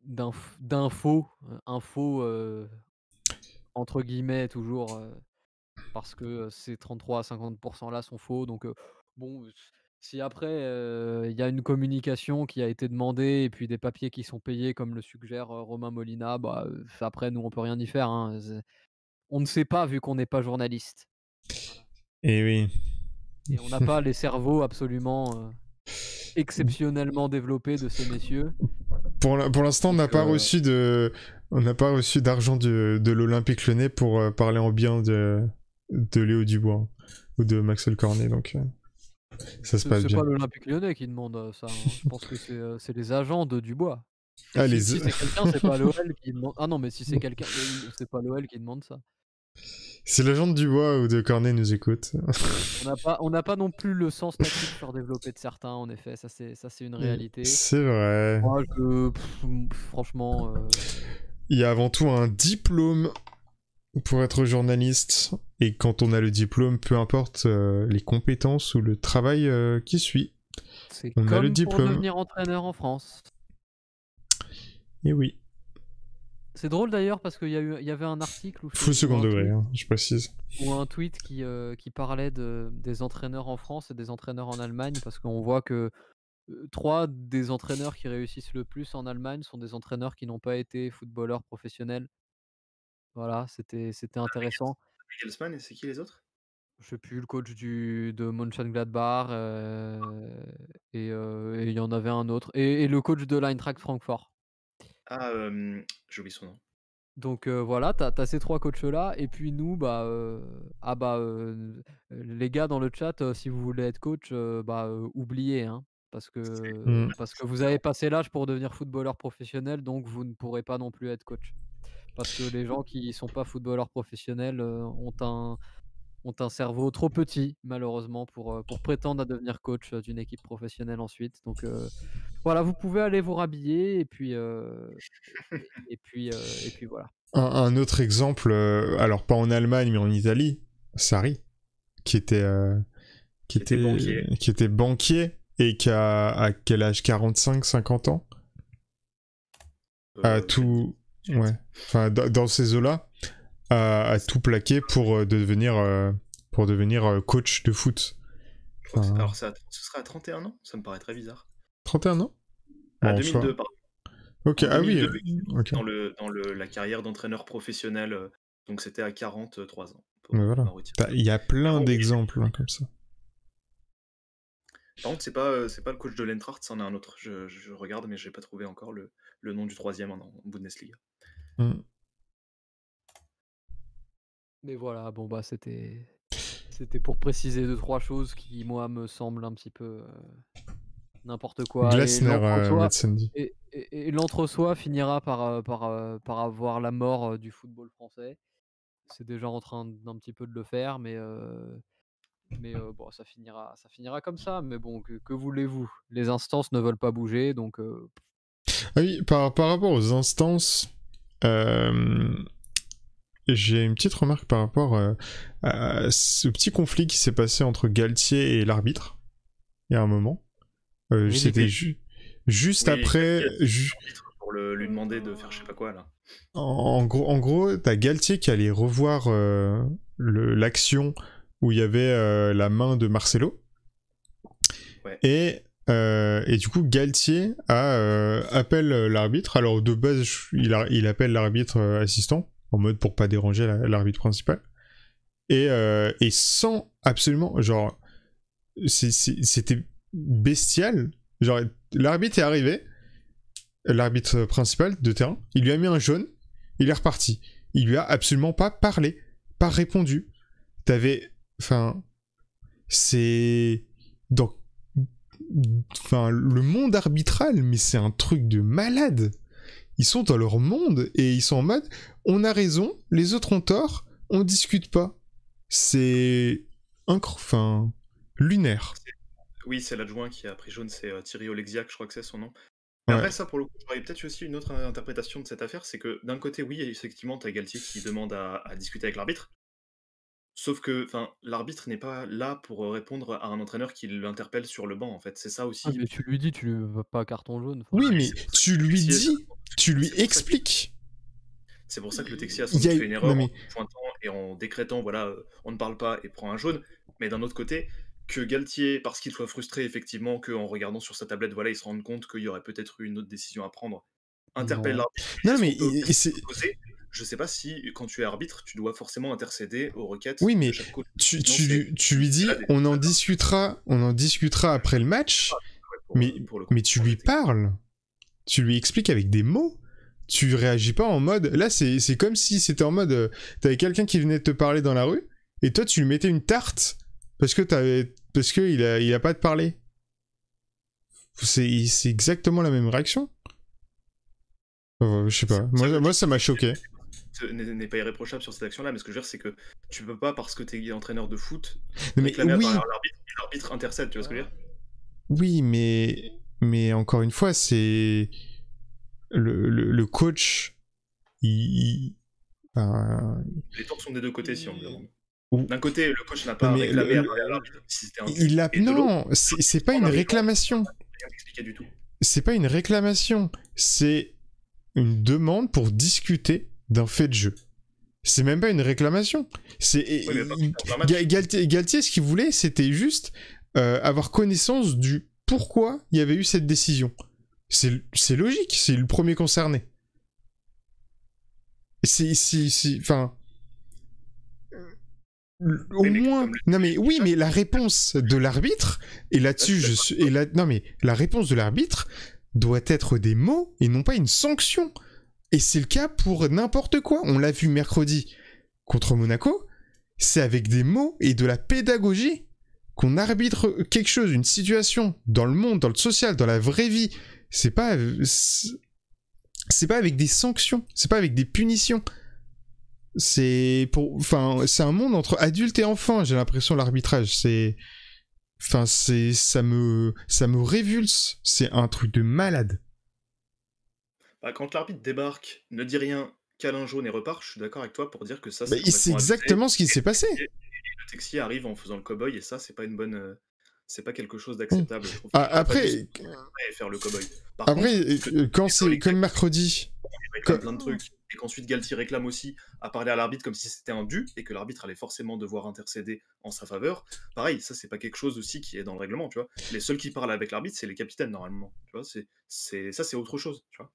d'infos, infos entre guillemets toujours, parce que ces 33 à 50% là sont faux. Donc bon, Si après, il y a une communication qui a été demandée et puis des papiers qui sont payés comme le suggère, Romain Molina, bah, après nous on peut rien y faire, hein, on ne sait pas vu qu'on n'est pas journaliste. Voilà Et oui. et on n'a pas les cerveaux absolument, exceptionnellement développés de ces messieurs. Pour l'instant, Donc on n'a pas reçu d'argent de l'Olympique Lyonnais pour parler en bien de Léo Dubois, hein, ou de Maxwell Cornet, donc ça se passe c'est bien. pas l'Olympique Lyonnais qui demande, ça, hein. Je pense que c'est les agents de Dubois. Ah, Si c'est quelqu'un, c'est pas l'OL qui demande ah non, mais si c'est quelqu'un, c'est pas l'OL qui demande ça. Si l'agent de Dubois ou de Cornet nous écoute. On n'a pas non plus le sens tactique surdéveloppé de certains, en effet, ça c'est une réalité. C'est vrai. Moi franchement, Il y a avant tout un diplôme pour être journaliste, et quand on a le diplôme, peu importe les compétences ou le travail qui suit, c'est on a le comme pour diplôme. devenir entraîneur en France. Et oui. C'est drôle d'ailleurs parce qu'il y avait un article Full second degré, hein, je précise. ou un tweet qui parlait des entraîneurs en France et des entraîneurs en Allemagne, parce qu'on voit que 3 des entraîneurs qui réussissent le plus en Allemagne sont des entraîneurs qui n'ont pas été footballeurs professionnels. Voilà, c'était intéressant. Nagelsmann, et c'est qui les autres? Je sais plus, le coach de Mönchengladbach, et il y en avait un autre et le coach de l'Eintracht Francfort. Ah, j'ai oublié son nom. Donc voilà, tu as ces 3 coachs-là et puis nous, bah, les gars dans le chat, si vous voulez être coach, oubliez, hein, parce que vous avez passé l'âge pour devenir footballeur professionnel, donc vous ne pourrez pas non plus être coach. Parce que les gens qui sont pas footballeurs professionnels, ont un cerveau trop petit malheureusement pour prétendre à devenir coach, d'une équipe professionnelle ensuite. Donc voilà, vous pouvez aller vous rhabiller et puis, et puis voilà. Un autre exemple, alors pas en Allemagne mais en Italie, Sarri, qui était banquier et qui a à quel âge, 45-50 ans, a tout, ouais, enfin dans ces eaux-là, a tout plaqué pour devenir coach de foot. Alors ce serait à 31 ans? Ça me paraît très bizarre. 31 ans? À 2002, pardon. Ok, ah oui. Okay. Dans la carrière d'entraîneur professionnel, donc c'était à 43 ans. Voilà. Il y a plein d'exemples comme ça. Par contre, c'est pas le coach de l'Eintracht, c'en est un autre. Je regarde, mais j'ai pas trouvé encore le nom du troisième en Bundesliga. Mais voilà, bon bah c'était pour préciser 2-3 choses qui, moi, me semblent un petit peu n'importe quoi. Et l'entre-soi finira par avoir la mort du football français. C'est déjà en train d'un petit peu de le faire, mais bon, ça finira comme ça. Mais bon, que voulez-vous? Les instances ne veulent pas bouger, donc Ah oui, par rapport aux instances, j'ai une petite remarque par rapport à ce petit conflit qui s'est passé entre Galtier et l'arbitre, il y a un moment. C'était juste après... Pour lui demander de faire je sais pas quoi, là. En gros, t'as Galtier qui allait revoir l'action où il y avait la main de Marcelo. Ouais. Et du coup, Galtier appelle l'arbitre. Alors, de base, il appelle l'arbitre assistant, en mode pour pas déranger l'arbitre principal. Et sans absolument... Genre, c'était bestial. Genre, l'arbitre est arrivé, l'arbitre principal de terrain, il lui a mis un jaune, il est reparti. Il lui a absolument pas parlé, pas répondu. Enfin, c'est... Enfin, le monde arbitral, mais c'est un truc de malade. Ils sont dans leur monde et ils sont en mode, on a raison, les autres ont tort, on discute pas. C'est... Enfin, lunaire. Oui, c'est l'adjoint qui a pris jaune, c'est Thierry Oleksiak, je crois que c'est son nom. Mais après, ça, pour le coup, j'aurais peut-être aussi une autre interprétation de cette affaire, c'est que d'un côté, oui, effectivement, t'as Galtier qui demande à discuter avec l'arbitre, sauf que l'arbitre n'est pas là pour répondre à un entraîneur qui l'interpelle sur le banc, en fait, c'est ça aussi. Ah, mais tu lui dis, tu lui vas pas carton jaune. Oui, mais tu lui dis, tu lui expliques. C'est pour ça que le Texier a sans doute fait une erreur en pointant et en décrétant, voilà, on ne parle pas et prend un jaune, mais d'un autre côté, que Galtier, parce qu'il soit frustré effectivement qu'en regardant sur sa tablette, voilà, il se rende compte qu'il y aurait peut-être eu une autre décision à prendre, interpelle Non. l'arbitre, lui Non, dit mais est-ce qu'on peut c'est... poser? Je sais pas si, quand tu es arbitre, tu dois forcément intercéder aux requêtes Oui, de mais chaque coach. tu, Sinon, tu, c'est lui- tu lui dis, là des on en discutera après le match, mais, pour le coup, mais tu pour lui le parles. Tu lui expliques avec des mots. Tu réagis pas en mode... Là, c'est comme si c'était en mode... T'avais quelqu'un qui venait de te parler dans la rue, et toi, tu lui mettais une tarte parce que il a pas à te parler. C'est exactement la même réaction. Je sais pas. Moi, ça m'a choqué. n'est pas irréprochable sur cette action-là, mais ce que je veux dire, c'est que tu peux pas, parce que tu es entraîneur de foot, Mais réclamer oui, à l'arbitre, et l'arbitre intercède, tu vois ce que je veux dire? oui, mais encore une fois, c'est le coach. Enfin, Les torts sont des deux côtés, si on me demande. Ou- D'un côté, le coach n'a pas mais réclamé à l'arbitre si c'était un but, il a... et de l'autre, Non, c'est pas une réclamation. rien expliqué du tout. C'est pas une réclamation. C'est une demande pour discuter d'un fait de jeu. C'est même pas une réclamation. C'est Oui, mais pas dans un match. Galtier, ce qu'il voulait, c'était juste avoir connaissance du pourquoi il y avait eu cette décision. C'est logique, c'est le premier concerné. Enfin, au Mais moins. comme Non mais oui, mais la réponse de l'arbitre, et là-dessus je suis, non mais la réponse de l'arbitre doit être des mots et non pas une sanction. Et c'est le cas pour n'importe quoi. On l'a vu mercredi contre Monaco. C'est avec des mots et de la pédagogie qu'on arbitre quelque chose, une situation dans le monde, dans le social, dans la vraie vie. C'est pas avec des sanctions, c'est pas avec des punitions. C'est un monde entre adultes et enfants. J'ai l'impression l'arbitrage, ça me révulse. C'est un truc de malade. Bah, quand l'arbitre débarque, ne dit rien, câlin jaune et repart, je suis d'accord avec toi pour dire que ça, Bah, c'est exactement ce qui s'est passé. Et le Texier arrive en faisant le cow-boy, et ça, c'est pas une bonne... c'est pas quelque chose d'acceptable. Je trouve Après, faire le cow-boy. Après, quand c'est comme mercredi... Il réclame plein de trucs, et qu'ensuite Galtier réclame aussi à parler à l'arbitre comme si c'était un dû, et que l'arbitre allait forcément devoir intercéder en sa faveur. Pareil, ça c'est pas quelque chose aussi qui est dans le règlement, tu vois. Les seuls qui parlent avec l'arbitre, c'est les capitaines normalement, tu vois. Ça c'est autre chose, tu vois.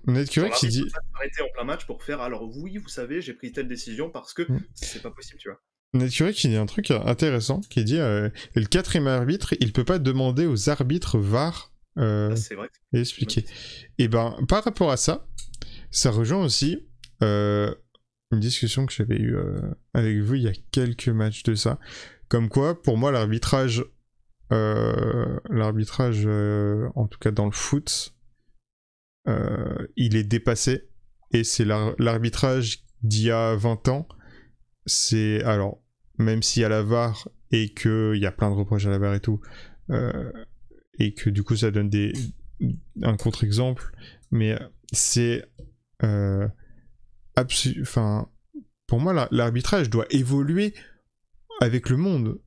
Netcure qui dit... Arrêter en plein match pour faire alors oui, vous savez, j'ai pris telle décision parce que c'est pas possible, tu vois. Netcure qui dit un truc intéressant, qui dit le 4ème arbitre, il peut pas demander aux arbitres VAR C'est vrai. et expliquer. Et ben, par rapport à ça, ça rejoint aussi une discussion que j'avais eue avec vous il y a quelques matchs de ça. Comme quoi, pour moi, l'arbitrage, en tout cas dans le foot, il est dépassé. Et c'est l'arbitrage d'il y a 20 ans. C'est... Alors, même s'il y a la VAR et qu'il y a plein de reproches à la VAR et tout, et que du coup ça donne un contre-exemple, mais c'est... pour moi, l'arbitrage doit évoluer avec le monde.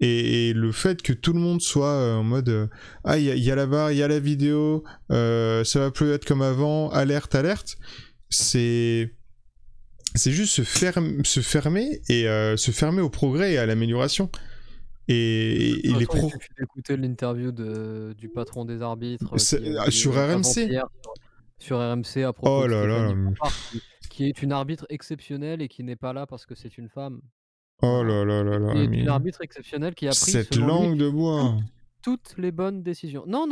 Et le fait que tout le monde soit en mode ah, il y a la VAR, il y a la vidéo, ça va plus être comme avant, alerte, c'est juste se fermer et se fermer au progrès et à l'amélioration. Et les pros. Il suffit d'écouter l'interview du patron des arbitres sur RMC. Sur RMC à propos oh de là là, qui est une arbitre exceptionnelle et qui n'est pas là parce que c'est une femme. Oh là là là là. Qui est une arbitre exceptionnelle qui a pris cette langue de bois. Toutes les bonnes décisions. Non.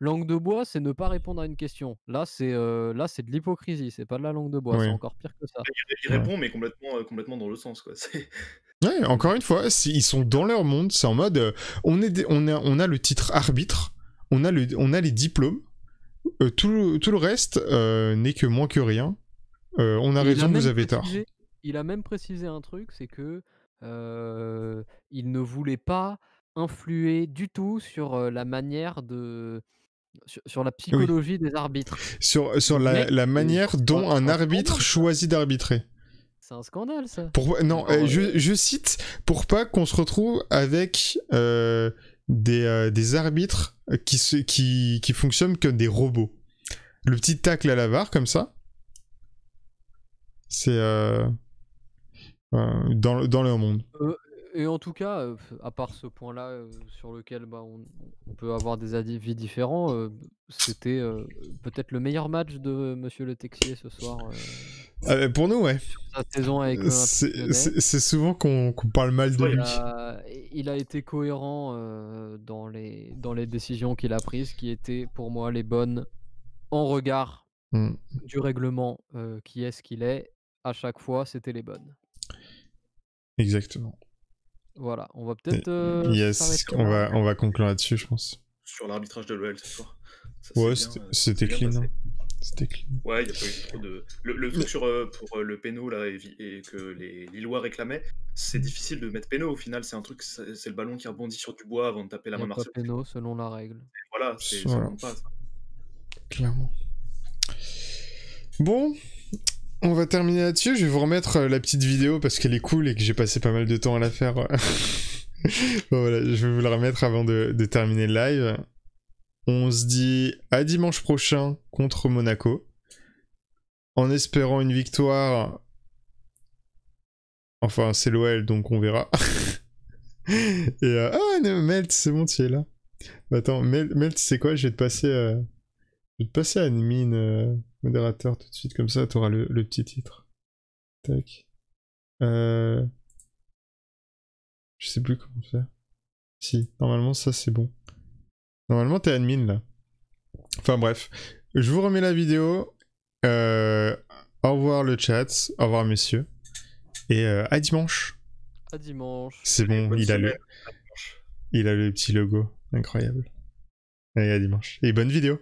Langue de bois, c'est ne pas répondre à une question. Là, c'est de l'hypocrisie. C'est pas de la langue de bois. Oui. C'est encore pire que ça. Il répond, mais complètement dans le sens, quoi. Ouais, encore une fois, ils sont dans leur monde. C'est en mode, on a le titre arbitre, on a les diplômes. Tout le reste n'est que moins que rien. On a raison, vous avez tort. Il a même précisé un truc, c'est que il ne voulait pas influer du tout sur la manière sur la psychologie des arbitres. Sur la manière dont un arbitre choisit d'arbitrer. C'est un scandale, ça. Je cite, pour pas qu'on se retrouve avec des arbitres qui fonctionnent comme des robots. Le petit tacle à la VAR, comme ça, c'est dans leur monde. Et en tout cas, à part ce point-là, sur lequel, bah, on peut avoir des avis différents, c'était, peut-être le meilleur match de Monsieur Le Texier ce soir, Pour nous, ouais. sur sa saison avec l'Olympique Lyonnais. C'est souvent qu'on parle mal de Ouais, lui. Il a été cohérent, dans les décisions qu'il a prises, qui étaient pour moi les bonnes en regard Mm. du règlement, qui est ce qu'il est. À chaque fois, c'était les bonnes. Exactement. Voilà, on va peut-être, Yes, s'arrêter là. on va conclure là-dessus, je pense. sur l'arbitrage de l'OL ce soir. Ça, Ouais, c'est bien, c'était bien clean. passé. Hein. C'était clean. Ouais, il n'y a pas eu trop de. Le truc pour le péno là, et que les Lillois réclamaient, c'est difficile de mettre péno au final. C'est un truc, c'est le ballon qui rebondit sur du bois avant de taper la Il y main a pas Martial. péno selon la règle. Voilà, ça Voilà. compte pas. Ça. Clairement. Bon, on va terminer là-dessus. Je vais vous remettre la petite vidéo parce qu'elle est cool et que j'ai passé pas mal de temps à la faire. Bon, voilà, je vais vous la remettre avant de terminer le live. On se dit à dimanche prochain contre Monaco. En espérant une victoire. Enfin, c'est l'OL, donc on verra. Et ah non, Melt, c'est bon, tu es là. Attends, Melt, tu sais quoi, je vais te passer admin modérateur tout de suite, comme ça t'auras le petit titre. Tac. Je sais plus comment faire. Si, normalement ça c'est bon. Normalement t'es admin là. Enfin bref, je vous remets la vidéo. Au revoir le chat, au revoir messieurs. Et à dimanche. À dimanche. C'est bon, Bonne il a semaine. le petit logo. Incroyable. Allez, à dimanche. Et bonne vidéo.